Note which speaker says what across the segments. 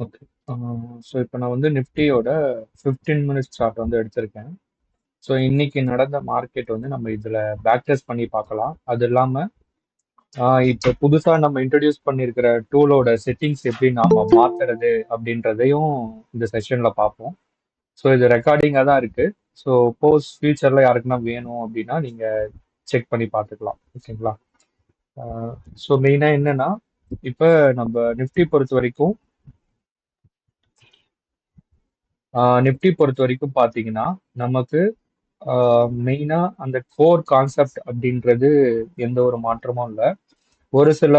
Speaker 1: Okay. So இப்போ நான் வந்து நிஃப்டியோட 15 மினிட்ஸ் சார்ட் வந்து எடுத்திருக்கேன். ஸோ இன்னைக்கு நடந்த மார்க்கெட் வந்து நம்ம இதில் பேக் டெஸ்ட் பண்ணி பார்க்கலாம். அது இல்லாமல் இப்போ புதுசாக நம்ம இன்ட்ரடியூஸ் பண்ணியிருக்கிற டூலோட செட்டிங்ஸ் எப்படி நாம மாத்துறது அப்படின்றதையும் இந்த செஷனில் பார்ப்போம். ஸோ இது ரெக்கார்டிங்காக தான் இருக்கு. ஸோ போஸ்ட் ஃபியூச்சரில் யாருக்குன்னா வேணும் அப்படின்னா நீங்கள் செக் பண்ணி பார்த்துக்கலாம். ஓகேங்களா? ஸோ மெயினாக என்னன்னா இப்போ நம்ம நிஃப்டி பொறுத்த வரைக்கும் நிஃப்டி பொறுத்த வரைக்கும் பார்த்தீங்கன்னா நமக்கு மெயினா அந்த கோர் கான்செப்ட் அப்படின்றது எந்த ஒரு மாற்றமும் இல்லை. ஒரு சில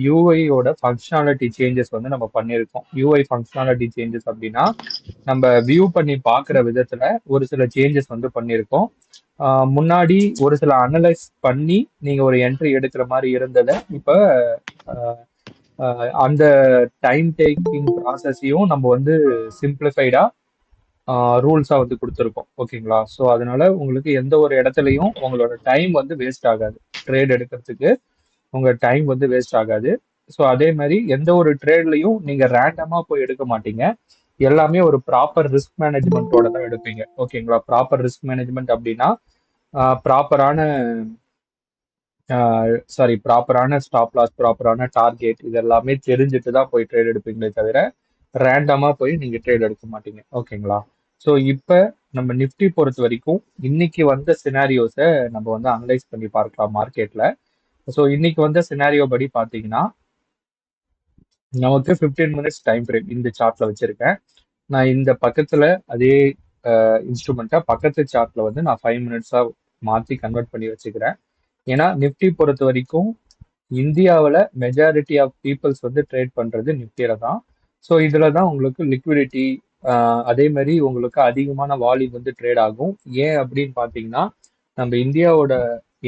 Speaker 1: யூஐயோட ஃபங்க்ஷனாலிட்டி சேஞ்சஸ் வந்து நம்ம பண்ணியிருக்கோம். யூஐ ஃபங்க்ஷனாலிட்டி சேஞ்சஸ் அப்படின்னா நம்ம வியூ பண்ணி பார்க்குற விதத்துல ஒரு சில சேஞ்சஸ் வந்து பண்ணியிருக்கோம். முன்னாடி ஒரு சில அனலைஸ் பண்ணி நீங்க ஒரு என்ட்ரி எடுக்கிற மாதிரி இருந்ததை இப்போ அந்த டைம் டேக்கிங் ப்ராசஸையும் நம்ம வந்து சிம்பிளிஃபைடா ரூல்ஸா வந்து கொடுத்துருக்கோம். ஓகேங்களா? ஸோ அதனால உங்களுக்கு எந்த ஒரு இடத்துலையும் உங்களோட டைம் வந்து வேஸ்ட் ஆகாது. ட்ரேட் எடுக்கிறதுக்கு உங்க டைம் வந்து வேஸ்ட் ஆகாது. ஸோ அதே மாதிரி எந்த ஒரு ட்ரேட்லையும் நீங்க ரேண்டமா போய் எடுக்க மாட்டீங்க. எல்லாமே ஒரு ப்ராப்பர் ரிஸ்க் மேனேஜ்மெண்ட்டோட தான் எடுப்பீங்க. ஓகேங்களா? ப்ராப்பர் ரிஸ்க் மேனேஜ்மெண்ட் அப்படின்னா ப்ராப்பரான ப்ராப்பரான ஸ்டாப் லாஸ், ப்ராப்பரான டார்கெட் இது எல்லாமே தெரிஞ்சுட்டு தான் போய் ட்ரேட் எடுப்பீங்களே தவிர ரேண்டமா போய் நீங்க ட்ரேட் எடுக்க மாட்டீங்க. ஓகேங்களா? ஸோ இப்போ நம்ம நிஃப்டி பொறுத்த வரைக்கும் இன்னைக்கு வந்த சினாரியோஸை நம்ம வந்து அனலைஸ் பண்ணி பார்க்கலாம் மார்க்கெட்ல. ஸோ இன்னைக்கு வந்த சினாரியோ படி பார்த்தீங்கன்னா நமக்கு 15 மினிட்ஸ் டைம் ஃப்ரேம் இந்த சார்ட்ல வச்சிருக்கேன். நான் இந்த பக்கத்துல அதே இன்ஸ்ட்ருமெண்ட்டை பக்கத்து சார்ட்ல வந்து நான் 5 மினிட்ஸா மாற்றி கன்வெர்ட் பண்ணி வச்சுக்கிறேன். ஏன்னா நிஃப்டி பொறுத்த வரைக்கும் இந்தியாவில் மெஜாரிட்டி ஆஃப் பீப்புள்ஸ் வந்து ட்ரேட் பண்றது நிஃப்டியில தான். ஸோ இதுல தான் உங்களுக்கு லிக்விடிட்டி அதே மாதிரி உங்களுக்கு அதிகமான வால்யூம் வந்து ட்ரேட் ஆகும். ஏன் அப்படின்னு பார்த்தீங்கன்னா நம்ம இந்தியாவோட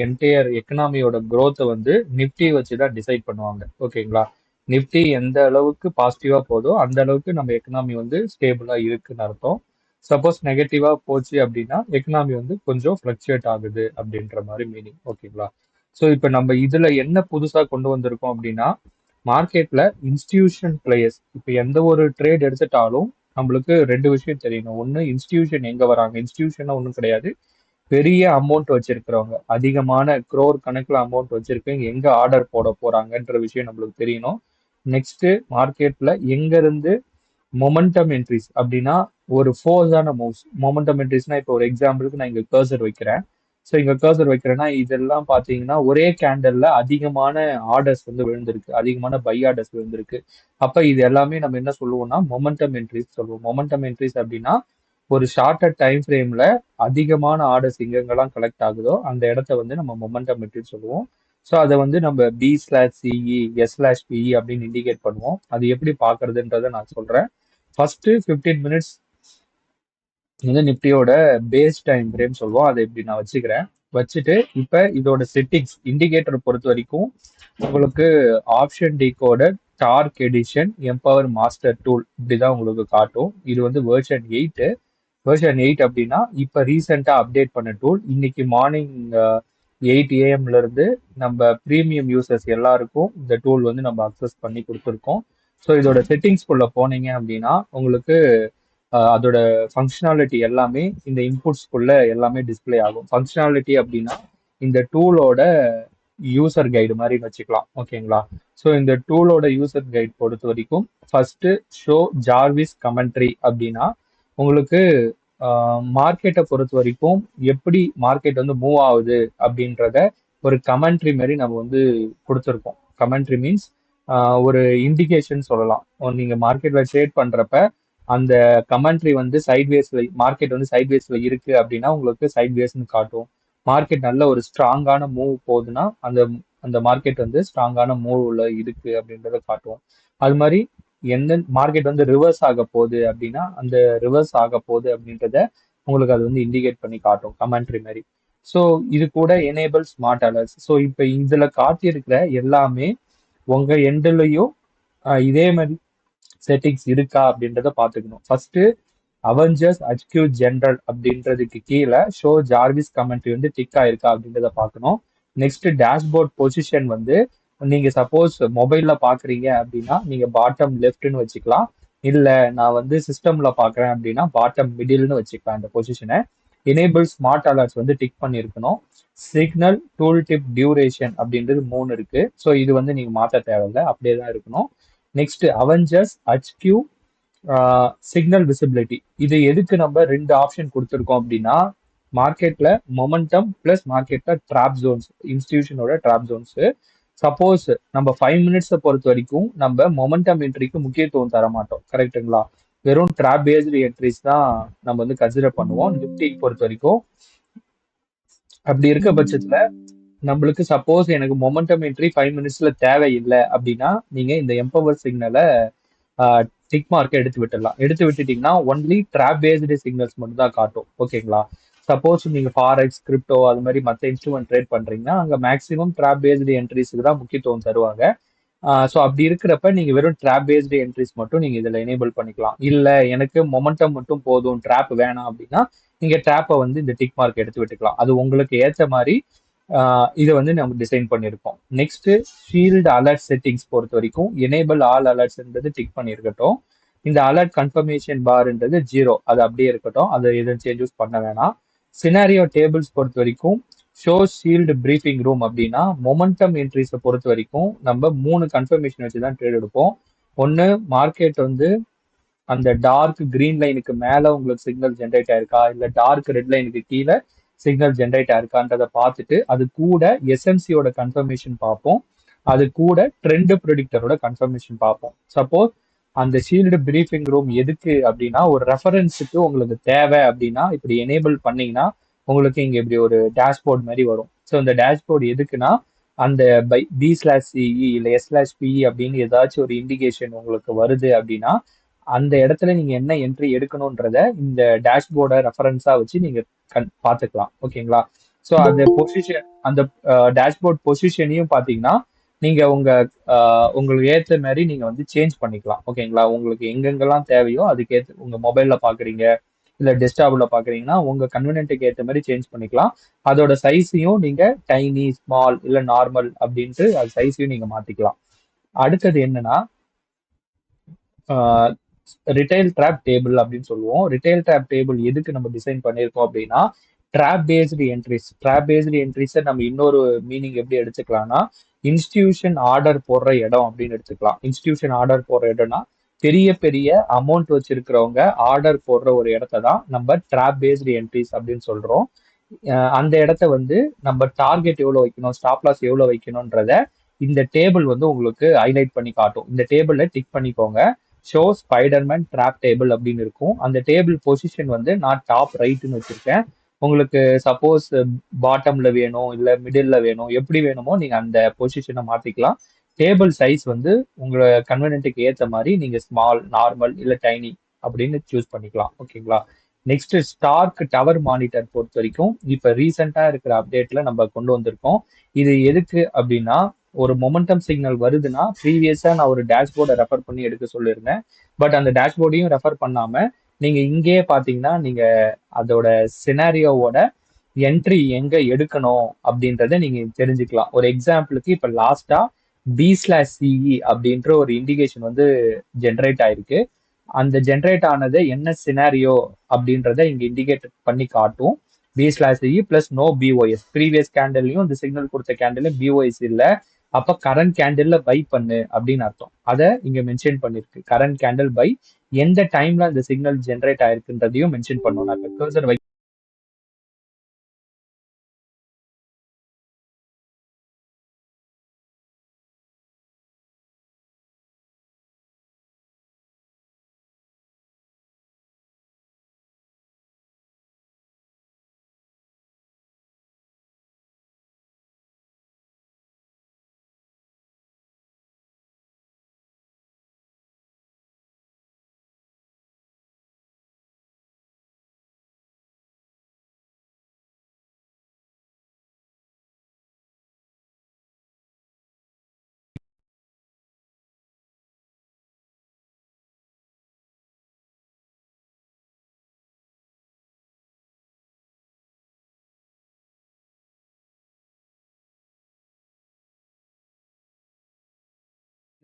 Speaker 1: என்டையர் எக்கனாமியோட growth வந்து நிஃப்டி வச்சு தான் டிசைட் பண்ணுவாங்க. ஓகேங்களா? நிஃப்டி எந்த அளவுக்கு பாசிட்டிவா போதோ அந்த அளவுக்கு நம்ம எக்கனாமி வந்து ஸ்டேபிளா இருக்குன்னு அர்த்தம். சப்போஸ் நெகட்டிவா போச்சு அப்படின்னா எக்கனாமி வந்து கொஞ்சம் ஃபிளக்சுவேட் ஆகுது அப்படின்ற மாதிரி மீனிங். ஓகேங்களா? ஸோ இப்போ நம்ம இதுல என்ன புதுசா கொண்டு வந்திருக்கோம் அப்படின்னா மார்க்கெட்ல இன்ஸ்டிடியூஷன் பிளேயர்ஸ் இப்போ எந்த ஒரு ட்ரேட் எடுத்துட்டாலும் நம்மளுக்கு ரெண்டு விஷயம் தெரியணும். ஒன்று இன்ஸ்டிடியூஷன் எங்க வராங்க. இன்ஸ்டிடியூஷன் ஒன்றும் கிடையாது. பெரிய அமௌண்ட் வச்சிருக்கிறவங்க அதிகமான குரோர் கணக்குல அமௌண்ட் வச்சிருக்கவங்க எங்க ஆர்டர் போட போறாங்கன்ற விஷயம் நம்மளுக்கு தெரியணும். நெக்ஸ்ட் மார்க்கெட்ல எங்க இருந்து மொமெண்டம் என்ட்ரிஸ் அப்படின்னா ஒரு ஃபோர்ஸான மூவ்ஸ். மொமெண்டம் என்ட்ரிஸ்னா இப்போ ஒரு எக்ஸாம்பிளுக்கு நான் இங்க கர்சர் வைக்கிறேன். ஸோ இங்க கர்சர் வைக்கிறேன்னா இதெல்லாம் பாத்தீங்கன்னா ஒரே கேண்டல்ல அதிகமான ஆர்டர்ஸ் வந்து விழுந்திருக்கு, அதிகமான பை ஆர்டர்ஸ் விழுந்திருக்கு. அப்ப இது எல்லாமே நம்ம என்ன சொல்லுவோம்னா மொமெண்டம் என்ட்ரிஸ் சொல்லுவோம். மொமெண்டம் என்ட்ரிஸ் அப்படின்னா ஒரு ஷார்ட்டர் டைம் ஃப்ரேம்ல அதிகமான ஆர்டர்ஸ் எங்கெங்கெல்லாம் கலெக்ட் ஆகுதோ அந்த இடத்த வந்து நம்ம மொமெண்டம் என்ட்ரின்னு சொல்லுவோம். ஸோ அதை வந்து நம்ம B/CE S/PE அப்படின்னு இண்டிகேட் பண்ணுவோம். அது எப்படி பார்க்கறதுன்றதை நான் சொல்றேன். ஃபர்ஸ்ட் 15 மினிட்ஸ் வந்து நிஃப்டியோட பேஸ் டைம் ஃப்ரேம் சொல்லுவோம். அதை இப்படி நான் வச்சுக்கிறேன். வச்சுட்டு இப்போ இதோட செட்டிங்ஸ் இண்டிகேட்டர் பொறுத்த வரைக்கும் உங்களுக்கு option decoder dark edition empower master tool இப்படிதான் உங்களுக்கு காட்டும். இது வந்து வெர்ஷன் 8. வெர்ஷன் 8 அப்படின்னா இப்போ ரீசெண்டாக அப்டேட் பண்ண டூல். இன்னைக்கு மார்னிங் 8 AM இருந்து நம்ம ப்ரீமியம் யூசர்ஸ் எல்லாருக்கும் இந்த டூல் வந்து நம்ம அக்சஸ் பண்ணி கொடுத்துருக்கோம். ஸோ இதோட செட்டிங்ஸ்குள்ள போனீங்க அப்படின்னா உங்களுக்கு அதோட ஃபங்க்ஷனாலிட்டி எல்லாமே இந்த இன்புட்ஸ்குள்ள எல்லாமே டிஸ்ப்ளே ஆகும். ஃபங்க்ஷனாலிட்டி அப்படின்னா இந்த டூலோட யூசர் கைடு மாதிரி வச்சுக்கலாம். ஓகேங்களா? ஸோ இந்த டூலோட யூசர் கைடு பொறுத்த வரைக்கும் ஃபர்ஸ்ட் ஷோ ஜார்விஸ் கமெண்ட்ரி அப்படின்னா உங்களுக்கு மார்க்கெட்டை பொறுத்த வரைக்கும் எப்படி மார்க்கெட் வந்து மூவ் ஆகுது அப்படின்றத ஒரு கமெண்ட்ரி மாதிரி நம்ம வந்து கொடுத்துருக்கோம். கமெண்ட்ரி மீன்ஸ் ஒரு இண்டிகேஷன் சொல்லலாம். நீங்க மார்க்கெட்ல ட்ரேட் பண்றப்ப அந்த கமெண்ட்ரி வந்து சைட்வேஸ்ல மார்க்கெட் வந்து சைட்வேஸ்ல இருக்கு அப்படின்னா உங்களுக்கு சைட்வேஸ்னு காட்டும். மார்க்கெட் நல்ல ஒரு ஸ்ட்ராங்கான மூவ் போகுதுன்னா அந்த அந்த மார்க்கெட் வந்து ஸ்ட்ராங்கான மூவ்ல இருக்கு அப்படின்றத காட்டும். அது மாதிரி எந்த மார்க்கெட் வந்து ரிவர்ஸ் ஆக போகுது அப்படின்னா அந்த ரிவர்ஸ் ஆக போகுது அப்படின்றத உங்களுக்கு அது வந்து இண்டிகேட் பண்ணி காட்டும் கமெண்ட்ரி மாதிரி. ஸோ இது கூட எனேபிள் ஸ்மார்ட் அலர்ட்ஸ். ஸோ இப்போ இதுல காட்டியிருக்கிற எல்லாமே உங்க எண்ட்லயும் இதே மாதிரி செட்டிங்ஸ் இருக்கா அப்படின்றத பாத்துக்கணும். ஃபர்ஸ்ட் அவெஞ்சர்ஸ் HQ ஜெனரல் அப்படின்றதுக்கு கீழே ஷோ ஜார்விஸ் கமெண்ட்ரி வந்து டிக் ஆயிருக்கா அப்படின்றத பார்க்கணும். நெக்ஸ்ட் டேஷ்போர்ட் பொசிஷன் வந்து நீங்க சப்போஸ் மொபைல்ல பாக்குறீங்க அப்படின்னா நீங்க பாட்டம் லெஃப்ட்னு வச்சுக்கலாம். இல்ல நான் வந்து சிஸ்டம்ல பாக்குறேன் அப்படின்னா பாட்டம் மிடில்னு வச்சுக்கலாம் அந்த பொசிஷனை. எனேபிள் ஸ்மார்ட் அலர்ட்ஸ் வந்து டிக் பண்ணியிருக்கணும். சிக்னல் டூல் டிப் டியூரேஷன் அப்படின்றது 3 இருக்கு. ஸோ இது வந்து நீங்க மாத்த தேவையில்ல, அப்படியே தான் இருக்கணும். Next Avengers HQ signal visibility. இது எதுக்கு நம்ம ரெண்டு ஆப்ஷன் கொடுத்துருக்கோம் அப்படின்னா, மார்க்கெட்ல மொமெண்டம் பிளஸ் மார்க்கெட்ல ட்ராப் ஜோன்ஸ், இன்ஸ்டிடியூஷனோட ட்ராப் ஜோன்ஸ். சப்போஸ் நம்ம 5 மினிட்ஸை பொறுத்த வரைக்கும் நம்ம மொமெண்டம் என்ட்ரிக்கு முக்கியத்துவம் தர மாட்டோம், கரெக்ட்டுங்களா? வெறும் ட்ராப் பேஸ்டு என்ட்ரிஸ் தான் நம்ம வந்து கன்சிடர் பண்ணுவோம் நிப்டி பொறுத்த வரைக்கும். அப்படி இருக்க பட்சத்துல நம்மளுக்கு சப்போஸ் எனக்கு மொமெண்டம் என்ட்ரி 5 மினிட்ஸ்ல தேவையில்லை அப்படின்னா நீங்க இந்த எம்பவர் சிக்னலை டிக் மார்க்கை எடுத்து விட்டுடலாம். எடுத்து விட்டுட்டீங்கன்னா ஒன்லி ட்ராப் பேஸ்டு சிக்னல்ஸ் மட்டும் தான் காட்டும், ஓகேங்களா? சப்போஸ் நீங்க ஃபாரெக்ஸ் கிரிப்டோ அது மாதிரி மற்ற இன்ஸ்ட்ருமெண்ட் ட்ரேட் பண்றீங்கன்னா அங்க மேக்ஸிமம் ட்ராப் பேஸ்டு என்ட்ரிஸ்க்கு தான் முக்கியத்துவம் தருவாங்க. ஸோ அப்படி இருக்கிறப்ப நீங்க வெறும் ட்ராப் பேஸ்டு என்ட்ரிஸ் மட்டும் நீங்க இதுல எனேபிள் பண்ணிக்கலாம். இல்ல எனக்கு மொமெண்டம் மட்டும் போதும், ட்ராப் வேணாம் அப்படின்னா நீங்க ட்ராப்பை வந்து இந்த டிக் மார்க் எடுத்து விட்டுக்கலாம். அது உங்களுக்கு ஏற்ற மாதிரி இதை வந்து நம்ம டிசைன் பண்ணியிருக்கோம். நெக்ஸ்ட் ஷீல்டு அலர்ட் செட்டிங்ஸ் பொறுத்த வரைக்கும் எனேபிள் ஆல் அலர்ட்ஸ்ன்றது டிக் பண்ணியிருக்கட்டும். இந்த அலர்ட் கன்ஃபர்மேஷன் பார்ன்றது 0, அது அப்படியே இருக்கட்டும், அதை எதுவும் சேஞ்சஸ் பண்ண வேணாம். சினாரியோ டேபிள்ஸ் பொறுத்த வரைக்கும் ஷோ ஷீல்டு பிரீஃபிங் ரூம் அப்படின்னா மொமெண்டம் என்ட்ரிஸை பொறுத்த வரைக்கும் நம்ம 3 கன்ஃபர்மேஷன் வச்சு தான் ட்ரேட் எடுப்போம். ஒன்று, மார்க்கெட் வந்து அந்த டார்க் கிரீன் லைனுக்கு மேல உங்களுக்கு சிக்னல் ஜென்ரேட் ஆயிருக்கா, இல்ல டார்க் ரெட் லைனுக்கு கீழே சிக்னல் ஜென்ரேட் ஆயிருக்கான்றதை பார்த்துட்டு அது கூட எஸ்எம்சியோட கன்ஃபர்மேஷன் பார்ப்போம். அது கூட ட்ரெண்ட் ப்ரிடிக்டரோட கன்ஃபர்மேஷன் பார்ப்போம். சப்போஸ் அந்த ஷீல்டு பிரீஃபிங் ரூம் எதுக்கு அப்படின்னா ஒரு ரெஃபரன்ஸுக்கு உங்களுக்கு தேவை அப்படின்னா இப்படி எனேபிள் பண்ணீங்கன்னா உங்களுக்கு இங்க இப்படி ஒரு டேஷ்போர்ட் மாதிரி வரும். ஸோ இந்த டேஷ்போர்ட் எதுக்குன்னா அந்த பி/சிஇ இல்லை S/PE அப்படின்னு ஏதாச்சும் ஒரு இண்டிகேஷன் உங்களுக்கு வருது அப்படின்னா அந்த இடத்துல நீங்க என்ன என்ட்ரி எடுக்கணும்ன்றத இந்த டேஷ்போர்டை ரெஃபரன்ஸா வச்சு நீங்க பார்த்துக்கலாம், ஓகேங்களா? ஸோ அந்த பொசிஷன், அந்த டேஷ்போர்ட் பொசிஷனையும் பார்த்தீங்கன்னா நீங்க உங்களுக்கு ஏற்ற மாதிரி நீங்க வந்து சேஞ்ச் பண்ணிக்கலாம், ஓகேங்களா? உங்களுக்கு எங்கெங்கெல்லாம் தேவையோ அதுக்கேற்ற உங்க மொபைல்ல பாக்குறீங்க இல்ல டெஸ்க்டாப்ல பாக்குறீங்கன்னா உங்க கன்வீனியன்ட்டுக்கு ஏற்ற மாதிரி சேஞ்ச் பண்ணிக்கலாம். அதோட சைஸையும் நீங்க டைனி, ஸ்மால் இல்ல நார்மல் அப்படின்ட்டு அது சைஸையும் நீங்க மாத்திக்கலாம். அடுத்தது என்னன்னா ரிட்டைல் ட்ராப் டேபிள் அப்படின்னு சொல்லுவோம். ரிட்டைல் ட்ராப் டேபிள் எதுக்கு நம்ம டிசைன் பண்ணியிருக்கோம் அப்படின்னா ட்ராப் பேஸ்டு என்ட்ரிஸை நம்ம இன்னொரு மீனிங் எப்படி எடுத்துக்கலாம்னா இன்ஸ்டிடியூஷன் ஆர்டர் போடுற இடம் அப்படின்னு எடுத்துக்கலாம். இன்ஸ்டிடியூஷன் ஆர்டர் போடுற இடம்னா பெரிய பெரிய அமௌண்ட் வச்சிருக்கிறவங்க ஆர்டர் போடுற ஒரு இடத்த தான் நம்ம ட்ராப் பேஸ்டு என்ட்ரிஸ் அப்படின்னு சொல்றோம். அந்த இடத்த வந்து நம்ம டார்கெட் எவ்வளவு வைக்கணும், ஸ்டாப் லாஸ் எவ்வளவு வைக்கணும்ன்றத இந்த டேபிள் வந்து உங்களுக்கு ஹைலைட் பண்ணி காட்டும். இந்த டேபிள்ல டிக் பண்ணிக்கோங்க. ஷோ ஸ்பைடர்மேன் ட்ராப் டேபிள் அப்படின்னு இருக்கும். அந்த டேபிள் பொசிஷன் வந்து நான் டாப் ரைட்னு வச்சிருக்கேன். உங்களுக்கு சப்போஸ் பாட்டம்ல வேணும் இல்ல மிடில்ல வேணும், எப்படி வேணுமோ நீங்க அந்த பொசிஷனை மாத்திக்கலாம். டேபிள் சைஸ் வந்து உங்க கன்வீனியன்ட்டுக்கு ஏற்ற மாதிரி நீங்க ஸ்மால், நார்மல் இல்ல டைனி அப்படின்னு சூஸ் பண்ணிக்கலாம், ஓகேங்களா? நெக்ஸ்ட் ஸ்டார்க் டவர் மானிட்டர் பொறுத்த வரைக்கும் இப்ப ரீசெண்டா இருக்கிற அப்டேட்ல நம்ம கொண்டு வந்திருக்கோம். இது எதுக்கு அப்படின்னா ஒரு மொமெண்டம் சிக்னல் வருதுன்னா ப்ரீவியஸா நான் ஒரு டேஷ்போர்டை ரெஃபர் பண்ணி எடுக்க சொல்லியிருந்தேன். பட் அந்த டேஷ்போர்டையும் ரெஃபர் பண்ணாம நீங்க இங்கேயே பாத்தீங்கன்னா நீங்க அதோட சினாரியோவோட என்ட்ரி எங்க எடுக்கணும் அப்படின்றத நீங்க தெரிஞ்சுக்கலாம். ஒரு எக்ஸாம்பிளுக்கு இப்ப லாஸ்டா B/CE அப்படின்ற ஒரு இண்டிகேஷன் வந்து ஜென்ரேட் ஆயிருக்கு. அந்த ஜென்ரேட் ஆனது என்ன சினாரியோ அப்படின்றத இங்க இண்டிகேட் பண்ணி காட்டும். B/CE plus no POS. Previous கேண்டல்லையும் இந்த சிக்னல் கொடுத்த கேண்டல்ல பிஓஎஸ் இல்ல. அப்ப கரண்ட் கேண்டில்ல பை பண்ணு அப்படின்னு அர்த்தம். அதை இங்க மென்ஷன் பண்ணிருக்கு. கரண்ட் கேண்டில் பை, எந்த டைம்ல அந்த சிக்னல் ஜென்ரேட் ஆயிருக்குன்றதையும் மென்ஷன் பண்ணும். நான் இப்ப cursor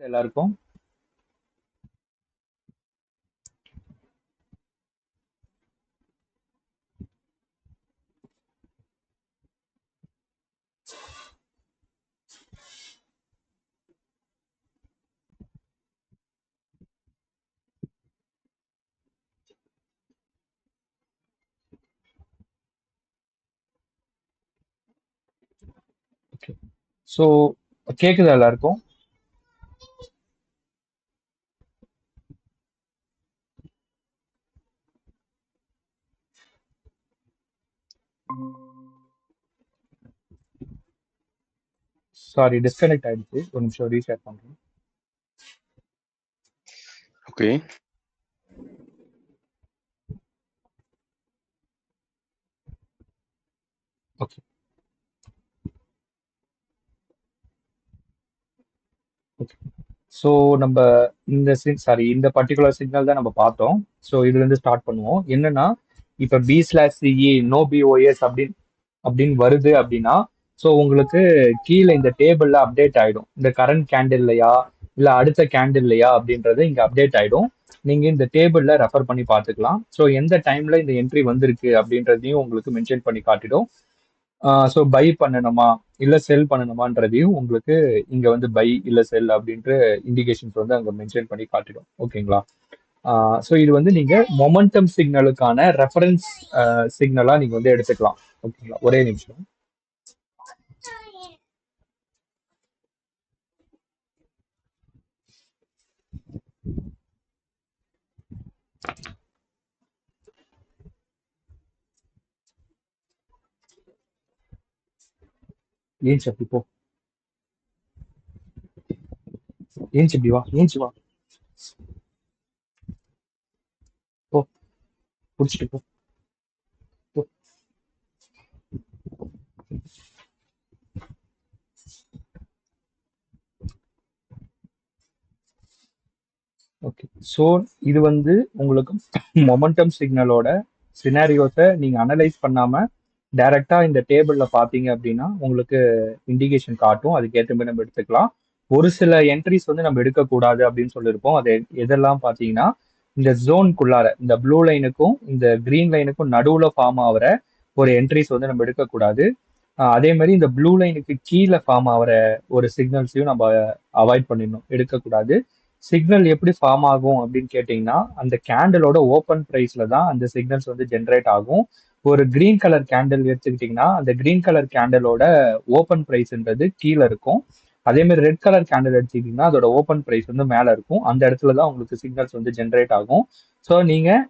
Speaker 1: எல்லாருக்கும் ஸோ கேக்குதா எல்லாருக்கும்? சாரி, டிஸ்கனெக்ட் ஆயிடுச்சு. ஒரு நிமிஷம் ரீஷேர் பண்றேன்.
Speaker 2: ஓகே.
Speaker 1: Okay okay. ஸோ நம்ம இந்த பர்டிகுலர் சிக்னல் தான் நம்ம பார்த்தோம். ஸோ இதுல இருந்து ஸ்டார்ட் பண்ணுவோம். என்னன்னா இப்ப B/CE நோ BOS அப்படின்னு வருது அப்படின்னா, ஸோ உங்களுக்கு கீழே இந்த டேபிள்ல அப்டேட் ஆயிடும். இந்த கரண்ட் கேண்டில்லையா இல்ல அடுத்த கேண்டில்லையா அப்படின்றது இங்க அப்டேட் ஆயிடும். நீங்க இந்த டேபிள்ல ரெஃபர் பண்ணி பார்த்துக்கலாம். ஸோ எந்த டைம்ல இந்த என்ட்ரி வந்திருக்கு அப்படின்றதையும் உங்களுக்கு மென்ஷன் பண்ணி காட்டிடும். ஸோ பை பண்ணணுமா இல்ல செல் பண்ணணுமான்றதையும் உங்களுக்கு இங்க வந்து பை இல்ல செல் அப்படின்ற இண்டிகேஷன்ஸ் வந்து அங்க மென்ஷன் பண்ணி காட்டிடும். ஓகேங்களா? ஸோ இது வந்து நீங்க மொமெண்டம் சிக்னலுக்கான ரெஃபரன்ஸ் சிக்னலா நீங்க வந்து எடுத்துக்கலாம். ஓகேங்களா? ஒரே நிமிஷம். ஏன் சப்பி போ, ஏன் சப்பி வா, ஏன் வா, போ, புடிச்சிட்டு போ, போ. ஓகே. ஸோ இது வந்து உங்களுக்கு மொமெண்டம் சிக்னலோட சினாரியோஸை நீங்க அனலைஸ் பண்ணாம டைரக்டா இந்த டேபிள்ல பாத்தீங்க அப்படின்னா உங்களுக்கு இண்டிகேஷன் காட்டும். அதுக்கேற்ற மாதிரி நம்ம எடுத்துக்கலாம். ஒரு சில என்ட்ரிஸ் வந்து நம்ம எடுக்கக்கூடாது அப்படின்னு சொல்லியிருப்போம். அது எதெல்லாம் பார்த்தீங்கன்னா, இந்த ஜோனுக்குள்ளார இந்த ப்ளூ லைனுக்கும் இந்த கிரீன் லைனுக்கும் நடுவுல ஃபார்ம் ஆகிற ஒரு என்ட்ரிஸ் வந்து நம்ம எடுக்கக்கூடாது. அதே மாதிரி இந்த ப்ளூ லைனுக்கு கீழே ஃபார்ம் ஆகிற ஒரு சிக்னல்ஸையும் நம்ம அவாய்ட் பண்ணிடணும், எடுக்கக்கூடாது. சிக்னல் எப்படி ஃபார்ம் ஆகும் அப்படின்னு கேட்டிங்கன்னா, அந்த கேண்டலோட ஓப்பன் ப்ரைஸ்ல தான் அந்த சிக்னல்ஸ் வந்து ஜென்ரேட் ஆகும். ஒரு கிரீன் கலர் கேண்டில் எடுத்துக்கிட்டிங்கன்னா அந்த கிரீன் கலர் கேண்டலோட ஓப்பன் ப்ரைஸ்ன்றது கீழே இருக்கும். அதே மாதிரி ரெட் கலர் கேண்டில் எடுத்துக்கிட்டிங்கன்னா அதோட ஓப்பன் ப்ரைஸ் வந்து மேலே இருக்கும். அந்த இடத்துல தான் உங்களுக்கு சிக்னல்ஸ் வந்து ஜென்ரேட் ஆகும். ஸோ நீங்கள்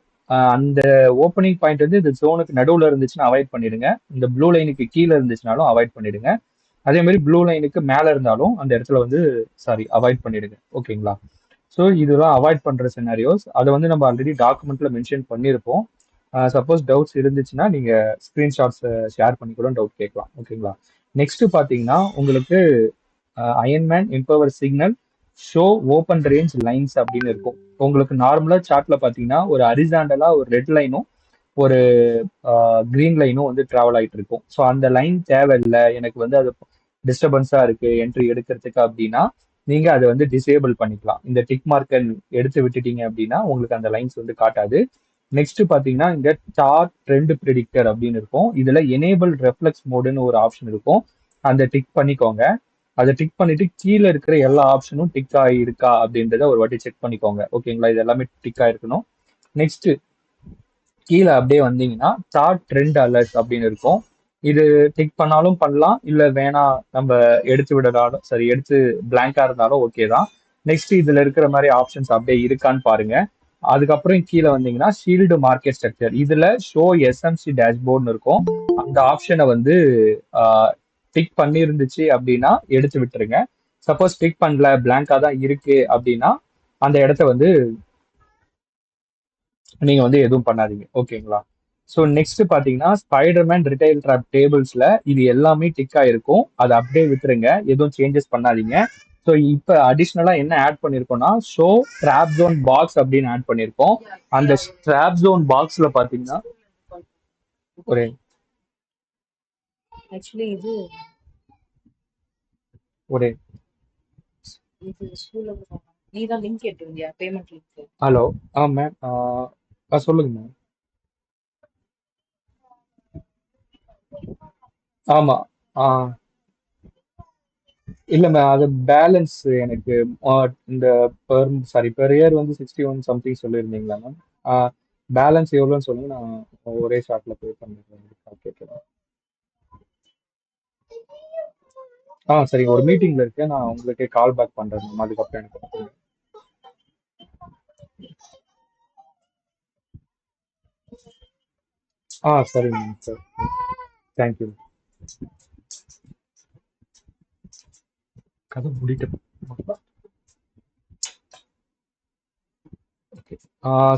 Speaker 1: அந்த ஓப்பனிங் பாயிண்ட் வந்து இந்த ஜோனுக்கு நடுவில் இருந்துச்சுன்னா அவாய்ட் பண்ணிடுங்க. இந்த ப்ளூ லைனுக்கு கீழே இருந்துச்சுனாலும் அவாய்ட் பண்ணிடுங்க. அதே மாதிரி ப்ளூ லைனுக்கு மேலே இருந்தாலும் அந்த இடத்துல வந்து அவாய்ட் பண்ணிடுங்க. ஓகேங்களா? ஸோ இதெல்லாம் அவாய்ட் பண்ற சினாரியோஸ் அதை வந்து நம்ம ஆல்ரெடி டாக்குமெண்ட்ல மென்ஷன் பண்ணியிருப்போம். சப்போஸ் டவுட்ஸ் இருந்துச்சுன்னா நீங்க ஸ்கிரீன்ஷாட்ஸ் ஷேர் பண்ணி கூட டவுட் கேட்கலாம். ஓகேங்களா? நெக்ஸ்ட் பாத்தீங்கன்னா உங்களுக்கு Iron Man empower signal show open range lines அப்படின்னு இருக்கும். உங்களுக்கு நார்மலா சார்ட்ல பாத்தீங்கன்னா ஒரு ஹரிசாண்டலா ஒரு ரெட் லைனும் ஒரு கிரீன் லைனும் வந்து டிராவல் ஆயிட்டு இருக்கும். ஸோ அந்த லைன் தேவையில்லை எனக்கு வந்து அது டிஸ்டர்பன்ஸா இருக்கு என்ட்ரி எடுக்கிறதுக்கு அப்படின்னா நீங்க அதை வந்து டிசேபிள் பண்ணிக்கலாம். இந்த டிக் மார்க்கர் எடுத்து விட்டுட்டீங்க அப்படின்னா உங்களுக்கு அந்த லைன்ஸ் வந்து காட்டாது. நெக்ஸ்ட் பாத்தீங்கன்னா இங்க சார்ட் ட்ரெண்ட் ப்ரிடிக்டர் அப்படின்னு இருக்கும். இதுல எனேபிள் ரெஃப்ளெக்ஸ் மோடுன்னு ஒரு ஆப்ஷன் இருக்கும். அந்த டிக் பண்ணிக்கோங்க. அதை டிக் பண்ணிட்டு கீழே இருக்கிற எல்லா ஆப்ஷனும் டிக் ஆகிருக்கா அப்படின்றத ஒரு வாட்டி செக் பண்ணிக்கோங்க. ஓகேங்களா? இது எல்லாமே டிக் ஆயிருக்கணும். நெக்ஸ்ட் கீழே அப்படியே வந்தீங்கன்னா சார்ட் ட்ரெண்ட் அலர்ட் அப்படின்னு இருக்கும். இது டிக் பண்ணாலும் பண்ணலாம், இல்ல வேணா நம்ம எடுத்து விடறாலும் சரி, எடுத்து பிளாங்கா இருந்தாலும் ஓகே தான். நெக்ஸ்ட் இதுல இருக்கிற மாதிரி ஆப்ஷன்ஸ் அப்படியே இருக்கான்னு பாருங்க. அதுக்கப்புறம் கீழே வந்தீங்கன்னா ஷீல்டு மார்க்கெட் ஸ்ட்ரக்சர், இதுல ஷோ எஸ்எம்சி டேஷ்போர்ட்னு இருக்கும். அந்த ஆப்ஷனை வந்து டிக் பண்ணிருந்துச்சு அப்படின்னா எடுத்து விட்டுருங்க. சப்போஸ் டிக் பண்ணல பிளாங்கா தான் இருக்கு அப்படின்னா அந்த இடத்த வந்து நீங்க வந்து எதுவும் பண்ணாதீங்க. ஓகேங்களா? ஸோ நெக்ஸ்ட் பாத்தீங்கன்னா ஸ்பைடர்மேன் ரிட்டைல் ட்ராப் டேபிள்ஸ்ல இது எல்லாமே டிக் ஆயிருக்கும். அதை அப்படியே விட்டுருங்க, எதுவும் சேஞ்சஸ் பண்ணாதீங்க. ஸோ இப்போ அடிஷ்னலா என்ன ஆட் பண்ணிருக்கோம்னா ஷோ ட்ராப் ஜோன் பாக்ஸ் அப்படின்னு ஆட் பண்ணிருக்கோம். அந்த ட்ராப் ஜோன் பாக்ஸ்ல பாத்தீங்கன்னா ஒரு
Speaker 3: ஆக்சுவலி இது
Speaker 1: ஒரு
Speaker 3: இது ஸ்கூல்ல நீ தான் லிங்க் கேட்டிருந்தியா, பேமெண்ட் லிங்க்?
Speaker 1: ஹலோ. மேம், சொல்லுங்க மேம். ஆமா. ஆ இல்ல மேம், அது பேலன்ஸ் எனக்கு இந்த பெர் இயர் வந்து 61 சம்திங் சொல்லியிருந்தீங்களா மேம்? பேலன்ஸ் எவ்வளோன்னு சொல்லுங்க, நான் ஒரே ஷாட்ல பே பண்ணிடுறேன். கேட்குறேன். சரிங்க. ஒரு மீட்டிங்ல இருக்கேன். நான் உங்களுக்கு கால் பேக் பண்றேன் மேம். அதுக்கப்புறம் எனக்கு சொல்லுங்க. சரிங்க மேம். சரி. தேங்க்யூ. கதை முடிட்டு.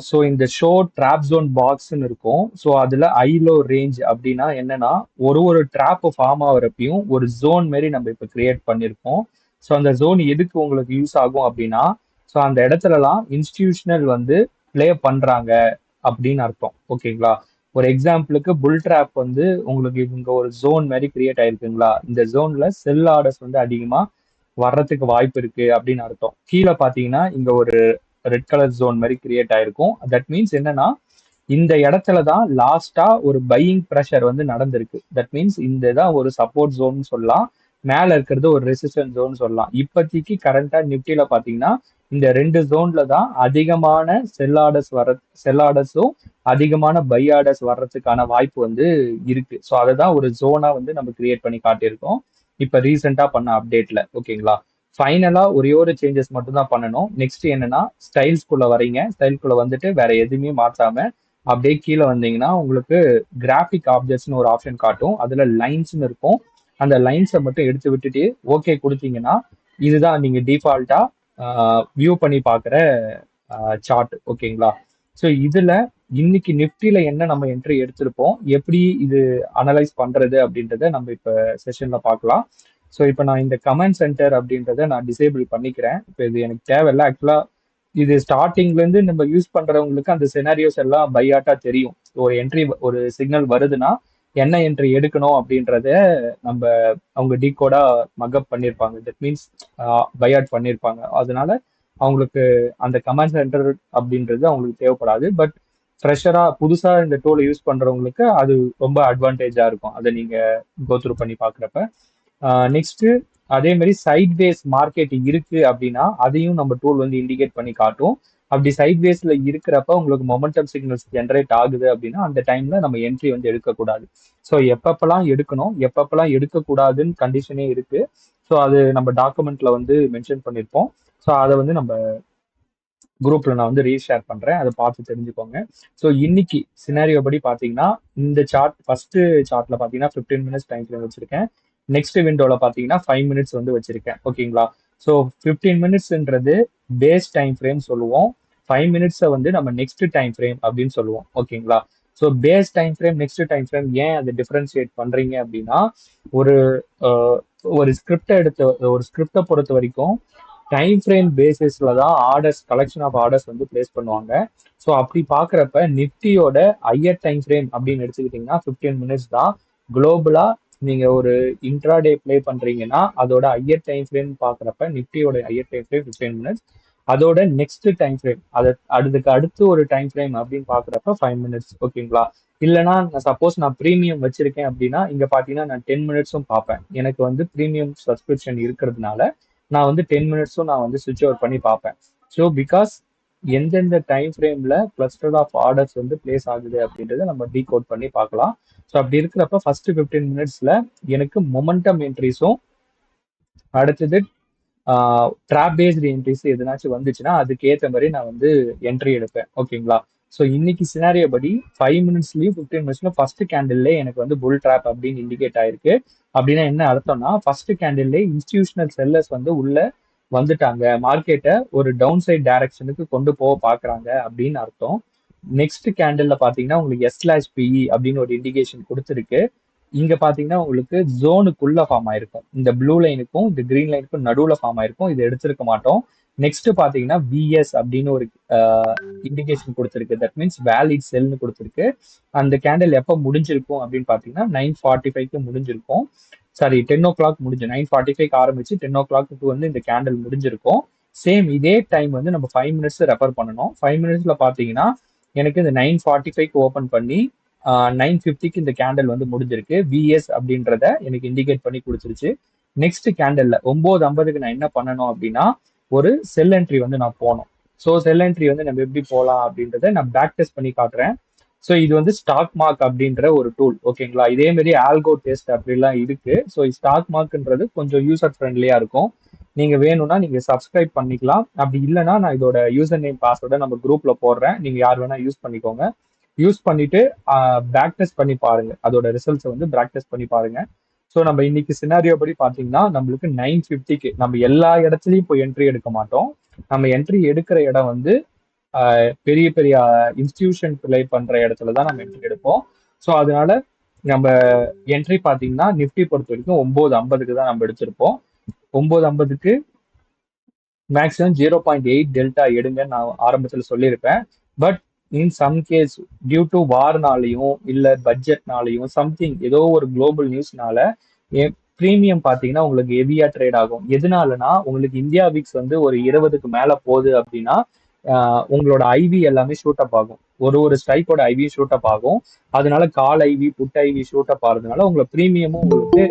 Speaker 1: ஸோ இந்த ஷோ ட்ராப் ஜோன் பாக்ஸ்ன்னு இருக்கும். ஸோ அதுல ஐலோ ரேஞ்ச் அப்படின்னா என்னன்னா, ஒரு ஒரு ட்ராப் ஃபார்ம் ஆகுறப்பையும் ஒரு ஜோன் மாரி நம்ம இப்ப கிரியேட் பண்ணியிருக்கோம். ஸோ அந்த ஜோன் எதுக்கு உங்களுக்கு யூஸ் ஆகும் அப்படின்னா, ஸோ அந்த இடத்துலலாம் இன்ஸ்டிடியூஷனல் வந்து ப்ளே பண்றாங்க அப்படின்னு அர்த்தம். ஓகேங்களா? ஒரு எக்ஸாம்பிளுக்கு புல் ட்ராப் வந்து உங்களுக்கு இங்க ஒரு ஜோன் மாதிரி கிரியேட் ஆயிருக்குங்களா? இந்த ஜோன்ல செல் ஆர்டர்ஸ் வந்து அதிகமா வர்றதுக்கு வாய்ப்பு இருக்கு அப்படின்னு அர்த்தம். கீழே பாத்தீங்கன்னா இங்க ஒரு ரெட் கலர் ஜோன் மாதிரி கிரியேட் ஆயிருக்கும். தட் மீன்ஸ் என்னன்னா, இந்த இடத்துல தான் லாஸ்டா ஒரு பையிங் ப்ரெஷர் வந்து நடந்திருக்கு. தட் மீன்ஸ் இந்த தான் ஒரு சப்போர்ட் ஜோன் சொல்லலாம். மேல இருக்கிறது ஒரு ரெசிஸ்டன்ஸ் ஜோன் சொல்லலாம். இப்போதைக்கு கரண்டா நிப்டில பாத்தீங்கன்னா இந்த ரெண்டு ஜோன்ல தான் அதிகமான செல் ஆர்டர்ஸும் அதிகமான பை ஆர்டர்ஸ் வர்றதுக்கான வாய்ப்பு வந்து இருக்கு. ஸோ அதை தான் ஒரு ஜோனா வந்து நம்ம கிரியேட் பண்ணி காட்டியிருக்கோம் இப்ப ரீசெண்டா பண்ண அப்டேட்ல. ஓகேங்களா? ஃபைனலா ஒரே ஒரு சேஞ்சஸ் மட்டும் தான் பண்ணணும். நெக்ஸ்ட் என்னன்னா, ஸ்டைல்ஸ்குள்ள வரீங்க. ஸ்டைல்குள்ள வந்துட்டு வேற எதுவுமே மாத்தாம அப்படியே கீழே வந்தீங்கன்னா உங்களுக்கு கிராஃபிக் ஆப்ஜெக்ட்ஸ்னு ஒரு ஆப்ஷன் காட்டும். அதுல லைன்ஸ்னு இருக்கும். அந்த லைன்ஸை மட்டும் எடுத்து விட்டுட்டு ஓகே கொடுத்தீங்கன்னா இதுதான் நீங்க டிஃபால்ட்டா வியூ பண்ணி பார்க்குற சார்ட். ஓகேங்களா? ஸோ இதுல இன்னைக்கு நிஃப்டில என்ன நம்ம என்ட்ரி எடுத்திருப்போம், எப்படி இது அனலைஸ் பண்றது அப்படின்றத நம்ம இப்ப செஷன்ல பார்க்கலாம். ஸோ இப்போ நான் இந்த கமெண்ட் சென்டர் அப்படின்றத நான் டிசேபிள் பண்ணிக்கிறேன். இப்போ இது எனக்கு தேவையில்ல. ஆக்சுவலா இது ஸ்டார்டிங்ல இருந்து நம்ம யூஸ் பண்றவங்களுக்கு அந்த சினாரியோஸ் எல்லாம் பையாட்டா தெரியும். ஒரு என்ட்ரி ஒரு சிக்னல் வருதுன்னா என்ன என்ட்ரி எடுக்கணும் அப்படின்றத நம்ம அவங்க டீகோடா மக்கப் பண்ணியிருப்பாங்க. தட் மீன்ஸ் பையாட் பண்ணியிருப்பாங்க. அதனால அவங்களுக்கு அந்த கமாண்ட் சென்டர் அப்படின்றது அவங்களுக்கு தேவைப்படாது. பட் ஃப்ரெஷரா புதுசா இந்த டூலை யூஸ் பண்றவங்களுக்கு அது ரொம்ப அட்வான்டேஜா இருக்கும். அதை நீங்க கோத்ரூ பண்ணி பாக்குறப்ப. நெக்ஸ்ட் அதே மாதிரி சைட் பேஸ் மார்க்கெட் இருக்கு அப்படின்னா அதையும் நம்ம டூல் வந்து இண்டிகேட் பண்ணி காட்டும். அப்படி சைட் பேஸ்ல இருக்கிறப்ப உங்களுக்கு மொமெண்டம் சிக்னல்ஸ் ஜென்ரேட் ஆகுது அப்படின்னா அந்த டைம்ல நம்ம என்ட்ரி வந்து எடுக்கக்கூடாது. ஸோ எப்பப்பெல்லாம் எடுக்கணும் எப்பப்பெல்லாம் எடுக்கக்கூடாதுன்னு கண்டிஷனே இருக்கு. ஸோ அது நம்ம டாக்குமெண்ட்ல வந்து மென்ஷன் பண்ணியிருப்போம். ஸோ அதை வந்து நம்ம குரூப்ல நான் வந்து ரீஷேர் பண்றேன். அதை பார்த்து தெரிஞ்சுக்கோங்க. ஸோ இன்னைக்கு சினாரியோ படி பாத்தீங்கன்னா இந்த சார்ட் ஃபர்ஸ்ட் சார்ட்ல பாத்தீங்கன்னா 15 மினிட்ஸ் டைம் ஃப்ரேம் வச்சிருக்கேன். நெக்ஸ்ட் விண்டோல பாத்தீங்கன்னா 5 மினிட்ஸ் வந்து வச்சிருக்கேன். ஓகேங்களா? ஸோ 15 மினிட்ஸ்ன்றது பேஸ் டைம் ஃப்ரேம் சொல்லுவோம். 5 மினிட்ஸை வந்து நம்ம நெக்ஸ்ட் டைம் ஃப்ரேம் அப்படின்னு சொல்லுவோம். ஓகேங்களா? So base time frame next time frame ஏன் அதை டிஃபரன்ஷியேட் பண்றீங்க அப்படின்னா, ஒரு அஹ், ஒரு ஸ்கிரிப்டை பொறுத்த வரைக்கும் டைம் ஃப்ரேம் பேசிஸ்ல தான் ஆர்டர்ஸ் கலெக்ஷன் ஆஃப் ஆர்டர்ஸ் வந்து பிளேஸ் பண்ணுவாங்க. ஸோ அப்படி பார்க்குறப்ப நிஃப்டியோட ஹையர் டைம் ஃப்ரேம் அப்படின்னு எடுத்துக்கிட்டிங்கன்னா 15 மினிட்ஸ் தான். குளோபலா நீங்க ஒரு இன்ட்ராடே ப்ளே பண்றீங்கன்னா அதோட ஹையர் டைம் ஃப்ரேம் பார்க்குறப்ப நிஃப்டியோட ஹையர் டைம் ஃப்ரேம் 15 மினிட்ஸ். அதோட நெக்ஸ்ட் டைம் ஃப்ரேம் அதுக்கு அடுத்து ஒரு டைம் ஃப்ரேம் அப்படின்னு பார்க்குறப்ப 5 மினிட்ஸ். ஓகேங்களா? இல்லைனா சப்போஸ் நான் ப்ரீமியம் வச்சிருக்கேன் அப்படின்னா இங்க பாத்தீங்கன்னா நான் 10 மினிட்ஸும் பார்ப்பேன். எனக்கு வந்து ப்ரீமியம் சப்ஸ்கிரிப்ஷன் இருக்கிறதுனால நான் வந்து 10 மினிட்ஸும் நான் வந்து சுவிட்ச் ஓவர் பண்ணி பார்ப்பேன். ஸோ பிகாஸ் எந்தெந்த டைம் ஃப்ரேம்ல கிளஸ்டர் ஆஃப் ஆர்டர்ஸ் வந்து பிளேஸ் ஆகுது அப்படின்றத நம்ம டீகோட் பண்ணி பார்க்கலாம். ஸோ அப்படி இருக்கிறப்ப ஃபர்ஸ்ட் 15 மினிட்ஸ்ல எனக்கு மொமெண்டம் என்ட்ரிஸும் அடுத்தது ட்ராப் பேஸ்டு என்ட்ரிஸ் எதுனாச்சும் வந்துச்சுன்னா அதுக்கு ஏற்ற மாதிரி நான் வந்து என்ட்ரி எடுப்பேன். ஓகேங்களா? ஸோ இன்னைக்கு சினாரியோ படி 5 மினிட்ஸ்லயும் 15 மினிட்ஸ்ல ஃபர்ஸ்ட் கேண்டில்லே எனக்கு வந்து புல் ட்ராப் அப்படின்னு இண்டிகேட் ஆயிருக்கு. அப்படின்னா என்ன அர்த்தம்னா ஃபர்ஸ்ட் கேண்டில்லே இன்ஸ்டிடியூஷனல் செல்லர்ஸ் வந்து உள்ள வந்துட்டாங்க, மார்க்கெட்டை ஒரு டவுன் சைட் டைரக்ஷனுக்கு கொண்டு போக பாக்குறாங்க அப்படின்னு அர்த்தம். நெக்ஸ்ட் கேண்டில்ல பாத்தீங்கன்னா உங்களுக்கு S/PE அப்படின்னு ஒரு இண்டிகேஷன் கொடுத்துருக்கு. இங்க பாத்தீங்கன்னா உங்களுக்கு ஜோனுக்குள்ள ஃபார்ம் ஆயிருக்கும். இந்த ப்ளூ லைனுக்கும் இந்த கிரீன் லைனுக்கும் நடுவுல ஃபார்ம் ஆயிருக்கும். இது எடுத்திருக்க மாட்டோம். நெக்ஸ்ட் பாத்தீங்கன்னா VS அப்படின்னு ஒரு இண்டிகேஷன் கொடுத்துருக்கு. தட் மீன்ஸ் வேலிட் செல்னு கொடுத்துருக்கு. அந்த கேண்டில் எப்போ முடிஞ்சிருக்கும் அப்படின்னு பாத்தீங்கன்னா 9:45க்கு முடிஞ்சிருக்கும். சாரி 10 o'clock முடிஞ்சு 9:45 ஆரம்பிச்சு 10 o'clock வந்து இந்த கேண்டில் முடிஞ்சிருக்கும். சேம் இதே டைம் வந்து நம்ம 5 மினிட்ஸ் ரெஃபர் பண்ணணும். 5 மினிட்ஸ்ல பாத்தீங்கன்னா எனக்கு இந்த 9:45க்கு ஓபன் பண்ணி 9:50க்கு இந்த கேண்டில் வந்து முடிஞ்சிருக்கு. VS அப்படின்றத எனக்கு இண்டிகேட் பண்ணி கொடுத்துருச்சு. நெக்ஸ்ட் கேண்டில்ல 9:50க்கு நான் என்ன பண்ணணும் அப்படின்னா ஒரு செல் என்ட்ரி வந்து நான் போனோம். ஸோ செல் என்ட்ரி வந்து நம்ம எப்படி போகலாம் அப்படின்றத நான் பேக் டெஸ்ட் பண்ணி காட்டுறேன். ஸோ இது வந்து ஸ்டாக் மார்க் அப்படின்ற ஒரு டூல். ஓகேங்களா? இதே மாதிரி ஆல்கோ டெஸ்ட் அப்படிலாம் இருக்கு. ஸோ ஸ்டாக் மார்க்ன்றது கொஞ்சம் யூசர் ஃப்ரெண்ட்லியா இருக்கும். நீங்க வேணும்னா நீங்க சப்ஸ்கிரைப் பண்ணிக்கலாம். அப்படி இல்லைன்னா நான் இதோட யூசர் நேம் பாஸ்வேர்டை நம்ம குரூப்ல போடுறேன். நீங்க யார் வேணா யூஸ் பண்ணிக்கோங்க. யூஸ் பண்ணிட்டு பேக் டெஸ்ட் பண்ணி பாருங்க. அதோட ரிசல்ட்ஸ் வந்து பேக் டெஸ்ட் பண்ணி பாருங்க. ஸோ நம்ம இன்னைக்கு சினாரியோ படி பார்த்தீங்கன்னா நம்மளுக்கு 950க்கு நம்ம எல்லா இடத்துலையும் போய் என்ட்ரி எடுக்க மாட்டோம். நம்ம என்ட்ரி எடுக்கிற இடம் வந்து பெரிய பெரிய இன்ஸ்டிடியூஷன் ப்ளே பண்ற இடத்துல தான் நம்ம என்ட்ரி எடுப்போம். ஸோ அதனால நம்ம என்ட்ரி பார்த்தீங்கன்னா நிஃப்டி பொறுத்த வரைக்கும் 9:50க்கு தான் நம்ம எடுத்திருப்போம். 9:50க்கு மேக்ஸிமம் 0.8 டெல்டா எடுங்கன்னு நான் ஆரம்பத்தில் சொல்லியிருப்பேன். But in some case due to வார்னாலையும் இல்லை பட்ஜெட்னாலையும் சம்திங் ஏதோ ஒரு குளோபல் நியூஸ்னால ப்ரீமியம் பார்த்தீங்கன்னா உங்களுக்கு ஹெவியா ட்ரேட் ஆகும். எதனாலனா உங்களுக்கு இந்தியா விக்ஸ் வந்து ஒரு 20க்கு மேல போகுது அப்படின்னா உங்களோட ஐவி எல்லாமே ஷூட் அப் ஆகும். ஒரு ஸ்ட்ரைக்கோட ஐவி ஷூட் அப் ஆகும். அதனால call IV put IV shoot up ஆகிறதுனால உங்களை ப்ரீமியமும் உங்களுக்கு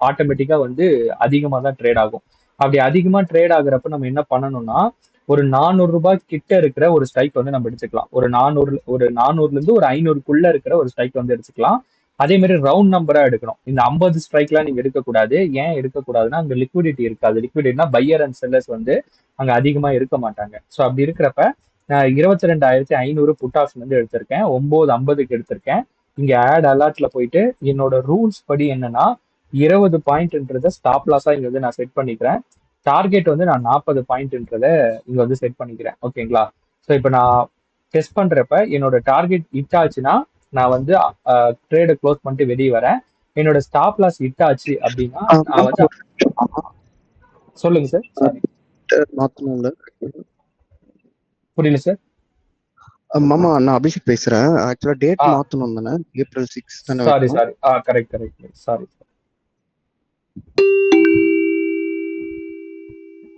Speaker 1: ஆட்டோமேட்டிக்கா வந்து அதிகமாக தான் ட்ரேட் ஆகும். அப்படி அதிகமா ட்ரேட் ஆகுறப்ப நம்ம என்ன பண்ணணும்னா ஒரு 400 ரூபாய் கிட்ட இருக்கிற ஒரு ஸ்ட்ரைக் வந்து நம்ம எடுத்துக்கலாம். ஒரு 400ல இருந்து ஒரு 500க்குள்ள இருக்கிற ஒரு ஸ்ட்ரைக் வந்து எடுத்துக்கலாம். அதே மாதிரி ரவுண்ட் நம்பரா எடுக்கணும். இந்த 50 ஸ்ட்ரைக்லாம் நீங்க எடுக்கக்கூடாது. ஏன் எடுக்கக்கூடாதுன்னா அங்க லிக்விடிட்டி இருக்காது. லிக்விடிட்டினா பையர் அண்ட் செல்லர்ஸ் வந்து அங்க அதிகமா இருக்க மாட்டாங்க. ஸோ அப்படி இருக்கிறப்ப நான் 22,500 புட் ஆப்ஷன் வந்து எடுத்திருக்கேன். 9:50க்கு எடுத்திருக்கேன். இங்க ஆட் அலர்ட்ல போயிட்டு என்னோட ரூல்ஸ் படி என்னன்னா 20 பாயிண்ட்ன்றத ஸ்டாப் லாஸா இங்க வந்து நான் செட் பண்ணிக்கிறேன். டார்கெட் வந்து நான் 40 பாயிண்ட்ன்றத இங்க வந்து செட் பண்ணிக்கிறேன். ஓகேங்களா? ஸோ இப்போ நான் டெஸ்ட் பண்றப்ப என்னோட டார்கெட் ஹிட் ஆச்சுன்னா நான் வந்து ட்ரேடை க்ளோஸ் பண்ணிட்டு வெளியே வரேன். என்னோட ஸ்டாப் லாஸ் ஹிட் ஆச்சு அப்படின்னா நான் வந்து சொல்லுங்க சார். சாரி
Speaker 2: மாத்தணும்ல.
Speaker 1: புரியல சார்.
Speaker 2: மாமா நான் அபிஷேக் பேசுறேன். ஆக்சுவலா டேட்
Speaker 1: ஆ
Speaker 2: மாத்தணும் தானே? ஏப்ரல் 6 தானே
Speaker 1: சாரி
Speaker 2: வைக்கணும்?
Speaker 1: Sorry correct sorry.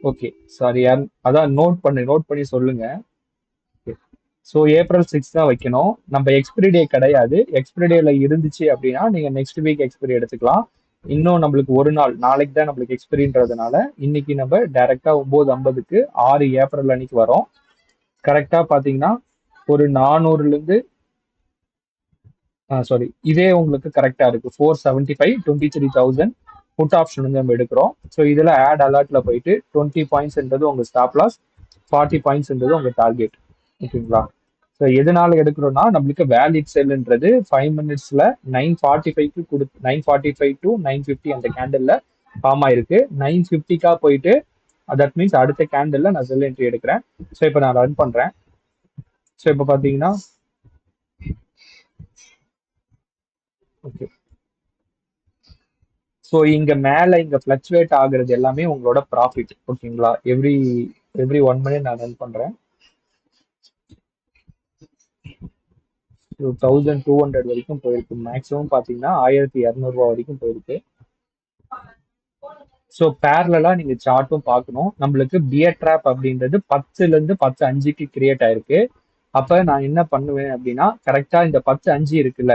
Speaker 1: Okay sorry. அதான் நோட் பண்ணி சொல்லுங்க. ஸோ ஏப்ரல் 6 தான் வைக்கணும். நம்ம எக்ஸ்பிரி டே கிடையாது. எக்ஸ்பிரி டேல இருந்துச்சு அப்படின்னா நீங்க நெக்ஸ்ட் வீக் எக்ஸ்பிரி எடுத்துக்கலாம். இன்னும் நம்மளுக்கு ஒரு நாள் நாளைக்கு தான் நம்மளுக்கு எக்ஸ்பிரின்றதுனால இன்னைக்கு நம்ம டைரக்டா 9:50க்கு 6 ஏப்ரல் அன்னைக்கு வரோம். கரெக்டா பாத்தீங்கன்னா ஒரு 400ல இருந்து சாரி இதே உங்களுக்கு கரெக்டா இருக்கு. 475 23,000 புட் ஆப்ஷன் வந்து நம்ம எடுக்கிறோம். ஸோ இதுல ஆட் அலர்ட்ல போயிட்டு 20 பாயிண்ட்ஸ்ன்றது உங்க ஸ்டாப் லாஸ், 40 பாயிண்ட்ஸ்ன்றது உங்க டார்கெட். ஓகேங்களா? ஸோ எதனால எடுக்கிறோம்னா நம்மளுக்கு வேலிட் செல்ன்றது 5 மினிட்ஸ்ல 9:45க்கு 9:45 டு 9:50 அந்த கேண்டில்ல ஃபார்ம் ஆயிருக்கு. 9:50க்கா போயிட்டு தட் மீன்ஸ் அடுத்த கேண்டில்ல நான் செல் என்ட்ரி எடுக்கிறேன். ஸோ இப்போ நான் ரன் பண்றேன். ஸோ இப்போ பாத்தீங்கன்னா ஓகே. ஸோ இங்க மேல இங்க ஃபிளக்சுவேட் ஆகுறது எல்லாமே உங்களோட ப்ராஃபிட். ஓகேங்களா? எவ்ரி 1 மினிட் நான் ரன் பண்றேன். 1200 வரைக்கும் போயிருக்கு. மேக்ஸிமம் பாத்தீங்கன்னா 1200 ரூபாய் வரைக்கும் போயிருக்கு. ஸோ பேரலா நீங்க சார்ட்டும் பார்க்கணும். நம்மளுக்கு பியர் ட்ராப் அப்படின்றது 10ல இருந்து 10:05க்கு கிரியேட் ஆயிருக்கு. அப்ப நான் என்ன பண்ணுவேன் அப்படின்னா கரெக்டா இந்த 10:05 இருக்குல்ல.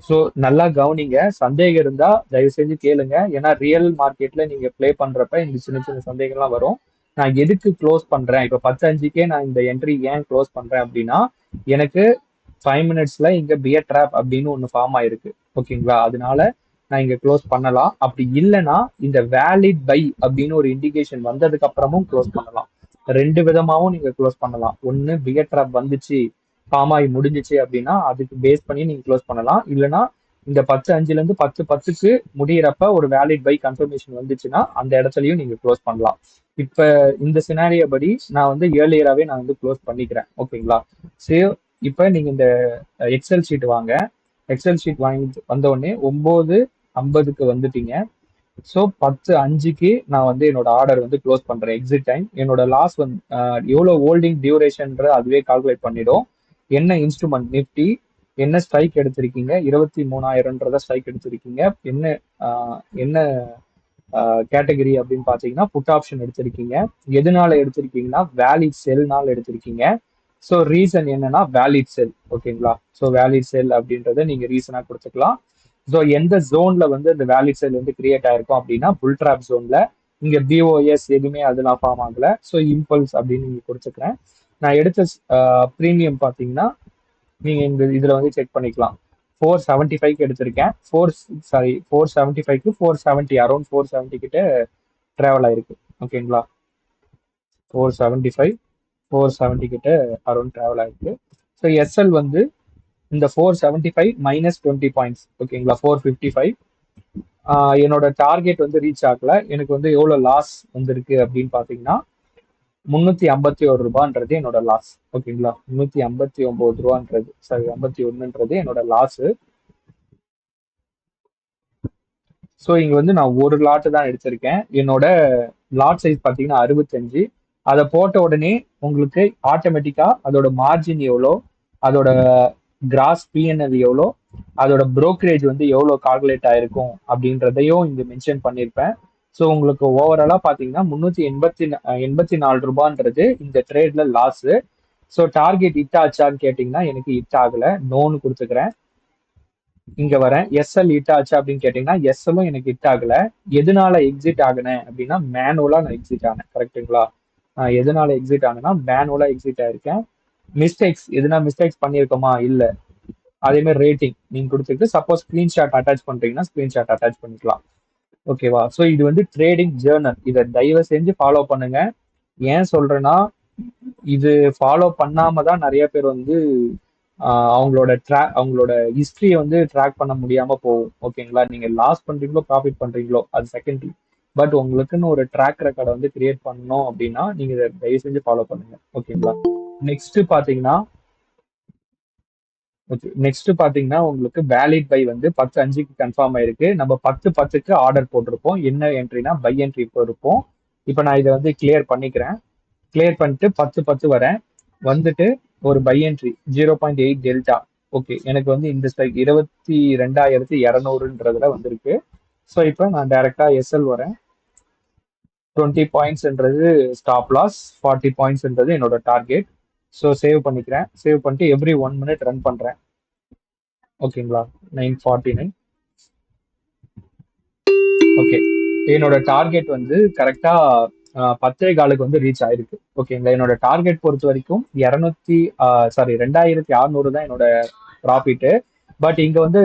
Speaker 1: ஸோ நல்லா கவனிங்க. சந்தேகம் இருந்தா தயவு செஞ்சு கேளுங்க. ஏன்னா ரியல் மார்க்கெட்ல நீங்க ப்ளே பண்றப்ப இந்த சின்ன சின்ன சந்தேகம்லாம் வரும். நான் எதுக்கு க்ளோஸ் பண்றேன்? இப்போ 10:05க்கே நான் இந்த என்ட்ரி ஏன் க்ளோஸ் பண்றேன் அப்படின்னா எனக்கு 5 மினிட்ஸ்ல இங்க பியர் ட்ராப் அப்படின்னு ஒன்று ஃபார்ம் ஆயிருக்கு. ஓகேங்களா? அதனால நான் இங்க க்ளோஸ் பண்ணலாம். அப்படி இல்லைன்னா இந்த வேலிட் பை அப்படின்னு ஒரு இண்டிகேஷன் வந்ததுக்கு அப்புறமும் க்ளோஸ் பண்ணலாம். 2 விதமாவும் நீங்க க்ளோஸ் பண்ணலாம். ஒன்னு பியர் ட்ராப் வந்துச்சு ஃபார்ம் ஆகி முடிஞ்சிச்சு அப்படின்னா அதுக்கு பேஸ் பண்ணி நீங்க க்ளோஸ் பண்ணலாம். இல்லைன்னா இந்த 10:05ல இருந்து 10:10க்கு முடியிறப்ப ஒரு வேலிட் பை கன்ஃபர்மேஷன் வந்துச்சுன்னா அந்த இடத்துலயும் நீங்க க்ளோஸ் பண்ணலாம். இப்ப இந்த சினாரியோ படி நான் வந்து ஏர்லியராகவே நான் வந்து க்ளோஸ் பண்ணிக்கிறேன். ஓகேங்களா? சரி. இப்ப நீங்க இந்த எக்ஸல் ஷீட் வாங்க. எக்ஸல் ஷீட் வாங்கி வந்த உடனே 9:50க்கு வந்துட்டீங்க. ஸோ 10:05க்கு நான் வந்து என்னோட ஆர்டர் வந்து க்ளோஸ் பண்றேன். எக்ஸிட் டைம் என்னோட லாஸ் வந்து எவ்வளவு ஹோல்டிங் டியூரேஷன்ற அதுவே கால்குலேட் பண்ணிடும். என்ன இன்ஸ்ட்ருமெண்ட் நிஃப்டி என்ன ஸ்ட்ரைக் எடுத்திருக்கீங்க? 23,000 ஸ்ட்ரைக் எடுத்திருக்கீங்க. என்ன என்ன கேட்டகரி அப்படின்னு பாத்தீங்கன்னா புட் ஆப்ஷன் எடுத்திருக்கீங்க. எதனால எடுத்திருக்கீங்கன்னா வேலிட் செல்னால எடுத்திருக்கீங்க. ஸோ ரீசன் என்னன்னா வேலிட் செல். ஓகேங்களா? ஸோ வேலிட் செல் அப்படின்றத நீங்க ரீசனா கொடுத்துக்கலாம். ஸோ எந்த ஜோன்ல வந்து இந்த வேலிட் செல் வந்து கிரியேட் ஆயிருக்கும் அப்படின்னா புல் ட்ராப் ஜோன்ல. இங்க பிஓஎஸ் எதுவுமே அதெல்லாம் ஃபார்ம் ஆகல. ஸோ இம்பல்ஸ் அப்படின்னு நீங்க கொடுத்துக்கிறேன். நான் எடுத்த ப்ரீமியம் பாத்தீங்கன்னா நீங்க இந்த இதுல வந்து செக் பண்ணிக்கலாம். 475க்கு எடுத்திருக்கேன். 475க்கு 470 அரௌண்ட் 470 கிட்ட டிராவல் ஆயிருக்கு. ஓகேங்களா? 475 470 கிட்ட அரௌண்ட் டிராவல் ஆயிருக்கு. ஸோ எஸ்எல் வந்து இந்த 475 மைனஸ் 20 பாயிண்ட்ஸ். ஓகேங்களா? 455. என்னோட டார்கெட் வந்து ரீச் ஆகல. எனக்கு வந்து எவ்வளவு லாஸ் வந்திருக்கு அப்படின்னு பாத்தீங்கன்னா 351 ரூபான்றது என்னோட லாஸ். ஓகேங்களா? 359 ரூபான்றது, சாரி 51ன்றது என்னோட லாஸ். ஸோ இங்க வந்து நான் ஒரு லாட் தான் எடுத்திருக்கேன். என்னோட லாட் சைஸ் பார்த்தீங்கன்னா 65. அதை போட்ட உடனே உங்களுக்கு ஆட்டோமேட்டிக்கா அதோட மார்ஜின் எவ்வளோ, அதோட கிராஸ் பிஎன்எல் எவ்வளோ, அதோட brokerage வந்து எவ்வளோ கால்குலேட் ஆயிருக்கும் அப்படின்றதையும் இங்க மென்ஷன் பண்ணியிருப்பேன். ஸோ உங்களுக்கு ஓவராலா பார்த்தீங்கன்னா 384 ரூபான்றது இந்த ட்ரேட்ல லாஸ். ஸோ டார்கெட் ஹிட் ஆச்சான்னு கேட்டிங்கன்னா எனக்கு ஹிட் ஆகல, நோன்னு கொடுத்துக்கிறேன். இங்க வரேன், எஸ்எல் ஹிட் ஆச்சு அப்படின்னு கேட்டீங்கன்னா எஸ்எல்லும் எனக்கு ஹிட் ஆகல. எதனால எக்ஸிட் ஆகினேன் அப்படின்னா மேனுவலா நான் எக்ஸிட் ஆனேன். கரெக்டுங்களா? எதனால எக்ஸிட் ஆனேன்னா மேனுவலா எக்ஸிட் ஆயிருக்கேன். மிஸ்டேக்ஸ் எதுனா மிஸ்டேக்ஸ் பண்ணியிருக்கோமா? இல்ல. அதே மாதிரி ரேட்டிங் நீங்க கொடுத்துட்டு சப்போஸ் ஸ்கிரீன்ஷாட் அட்டாச் பண்றீங்கன்னா ஸ்கிரீன்ஷாட் அட்டாச் பண்ணிக்கலாம். ஓகேவா? ஸோ இது வந்து ட்ரேடிங் ஜேர்னல். இதை தயவு செஞ்சு ஃபாலோ பண்ணுங்க. ஏன் சொல்றேன்னா இது ஃபாலோ பண்ணாம தான் நிறைய பேர் வந்து அவங்களோட ஹிஸ்டரியை வந்து ட்ராக் பண்ண முடியாம போகும். ஓகேங்களா? நீங்க லாஸ் பண்றீங்களோ ப்ராஃபிட் பண்றீங்களோ அது செகண்டரி. பட் உங்களுக்குன்னு ஒரு ட்ராக் ரெக்கார்டை வந்து கிரியேட் பண்ணணும் அப்படின்னா நீங்க இதை தயவு செஞ்சு ஃபாலோ பண்ணுங்க. ஓகேங்களா? நெக்ஸ்ட் பாத்தீங்கன்னா உங்களுக்கு வேலிட் பை வந்து 10/5க்கு கன்ஃபார்ம் ஆயிருக்கு. நம்ம 10/10க்கு ஆர்டர் போட்டிருப்போம். என்ன என்ட்ரினா பை என்ட்ரி போட்டிருப்போம். இப்போ நான் இதை வந்து கிளியர் பண்ணிக்கிறேன். கிளியர் பண்ணிட்டு 10/10 வரேன். வந்துட்டு ஒரு பை என்ட்ரி 0.8 டெல்டா. ஓகே, எனக்கு வந்து இந்த ஸ்ட்ரைக் 22,200ன்றதுல வந்திருக்கு. ஸோ இப்போ நான் டைரக்டா எஸ்எல் வரேன். 20 பாயிண்ட்ஸ்ன்றது ஸ்டாப் லாஸ், 40 பாயிண்ட்ஸ்ன்றது என்னோட டார்கெட். ஸோ சேவ் பண்ணிக்கிறேன். சேவ் பண்ணிட்டு எவ்ரி 1 minute ரன் பண்றேன். ஓகேங்களா? 949. ஓகே, என்னோட டார்கெட் வந்து கரெக்டா 10.15 வந்து ரீச் ஆயிருக்கு. ஓகேங்களா? என்னோட டார்கெட் பொறுத்த வரைக்கும் 2,600 தான் என்னோட ப்ராஃபிட். பட் இங்க வந்து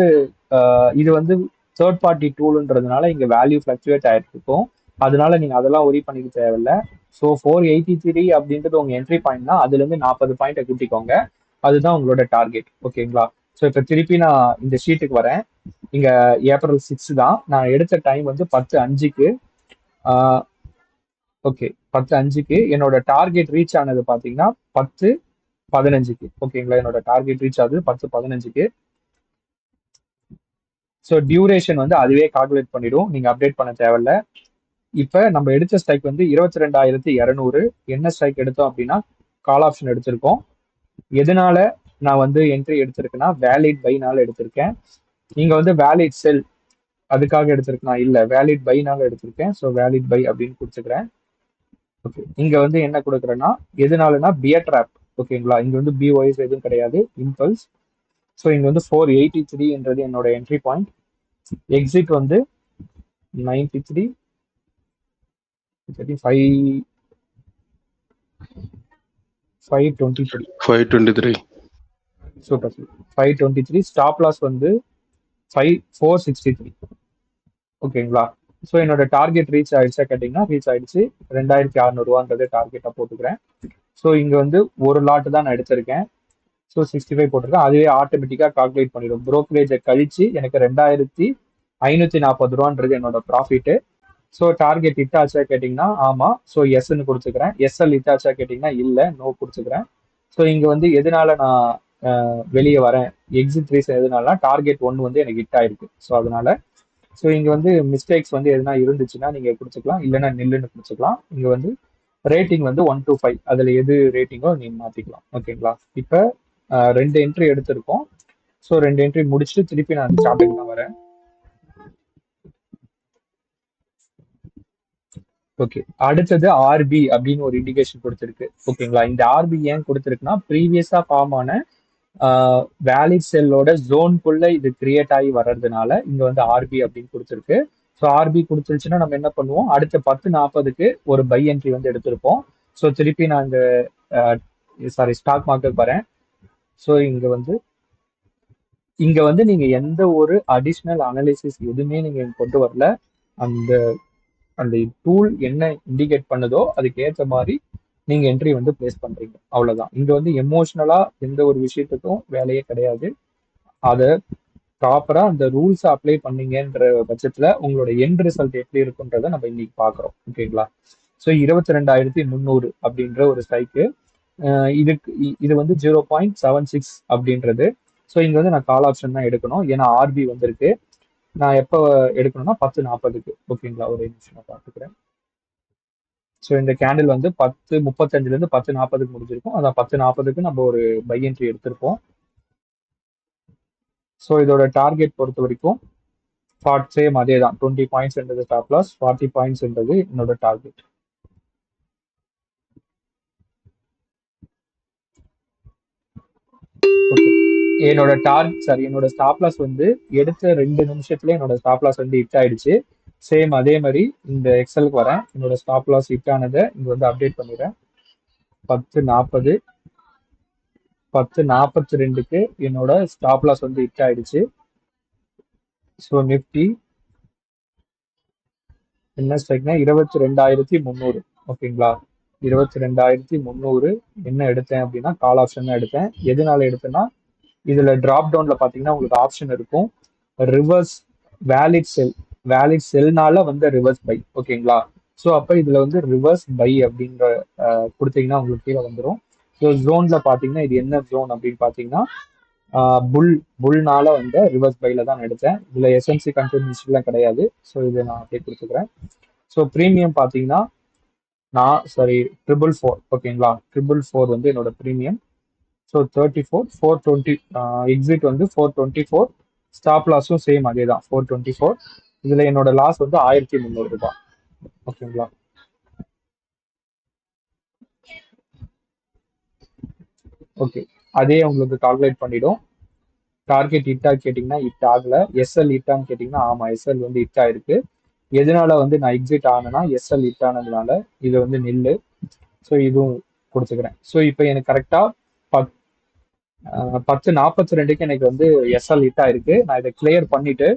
Speaker 1: இது வந்து தேர்ட் பார்ட்டி டூல்ன்றதுனால இங்க வேல்யூ ஃபிளக்சுவேட் ஆயிட்டு இருக்கும். அதனால நீங்க அதெல்லாம் ஒரி பண்ணிக்க தேவையில்ல. ஸோ 483 அப்படின்றது உங்க என்ட்ரி பாயிண்ட்னா அதுல இருந்து 40 பாயிண்ட்டை கூட்டிக்கோங்க. அதுதான் உங்களோட டார்கெட். ஓகேங்களா? ஸோ இப்போ திருப்பி நான் இந்த ஷீட்டுக்கு வரேன். இங்க ஏப்ரல் 6 தான் நான் எடுத்த டைம் வந்து 10:05க்கு. ஓகே, 10:05க்கு என்னோட டார்கெட் ரீச் ஆனது பாத்தீங்கன்னா 10:15க்கு. ஓகேங்களா? என்னோட டார்கெட் ரீச் ஆகுது 10:15க்கு. ஸோ டியூரேஷன் வந்து அதுவே கால்குலேட் பண்ணிடும், நீங்க அப்டேட் பண்ண தேவையில்ல. இப்ப நம்ம எடுத்த ஸ்ட்ரைக் வந்து 22,200. என்ன ஸ்ட்ரைக் எடுத்தோம் அப்படின்னா கால் ஆப்ஷன் எடுத்திருக்கோம். எதனால நான் வந்து என்ட்ரி எடுத்திருக்கேன்னா வேலிட் பைனால எடுத்திருக்கேன். நீங்க வந்து வேலிட் செல் அதுக்காக எடுத்திருக்கலாம், இல்ல வேலிட் பைனால எடுத்திருக்கேன். ஸோ வேலிட் பை அப்படின்னு கொடுத்துக்கிறேன். ஓகே, இங்க வந்து என்ன கொடுக்குறேன்னா எதனாலனா பியர் ட்ராப். ஓகேங்களா? இங்க வந்து பிஒய்ஸ் எதுவும் கிடையாது, இம்பல்ஸ். ஸோ இங்க வந்து 483ன்றது என்னோட என்ட்ரி பாயிண்ட். எக்ஸிட் வந்து 93 523. சூப்பர். 523. ஸ்டாப் லாஸ் வந்து 463. ஓகேங்களா? ஸோ என்னோட டார்கெட் ரீச் ஆயிடுச்சா கேட்டிங்கன்னா ரீச் ஆயிடுச்சு. 2,600 டார்கெட்டா போட்டுக்கிறேன். ஸோ இங்க வந்து ஒரு லாட் தான் நான் எடுத்திருக்கேன். ஸோ 65 போட்டிருக்கேன். அதுவே ஆட்டோமேட்டிக்கா கால்குலேட் பண்ணிடும். புரோக்கரேஜை கழிச்சு எனக்கு 2,540 என்னோட ப்ராஃபிட். ஸோ டார்கெட் ஹிட் ஆச்சா கேட்டிங்கன்னா ஆமா. ஸோ எஸ்ன்னு கொடுத்துக்கிறேன். எஸ்எல் ஹிட் ஆச்சா கேட்டிங்கன்னா இல்லை, நோ கொடுத்துக்கிறேன். ஸோ இங்க வந்து எதனால நான் வெளியே வரேன், எக்ஸிட் ரீசன் எதனால டார்கெட் 1 வந்து எனக்கு ஹிட் ஆயிருக்கு. ஸோ அதனால ஸோ இங்க வந்து மிஸ்டேக்ஸ் வந்து எதுனா இருந்துச்சுன்னா நீங்க கொடுத்துக்கலாம், இல்லைன்னா நில்லுன்னு கொடுத்துக்கலாம். இங்க வந்து ரேட்டிங் வந்து 1 to 5 அதுல எது ரேட்டிங்கோ நீங்க மாத்திக்கலாம். ஓகேங்களா? இப்ப 2 என்ட்ரி எடுத்திருக்கோம். ஸோ 2 என்ட்ரி முடிச்சுட்டு திருப்பி நான் சார்ட்டுக்கு தான் வரேன். ஓகே, அடுத்தது ஆர்பி அப்படின்னு ஒரு இண்டிகேஷன் கொடுத்துருக்கு. ஓகேங்களா? இந்த ஆர்பி ஏன் கொடுத்துருக்குன்னா ப்ரீவியஸா ஃபார்ம் ஆன வேலிட் செல்லோட ஜோனுக்குள்ள இது கிரியேட் ஆகி வர்றதுனால இங்க வந்து ஆர்பி அப்படின்னு கொடுத்துருக்கு. ஸோ ஆர்பி கொடுத்துருச்சுன்னா நம்ம என்ன பண்ணுவோம், அடுத்த 10:40க்கு ஒரு பை என்ட்ரி வந்து எடுத்திருப்போம். ஸோ திருப்பி நான் இந்த ஸ்டாக் மார்க்கெட் வரேன். ஸோ இங்க வந்து நீங்க எந்த ஒரு அடிஷ்னல் அனாலிசிஸ் எதுவுமே நீங்க கொண்டு வரல. அந்த அந்த டூல் என்ன இண்டிகேட் பண்ணுதோ அதுக்கு ஏற்ற மாதிரி நீங்க என்ட்ரி வந்து பிளேஸ் பண்றீங்க, அவ்வளவுதான். இங்க வந்து எமோஷனலா எந்த ஒரு விஷயத்துக்கும் வேலையே கிடையாது. அதை ப்ராப்பரா அந்த ரூல்ஸ் அப்ளை பண்ணீங்கன்ற பட்சத்துல உங்களோட எண்ட் ரிசல்ட் எப்படி இருக்குன்றத நம்ம இன்னைக்கு பாக்குறோம். ஓகேங்களா? ஸோ 22,300 அப்படின்ற ஒரு ஸ்ட்ரைக்கு. இது வந்து 0.76 அப்படின்றது. ஸோ இங்க வந்து நான் கால் ஆப்ஷன் தான் எடுக்கணும், ஏன்னா ஆர்பி வந்திருக்கு. நான் எப்போ எடுக்கணும்னா 10:40க்கு. ஓகேங்களா? ஒரு நிமிஷம் நான் பார்த்துக்கிறேன். ஸோ இந்த கேண்டில் வந்து 10:35ல இருந்து 10:40க்கு முடிஞ்சிருக்கும். அதான் 10:40க்கு நம்ம ஒரு பை என்ட்ரி எடுத்திருப்போம். ஸோ இதோட டார்கெட் பொறுத்த வரைக்கும் சேம் அதே தான். 20 பாயிண்ட்ஸ்ன்றது டாப் லாஸ், 40 பாயிண்ட்ஸ்ன்றது என்னோட டார்கெட். ஓகே, என்னோட ஸ்டாப் லாஸ் வந்து எடுத்த 2 நிமிஷத்துல என்னோட ஸ்டாப் லாஸ் வந்து ஹிட் ஆயிடுச்சு. சேம் அதே மாதிரி இந்த எக்ஸலுக்கு வரேன். என்னோட ஸ்டாப் லாஸ் ஹிட் ஆனதை இங்க வந்து அப்டேட் பண்ணிடுறேன். 10:40, 10:42க்கு என்னோட ஸ்டாப் லாஸ் வந்து ஹிட் ஆயிடுச்சு. ஸோ நிஃப்டி என்ன ஸ்ட்ரைக்னா 22,300. ஓகேங்களா? 22,300 என்ன எடுத்தேன் அப்படின்னா கால் ஆப்ஷன் தான் எடுத்தேன். எதனால எடுத்தேன்னா இதுல டிராப் டவுன்ல பாத்தீங்கன்னா உங்களுக்கு ஆப்ஷன் இருக்கும், ரிவர்ஸ் வேலிட் செல். வேலிட் செல்னால வந்து ரிவர்ஸ் பை. ஓகேங்களா? ஸோ அப்ப இதுல வந்து ரிவர்ஸ் பை அப்படின்ற கொடுத்தீங்கன்னா உங்களுக்கு கீழே வந்துடும். ஸோ ஜோன்ல பாத்தீங்கன்னா இது என்ன ஜோன் அப்படின்னு பாத்தீங்கன்னா புல் புல்னால வந்து ரிவர்ஸ் பைல தான் எடுத்தேன். இதுல எஸ்என்சி கன்ஃபர்மேஷன்லாம் கிடையாது. ஸோ இதை நான் அப்படியே கொடுத்துக்கிறேன். ஸோ ப்ரீமியம் பார்த்தீங்கன்னா நான் சாரி 444. ஓகேங்களா? 444 வந்து என்னோட ப்ரீமியம். ஸோ 34 420 எக்ஸிட் வந்து 424. ஸ்டாப் லாஸும் சேம் அதே தான் 424. இதுல என்னோட லாஸ் வந்து 1,300 ரூபாய். ஓகேங்களா? ஓகே, அதே உங்களுக்கு கால்குலேட் பண்ணிடும். டார்கெட் ஹிட்டா கேட்டிங்கன்னா ஹிட் ஆகல. எஸ்எல் ஹிட்டான்னு கேட்டிங்கன்னா ஆமா, எஸ்எல் வந்து ஹிட் ஆயிருக்கு. எதனால வந்து நான் எக்ஸிட் ஆனேன்னா எஸ்எல் ஹிட் ஆனதுனால இது வந்து நில்லு. ஸோ இதுவும் கொடுத்துக்கிறேன். ஸோ இப்போ எனக்கு கரெக்டா 10:42க்கு எனக்கு வந்து எஸ்எல் ஹிட் ஆயிருக்கு. நான் இதை கிளியர் பண்ணிட்டு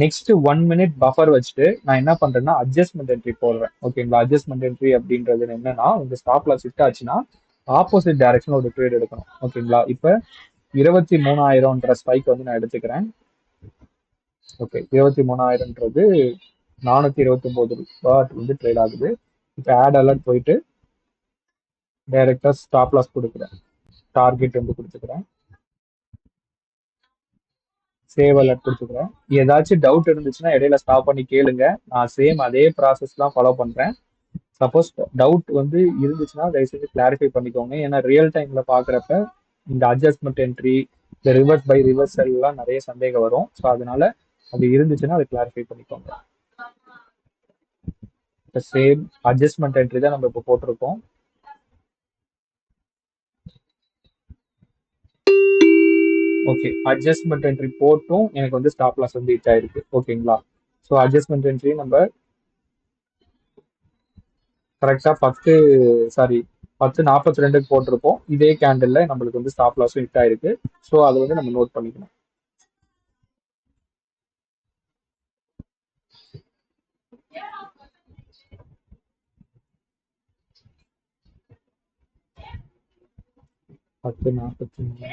Speaker 1: நெக்ஸ்ட் 1 மினிட் பஃபர் வச்சுட்டு நான் என்ன பண்றேன்னா அட்ஜஸ்ட்மெண்ட் என்ட்ரி போடுறேன். ஓகேங்களா? அட்ஜஸ்ட்மெண்ட் என்ட்ரி அப்படின்றது என்னன்னா உங்க ஸ்டாப் லாஸ் ஹிட் ஆச்சுன்னா ஆப்போசிட் டைரக்ஷன் ஒரு ட்ரேட் எடுக்கணும். ஓகேங்களா? இப்போ 23,000ன்ற ஸ்பைக் வந்து நான் எடுத்துக்கிறேன். ஓகே, 23,000ன்றது 429 ரூபாய் வந்து ட்ரேட் ஆகுது. இப்போ ஆட் அலர்ட் போயிட்டு டைரக்டா ஸ்டாப் லாஸ் கொடுக்குறேன், டார்கெட் வந்து கொடுத்துக்கிறேன், சேவ் அலர்ட் கொடுத்துக்கிறேன். ஏதாச்சும் டவுட் இருந்துச்சுன்னா இடையில ஸ்டாப் பண்ணி கேளுங்க. நான் சேம் அதே ப்ராசஸ் தான் ஃபாலோ பண்றேன். சப்போஸ் டவுட் வந்து இருந்துச்சுன்னா தயவு செஞ்சு கிளாரிஃபை பண்ணிக்கோங்க. ஏன்னா ரியல் டைம்ல பாக்குறப்ப இந்த அட்ஜஸ்ட்மெண்ட் என்ட்ரி, இந்த ரிவர்ஸ் பை ரிவர்ஸ் எல்லாம் நிறைய சந்தேகம் வரும். ஸோ அதனால அது இருந்துச்சுன்னா அதை கிளாரிஃபை பண்ணிக்கோங்க. சேம் அட்ஜஸ்ட்மெண்ட் என்ட்ரி தான் நம்ம இப்போ போட்டிருக்கோம். ஓகே, அட்ஜஸ்ட்மெண்ட் என்ட்ரி போட்டும் எனக்கு வந்து ஸ்டாப் லாஸ் வந்து ஹிட் ஆயிருக்கு. ஓகேங்களா? ஸோ அட்ஜஸ்ட்மெண்ட் என்ட்ரி நம்ம கரெக்டா 10:42க்கு போட்டிருப்போம். இதே கேண்டில்ல நம்மளுக்கு வந்து ஸ்டாப் லாஸும் ஹிட் ஆயிருக்கு. ஸோ அதை வந்து நம்ம நோட் பண்ணிக்கணும். பத்து 43,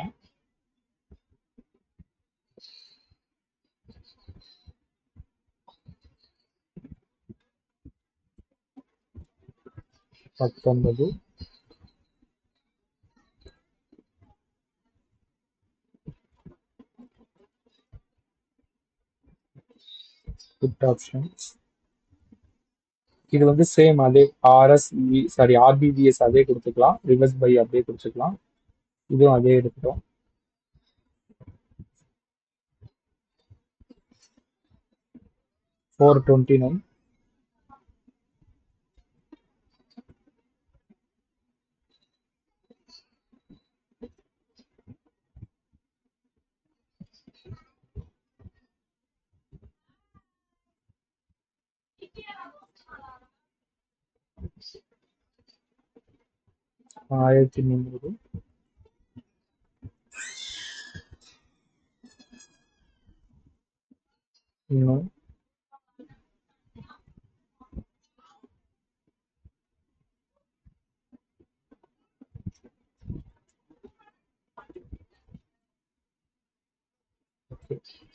Speaker 1: 19, புட் ஆப்ஷன்ஸ். இது வந்து சேம் அதே ஆர்பிவிஎஸ் அதே கொடுத்துக்கலாம், ரிவர்ஸ் பை அப்படியே கொடுத்துக்கலாம். இதுவும் அதே எடுத்துட்டோம். $429. $1,300. இன்னும்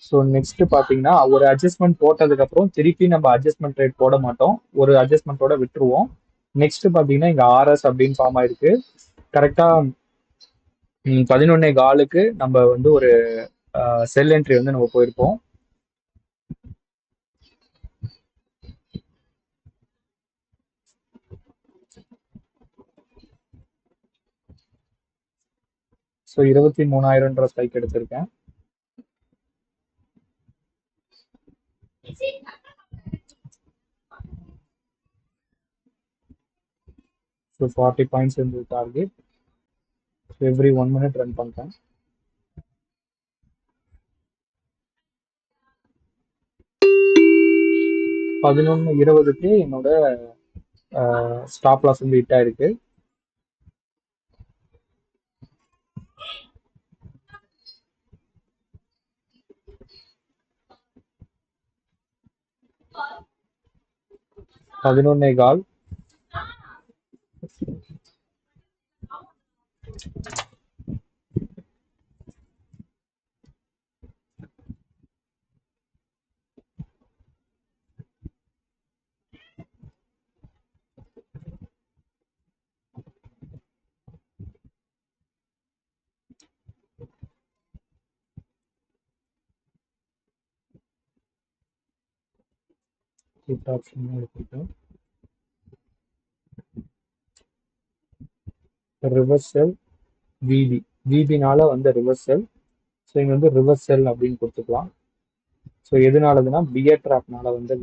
Speaker 1: ஸோ நெக்ஸ்ட் பார்த்தீங்கன்னா ஒரு அட்ஜஸ்ட்மெண்ட் போட்டதுக்கு அப்புறம் திருப்பி நம்ம அட்ஜஸ்ட்மெண்ட் ரேட் போட மாட்டோம், ஒரு அட்ஜஸ்ட்மெண்ட்டோட விட்டுருவோம். நெக்ஸ்ட் பார்த்தீங்கன்னா இங்க ஆர்எஸ் அப்படின்னு ஃபார்ம் ஆயிருக்கு. கரெக்டா 11:15க்கு நம்ம வந்து ஒரு செல் என்ட்ரி வந்து நம்ம போயிருப்போம். ஸோ 23,000 ஸ்ட்ரைக் எடுத்திருக்கேன். ஸோ 40 பாயிண்ட்ஸ் இருந்து டார்கெட். எவ்ரி 1 மினிட் ரன் பண்றேன். 11:20க்கு என்னோட ஸ்டாப் லாஸ் வந்து ஹிட் ஆயிருக்கு. பதினொன்னே கால். ஹிட் ஆப்ஷன் எடுத்துக்கிட்டேன். ரிவர்சல் விபி, விபினால வந்து ரிவர்சல். ஸோ இங்க வந்து ரிவர்சல் அப்படின்னு கொடுத்துக்கலாம். ஸோ எதுனாலதுன்னா பியர் ட்ராப்னால வந்து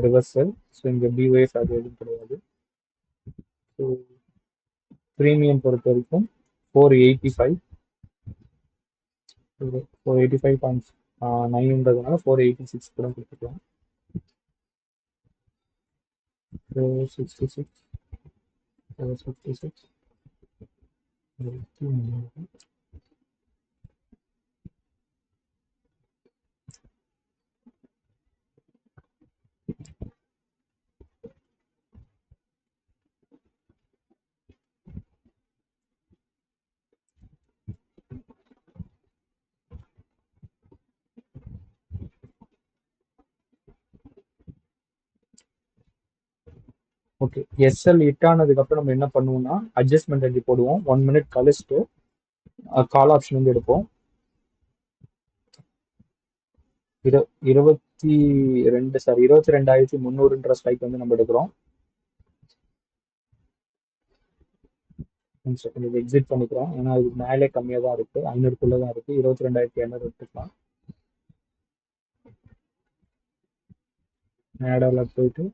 Speaker 1: ரிவர்சல். ஸோ இங்க பிஒஎஸ் அது எதுவும் கிடையாது. ஸோ ப்ரீமியம் பொறுத்த வரைக்கும் 485, 485.9ன்றதுனால 486 கூட கொடுத்துக்கலாம். 466, 466, ஓகே. எஸ்எல் ஹிட் ஆனதுக்கு அப்புறம் நம்ம என்ன பண்ணுவோம்னா அட்ஜஸ்ட்மெண்ட் என்ட்ரி போடுவோம். 1 மினிட் கழிச்சுட்டு கால் ஆப்ஷன் வந்து எடுப்போம். 22,300ன்ற ஸ்ட்ரைக் வந்து நம்ம எடுக்கிறோம். இது எக்ஸிட் பண்ணிக்கிறோம். ஏன்னா இது மேலே கம்மியாக தான் இருக்கு, 500க்குள்ள தான் இருக்கு. 22,200 எடுத்துக்கலாம். நேடால போயிட்டு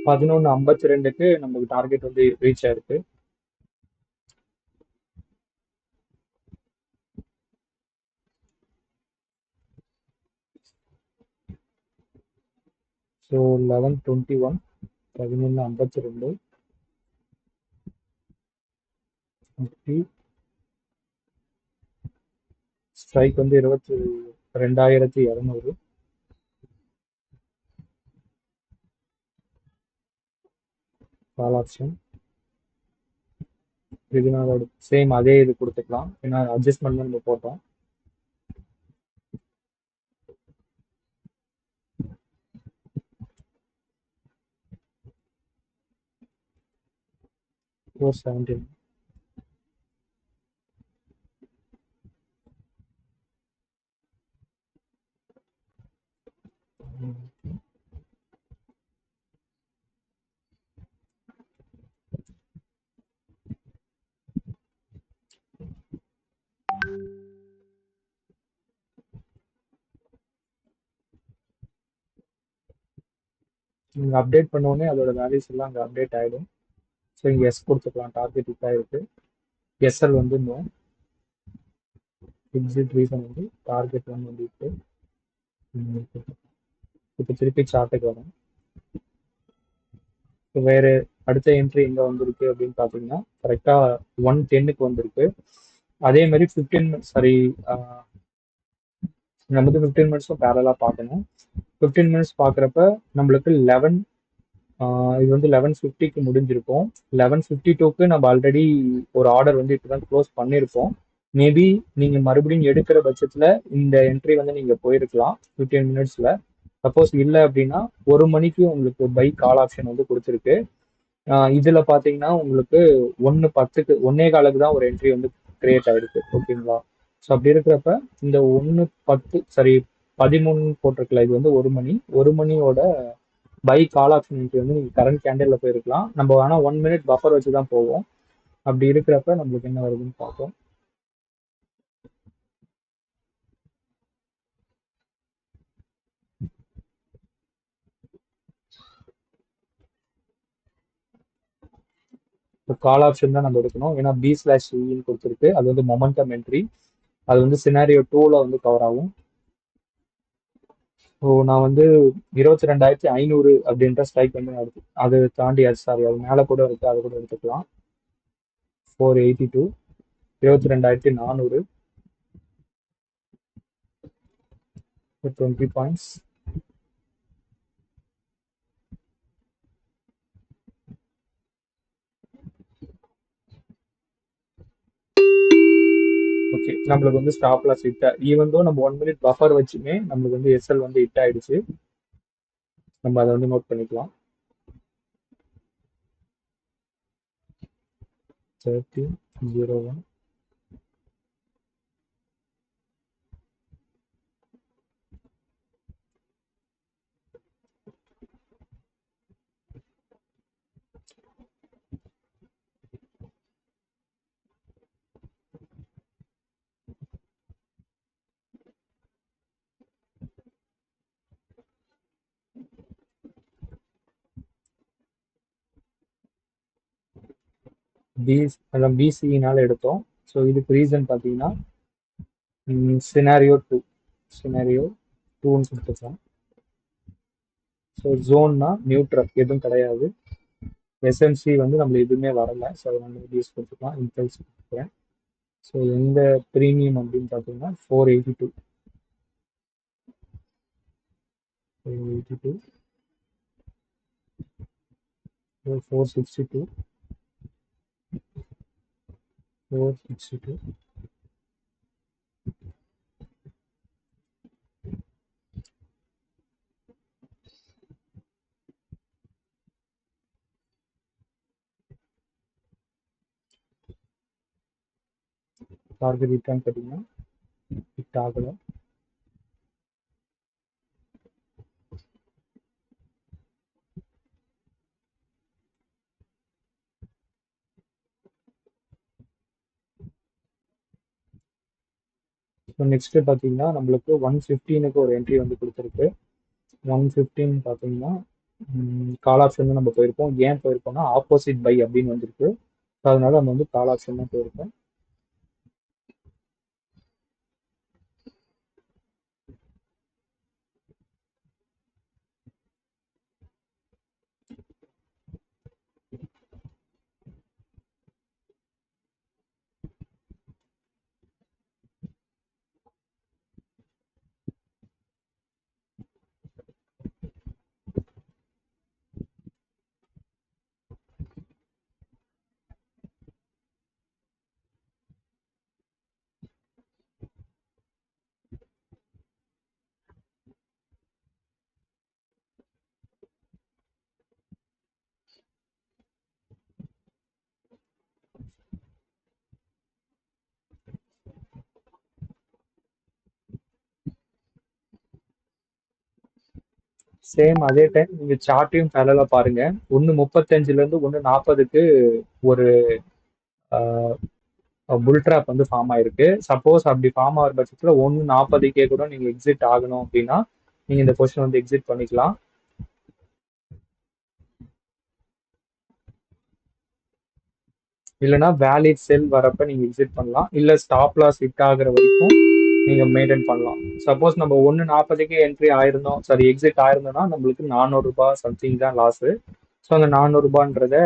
Speaker 1: பதினொன்று 52க்கு நமக்கு டார்கெட் வந்து ரீச் ஆயிருக்கு. ஸோ 11:21, 11:52, 50. ஸ்ட்ரைக் வந்து 22,200. கால் ஆப்ஷன் இதனால சேம் அதே இது கொடுத்துக்கலாம். ஏன்னா அட்ஜஸ்ட்மெண்ட் நம்ம போட்டோம். ஃபோர் 17. நீங்கள் அப்டேட் பண்ணோடனே அதோட வேல்யூஸ் எல்லாம் அங்கே அப்டேட் ஆகிடும். ஸோ இங்கே எஸ் கொடுத்துக்கலாம். டார்கெட் ஹிட் ஆகிருக்கு. எஸ்எல் வந்து இன்னும் எக்ஸிட் ரீசன் வந்து டார்கெட் ஒன் வந்துட்டு இப்போ திருப்பி சார்ட்டுக்கு வரும். இப்போ வேறு அடுத்த என்ட்ரி எங்கே வந்திருக்கு அப்படின்னு பார்த்தீங்கன்னா கரெக்டாக 110க்கு வந்திருக்கு. அதே மாதிரி 15 சாரி நம்ம வந்து 15 மினிட்ஸும் பேரலாக பார்க்கணும். 15 மினிட்ஸ் பார்க்குறப்ப நம்மளுக்கு 11 இது வந்து 11:50க்கு முடிஞ்சிருக்கும். 11:52க்கு நம்ம ஆல்ரெடி ஒரு ஆர்டர் வந்து இப்போ தான் க்ளோஸ் பண்ணியிருப்போம். மேபி நீங்கள் மறுபடியும் எடுக்கிற பட்சத்தில் இந்த என்ட்ரி வந்து நீங்கள் போயிருக்கலாம் 15 மினிட்ஸில். சப்போஸ் இல்லை அப்படின்னா 1 மணிக்கு உங்களுக்கு பை கால் ஆப்ஷன் வந்து கொடுத்துருக்கு. இதில் பார்த்தீங்கன்னா உங்களுக்கு 1:10க்கு 1:15க்கு தான் ஒரு என்ட்ரி வந்து கிரியேட் ஆயிருக்கு. ஓகேங்களா? ஸோ அப்படி இருக்கிறப்ப இந்த 1:10 சாரி 13 போட்டிருக்கல, இது வந்து 1 மணி. 1 மணியோட பை கால் ஆப்ஷன் என்ட்ரி வந்து நீங்கள் கரண்ட் கேண்டில் போயிருக்கலாம். நம்ம ஆனால் 1 மினிட் பஃபர் வச்சு தான் போவோம். அப்படி இருக்கிறப்ப நம்மளுக்கு என்ன வருதுன்னு பார்ப்போம். இப்போ கால் ஆப்ஷன் தான் நம்ம எடுக்கணும். ஏன்னா B/Cன்னு கொடுத்துருக்கு. அது வந்து மொமெண்டம் என்ட்ரி. அது வந்து சினாரியோ 2ல வந்து கவர் ஆகும். ஸோ நான் வந்து 22,500 அப்படின்ற ஸ்ட்ரைக் வந்து நான் அது தாண்டி சாரி அது மேலே கூட இருக்கு, அது கூட எடுத்துக்கலாம். 482 22,400 20 பாயிண்ட்ஸ். ஓகே, நம்மளுக்கு வந்து stop loss hit. Even though நம்ம 1 மினிட் பஃபர் வச்சுமே நம்மளுக்கு வந்து எஸ்எல் வந்து ஹிட் ஆயிடுச்சு. நம்ம அதை வந்து நோட் பண்ணிக்கலாம். 13.01 பிசினால எடுத்தோம். ஸோ இதுக்கு ரீசன் பார்த்தீங்கன்னா சினாரியோ 2ன்னு கொடுத்துருக்கோம். ஸோ ஜோன்னா நியூட்ரல் எதுவும் கிடையாது. எஸ்எம்சி வந்து நம்ம எதுவுமே வரல. ஸோ அதை நம்ம யூஸ் கொடுத்துக்கலாம். இம்பல்ஸ் கொடுத்துக்கிறேன். ஸோ எந்த ப்ரீமியம் அப்படின்னு பார்த்தீங்கன்னா 482 462 462 டார்கெட் ரிட்டர்ன் பார்த்தீங்கன்னா ஹிட் ஆகலை. ஸோ நெக்ஸ்ட் பார்த்தீங்கன்னா நம்மளுக்கு 115க்கு ஒரு என்ட்ரி வந்து கொடுத்துருக்கு. 115 பார்த்தீங்கன்னா கால் ஆப்ஷன் வந்து நம்ம போயிருப்போம். ஏன் போயிருப்போம்னா ஆப்போசிட் பை அப்படின்னு வந்திருக்கு. ஸோ அதனால நம்ம வந்து கால் ஆப்ஷன் தான் போயிருப்போம். சேம் அதே டைம் நீங்க சார்ட்டையும் பேரலா பாருங்க. 1:35ல இருந்து 1:40க்கு ஒரு புல் ட்ராப் வந்து ஃபார்ம் ஆயிருக்கு. சப்போஸ் அப்படி ஃபார்ம் ஆகிற பட்சத்தில் 1:40க்கே கூட நீங்க எக்ஸிட் ஆகணும் அப்படின்னா நீங்க இந்த பொசிஷன் வந்து எக்ஸிட் பண்ணிக்கலாம். இல்லைன்னா வேலிட் செல் வரப்ப நீங்க எக்ஸிட் பண்ணலாம். இல்ல ஸ்டாப் லாஸ் ஹிட் ஆகுற வரைக்கும் நீங்க மெயின்டைன் பண்ணலாம். சப்போஸ் நம்ம 1:40க்கு என்ட்ரி ஆயிருந்தோம், சாரி எக்ஸிட் ஆயிருந்தோம்னா நம்மளுக்கு 400 ரூபாய் சம்திங் தான் லாஸ். ஸோ அந்த 400 ரூபான்றத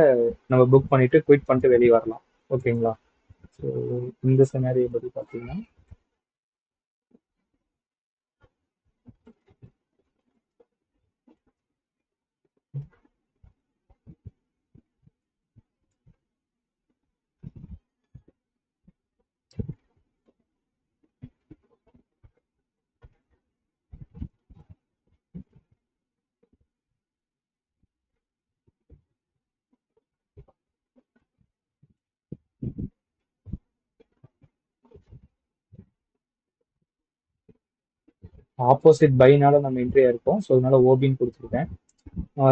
Speaker 1: நம்ம புக் பண்ணிட்டு குவிட் பண்ணிட்டு வெளியே வரலாம். ஓகேங்களா? ஸோ இந்த சினாரியை பத்தி பார்த்தீங்கன்னா ஆப்போசிட் பைனால நம்ம என்ட்ரி ஆயிருக்கோம். ஸோ அதனால ஓபின்னு கொடுத்துருக்கேன்.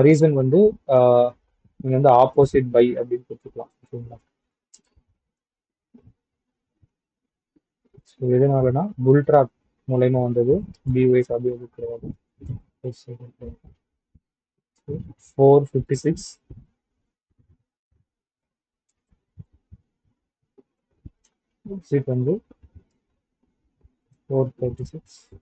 Speaker 1: ரீசன் வந்து நீங்க வந்து ஆப்போசிட் பை அப்படின்னு கொடுத்துக்கலாம். ஓகேங்களா? ஸோ எதனாலனா புல் ட்ராக் மூலயமா வந்தது. பிஒய்ஸ் அப்படியே இருக்கிறது. 456 சீட் வந்து 436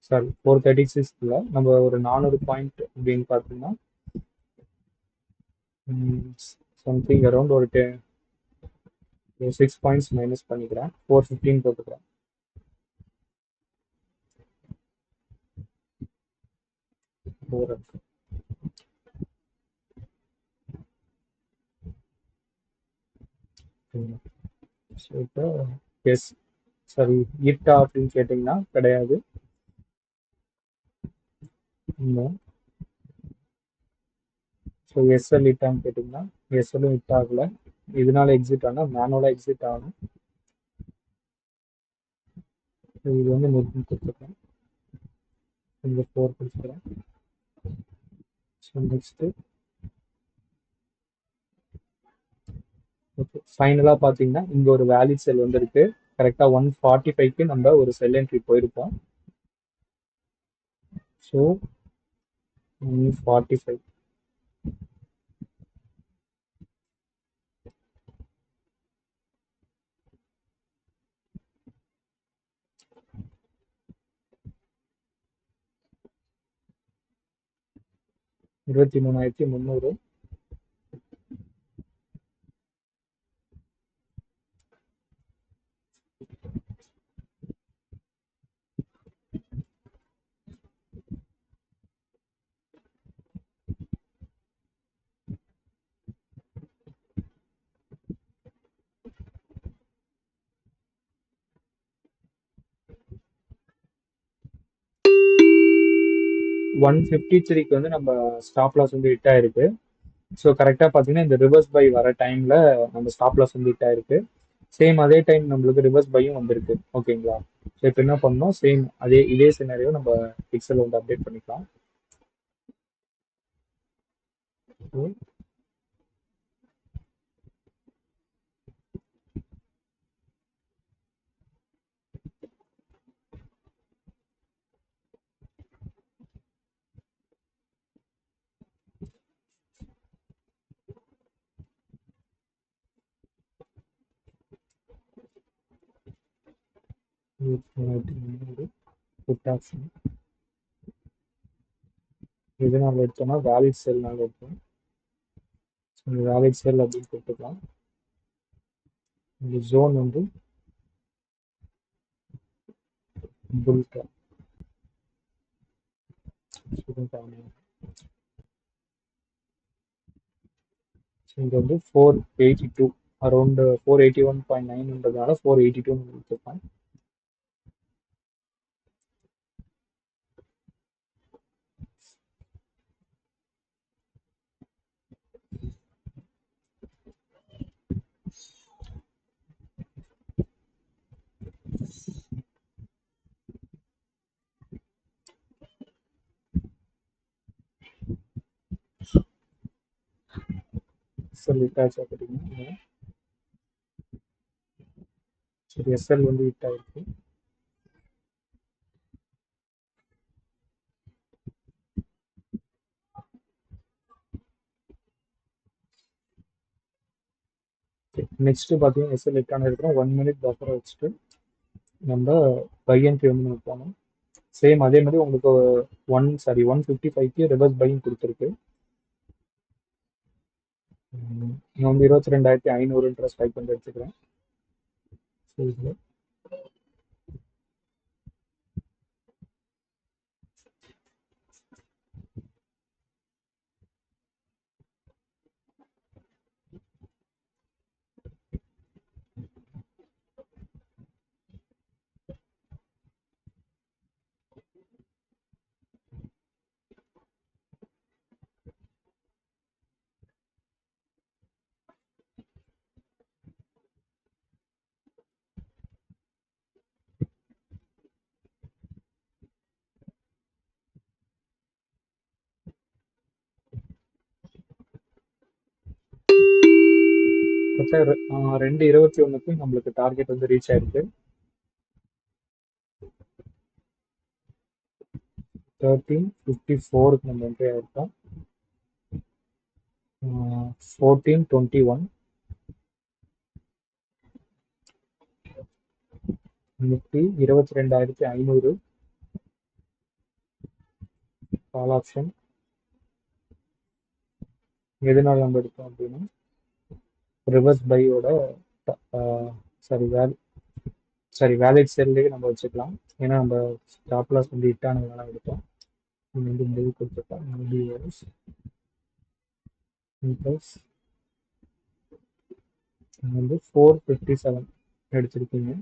Speaker 1: சாரி 436 இல்லை, நம்ம ஒரு 400 பாயிண்ட் அப்படின்னு பார்த்தோம்னா சம்திங் அரௌண்ட் ஒரு 6 பாயிண்ட்ஸ் மைனஸ் பண்ணிக்கிறேன். 415 போட்டுக்கிறேன். ஸோ இப்போ எஸ் சரி ஈட்டா அப்படின்னு கேட்டிங்கன்னா கிடையாது. ஸோ எஸ்எல் ஈட்டான்னு கேட்டிங்கன்னா எஸ்எல்லும் ஹிட் ஆகல. இதனால எக்ஸிட் ஆனால் மேனுவலாக எக்ஸிட் ஆகணும். இது வந்து நெட் கொடுத்துருக்கேன். இந்த 4 கொடுத்துக்கிறேன். ஸோ நெக்ஸ்ட்டு ஓகே ஃபைனலாக பார்த்தீங்கன்னா இங்கே ஒரு வேலிட் செல் வந்திருக்கு. கரெக்டாக 145க்கு நம்ம ஒரு செல் என்ட்ரி போயிருப்போம். ஸோ 145 23,300 153க்கு வந்து நம்ம ஸ்டாப் லாஸ் வந்து ஹிட் ஆயிருக்கு. ஸோ கரெக்டாக பார்த்தீங்கன்னா இந்த ரிவர்ஸ் பை வர டைம்ல நம்ம ஸ்டாப் லாஸ் வந்து ஹிட் ஆயிருக்கு. சேம் அதே டைம் நம்மளுக்கு ரிவர்ஸ் பையும் வந்திருக்கு. ஓகேங்களா? ஸோ இப்போ என்ன பண்ணோம், சேம் இதே சினாரியோ நம்ம பிக்சல் வந்து அப்டேட் பண்ணிக்கலாம். 23,300 புட் ஆப்ஷன் எதனால எடுத்தோம்னா வேலிட் செல்னால எடுத்தோம். வேலிட் செல் அப்படின்னு கொடுத்துக்கலாம். இந்த ஜோன் வந்து புல் ட்ராக் இங்கே வந்து 482 அரௌண்ட் 481.9ன்றதுனால 482 கொடுத்துருக்கேன். எஸ்எல் ஹிட் ஆச்சு பார்த்தீங்கன்னா சரி எஸ்எல் வந்து ஹிட் ஆயிருக்கு. நெக்ஸ்ட் பார்த்தீங்கன்னா எஸ்எல் ஹிட் இருக்கிறோம் 1 மினிட் பஃபரை வச்சுட்டு நம்ம பை என்ட்ரி வந்து நம்ம போனோம். சேம் அதே மாதிரி உங்களுக்கு 155க்கு ரிவர்ஸ் பையும் கொடுத்துருக்கு. நான் வந்து 22,500 ஸ்ட்ரைக் பண்ணி எடுத்துக்கிறேன். சரி, கரெக்டாக 2:21க்கு நம்மளுக்கு டார்கெட் வந்து ரீச் ஆயிருக்கு. 13:54க்கு நம்ம என்ட்ரி ஆயிருக்கோம். 14:21 Nifty 22,500 call option. எதனால நம்ம எடுத்தோம் அப்படின்னா ரிவர்ஸ் பையோட வேலிட் செல்லே நம்ம வச்சுக்கலாம். ஏன்னா நம்ம ஸ்டாப் லாஸ் வந்து ஹிட் ஆனதுனால எடுத்தோம். நம்ம வந்து இந்த இது கொடுத்துருக்கோம் வந்து 457 எடுத்திருக்கீங்க.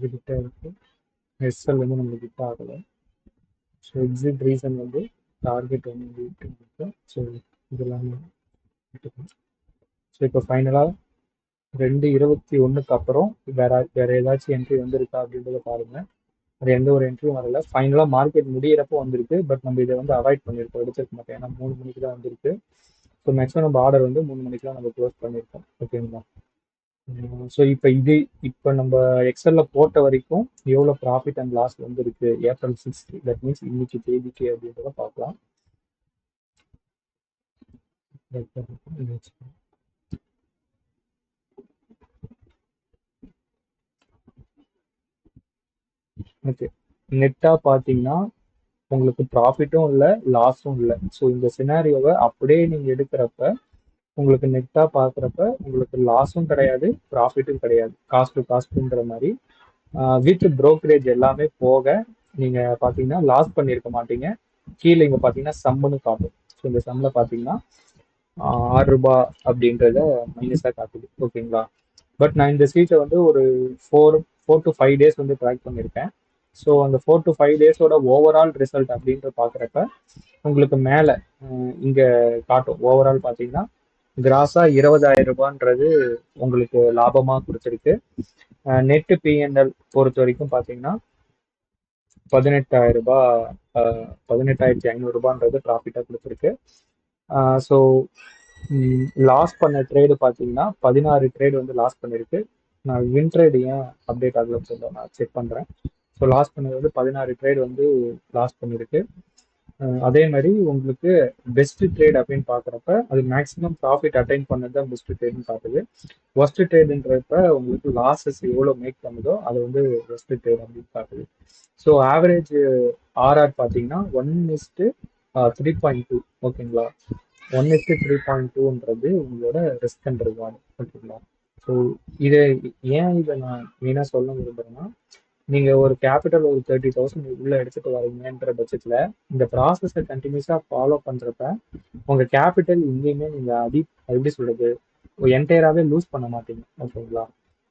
Speaker 1: கிட்ட இருக்கு. எஸ்எல் வந்து நம்மளுக்கு கிட்ட ஆகலை. ஸோ எக்ஸிட் ரீசன் வந்து டார்கெட் வந்து இருக்கு. ஸோ இதெல்லாம் ஸோ இப்போ ஃபைனலாக 2:21க்கு அப்புறம் வேற ஏதாச்சும் என்ட்ரி வந்திருக்கா அப்படின்றத பாருங்க. அது எந்த ஒரு என்ட்ரியும் வரல. ஃபைனலாக மார்க்கெட் முடியிறப்போ வந்திருக்கு. பட் நம்ம இதை வந்து அவாய்ட் பண்ணியிருக்கோம், எடுத்துருக்க மாட்டோம். ஏன்னா 3 மணிக்கு தான் வந்திருக்கு. ஸோ மேக்ஸிமம் நம்ம ஆர்டர் வந்து 3 மணிக்கு தான் நம்ம க்ளோஸ் பண்ணியிருக்கோம். ஓகேங்களா? ஸோ இப்போ நம்ம எக்ஸல்ல போட்ட வரைக்கும் எவ்வளோ ப்ராஃபிட் அண்ட் லாஸ் வந்துருக்கு April 6th, தட் மீன்ஸ் இன்னைக்கு தேதிக்கு அப்படின்றத பார்க்கலாம். ஓகே, நெட்டாக பார்த்தீங்கன்னா உங்களுக்கு ப்ராஃபிட்டும் இல்லை லாஸும் இல்லை. ஸோ இந்த சினாரியோவை அப்படியே நீங்கள் எடுக்கிறப்ப உங்களுக்கு நெட்டாக பார்க்குறப்ப உங்களுக்கு லாஸும் கிடையாது, ப்ராஃபிட்டும் கிடையாது. காஸ்ட் டு காஸ்ட்ன்ற மாதிரி வித் ப்ரோக்கரேஜ் எல்லாமே போக நீங்கள் பார்த்தீங்கன்னா லாஸ் பண்ணியிருக்க மாட்டீங்க. கீழே இங்கே பார்த்தீங்கன்னா சம்முன்னு காட்டும். ஸோ இந்த சம்மில் பார்த்தீங்கன்னா ₹6 அப்படின்றத மைனஸாக காட்டுது. ஓகேங்களா? பட் நான் இந்த சீட்டை வந்து ஒரு 4 to 5 டேஸ் வந்து ட்ராக் பண்ணியிருக்கேன். ஸோ அந்த 4 to 5 டேஸோட ஓவரால் ரிசல்ட் அப்படின்ற பார்க்குறப்ப உங்களுக்கு மேலே இங்கே காட்டும். ஓவரால் பார்த்தீங்கன்னா கிராஸா ₹20,000 உங்களுக்கு லாபமாக கொடுத்துருக்கு. நெட்டு பிஎன்எல் பொறுத்த வரைக்கும் பார்த்தீங்கன்னா ₹18,000 ₹18,500 ப்ராஃபிட்டாக கொடுத்துருக்கு. ஸோ லாஸ் பண்ண ட்ரேடு பார்த்தீங்கன்னா 16 ட்ரேடு வந்து லாஸ் பண்ணியிருக்கு. நான் வின் ட்ரேடு ஏன் அப்டேட் ஆகலன்னு சொல்ல நான் செக் பண்ணுறேன். ஸோ லாஸ் பண்ணது வந்து 16 ட்ரேடு வந்து லாஸ் பண்ணியிருக்கு. அதே மாதிரி உங்களுக்கு பெஸ்ட் ட்ரேட் அப்படின்னு பார்க்குறப்ப அது மேக்ஸிமம் ப்ராஃபிட் அட்டைன் பண்ணது தான் பெஸ்ட் ட்ரேட்னு காட்டுது. ஒஸ்ட் ட்ரேடுன்றப்ப உங்களுக்கு லாஸஸ் எவ்வளோ மேக் பண்ணுதோ அது வந்து ஒஸ்ட் ட்ரேட் அப்படின்னு காட்டுது. ஸோ ஆவரேஜ் ஆர்ஆர் பார்த்தீங்கன்னா 1:3.2. ஓகேங்களா? 1:3.2ன்றது உங்களோட ரிஸ்க் அண்ட் ரிவார்டு. ஓகேங்களா? ஸோ இதை நான் மெயினாக சொல்ல விரும்புகிறேன்னா நீங்கள் ஒரு கேபிட்டல் ஒரு 30,000 உள்ள எடுத்துட்டு வரீங்கன்ற பட்சத்தில் இந்த ப்ராசஸை கண்டினியூஸாக ஃபாலோ பண்ணுறப்ப உங்கள் கேபிட்டல் எங்கேயுமே நீங்கள் எப்படி சொல்கிறது என்டையராகவே லூஸ் பண்ண மாட்டீங்க. ஓகேங்களா?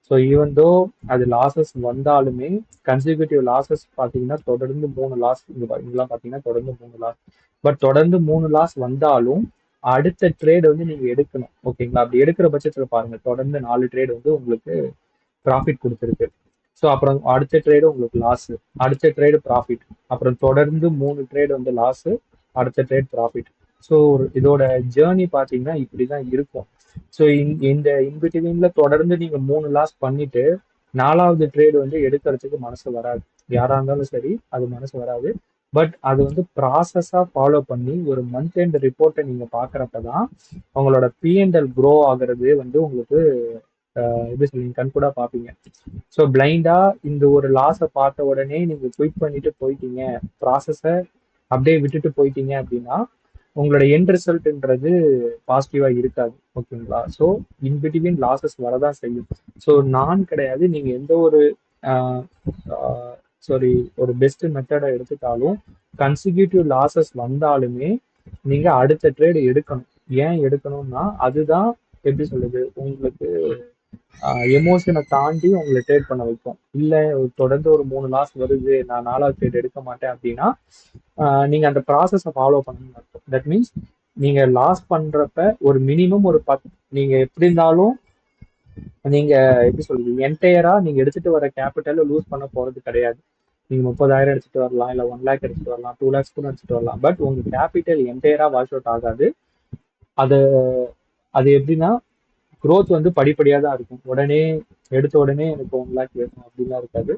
Speaker 1: ஸோ ஈவன் தோ அது லாஸஸ் வந்தாலுமே கன்சிக்யூட்டிவ் லாஸஸ் பார்த்தீங்கன்னா தொடர்ந்து 3 லாஸ் இங்கெல்லாம் பார்த்தீங்கன்னா தொடர்ந்து 3 லாஸ். பட் தொடர்ந்து 3 லாஸ் வந்தாலும் அடுத்த ட்ரேட் வந்து நீங்கள் எடுக்கணும். ஓகேங்களா? அப்படி எடுக்கிற பட்சத்தில் பாருங்கள் தொடர்ந்து 4 ட்ரேட் வந்து உங்களுக்கு ப்ராஃபிட் கொடுத்துருக்கு. ஸோ அப்புறம் அடுத்த ட்ரேடு உங்களுக்கு லாஸ், அடுத்த ட்ரேடு ப்ராஃபிட், அப்புறம் தொடர்ந்து 3 ட்ரேடு வந்து லாஸ், அடுத்த ட்ரேட் ப்ராஃபிட். ஸோ இதோட ஜேர்னி பார்த்தீங்கன்னா இப்படிதான் இருக்கும். ஸோ இந்த இன்பிட்வீன்ல தொடர்ந்து நீங்க 3 லாஸ் பண்ணிட்டு 4வது ட்ரேடு வந்து எடுக்கிறதுக்கு மனசு வராது. யாரா இருந்தாலும் சரி அது மனசு வராது. பட் அது வந்து ப்ராசஸா ஃபாலோ பண்ணி ஒரு மந்த் எண்ட் ரிப்போர்ட்டை நீங்க பாக்குறப்பதான் உங்களோட P&L க்ரோ ஆகுறது வந்து உங்களுக்கு எப்படி சொல்லுங்க கண்கூடா பாப்பீங்க. ஸோ பிளைண்டா இந்த ஒரு லாஸை பார்த்த உடனே நீங்க குயிட் பண்ணிட்டு போயிட்டீங்க, ப்ராசஸை அப்படியே விட்டுட்டு போயிட்டீங்க அப்படின்னா உங்களோட எண்ட் ரிசல்ட்ன்றது பாசிட்டிவா இருக்காது. ஓகேங்களா? ஸோ இன்பிட்வீன் லாசஸ் வரதான் செய்யும். ஸோ நான் கிடையாது, நீங்க எந்த ஒரு சாரி ஒரு பெஸ்ட் மெத்தடை எடுத்துட்டாலும் கன்சிக்யூட்டிவ் லாசஸ் வந்தாலுமே நீங்க அடுத்த ட்ரேடு எடுக்கணும். ஏன் எடுக்கணும்னா அதுதான் எப்படி சொல்லுது உங்களுக்கு எமோஷனை தாண்டி உங்களை ட்ரேட் பண்ண வைக்கும். இல்ல தொடர்ந்து ஒரு 3 லாஸ் வருது, நான் 4வது ட்ரேட் எடுக்க மாட்டேன் அப்படின்னா நீங்க அந்த ப்ராசஸை ஃபாலோ பண்ணணும்னு அர்த்தம். தட் மீன்ஸ் நீங்க லாஸ் பண்றப்ப ஒரு மினிமம் ஒரு 10 நீங்க எப்படி இருந்தாலும் நீங்க எப்படி சொல்றது என்டையரா நீங்க எடுத்துட்டு வர கேபிட்டல லூஸ் பண்ண போறது கிடையாது. நீங்க 30,000 எடுத்துட்டு வரலாம், இல்ல 1 லேக் எடுத்துட்டு வரலாம், 2 லேக்ஸ் கூட எடுத்துட்டு வரலாம். பட் உங்க கேபிட்டல் என்டையரா வாஷ் அவுட் ஆகாது. அது அது எப்படின்னா growth வந்து படிப்படியா தான் இருக்கும். உடனே எடுத்த உடனே எனக்கு 1 லேக் வேணும் அப்படின்லாம் இருக்காது.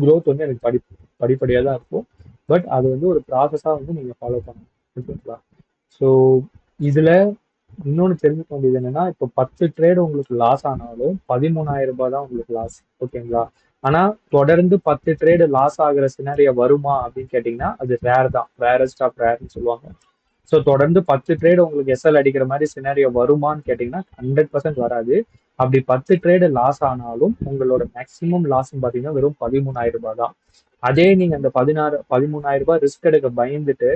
Speaker 1: growth வந்து எனக்கு படிப்படியா தான் இருக்கும். பட் அது வந்து ஒரு ப்ராசஸா வந்து நீங்க ஃபாலோ பண்ணணும். ஓகேங்களா? ஸோ இதுல இன்னொன்னு தெரிஞ்சுக்க வேண்டியது என்னன்னா, இப்போ 10 ட்ரேடு உங்களுக்கு லாஸ் ஆனாலும் 13,000 ரூபாய் தான் உங்களுக்கு லாஸ். ஓகேங்களா? ஆனா தொடர்ந்து 10 ட்ரேடு லாஸ் ஆகுற சினாரியோ வருமா அப்படின்னு கேட்டீங்கன்னா அது ரேர் தான், ரேரஸ்ட் ஆஃப் ரேர்னு சொல்லுவாங்க. ஸோ தொடர்ந்து 10 ட்ரேடு உங்களுக்கு எஸ்எல் அடிக்கிற மாதிரி சினாரியோ வருமான்னு கேட்டீங்கன்னா 100% வராது. அப்படி 10 ட்ரேடு லாஸ் ஆனாலும் உங்களோட மேக்சிமம் லாஸ் பார்த்தீங்கன்னா வெறும் 13,000 ரூபாய் தான். அதே நீங்க அந்த 13,000 ரூபாய் ரிஸ்க் எடுக்க பயந்துட்டு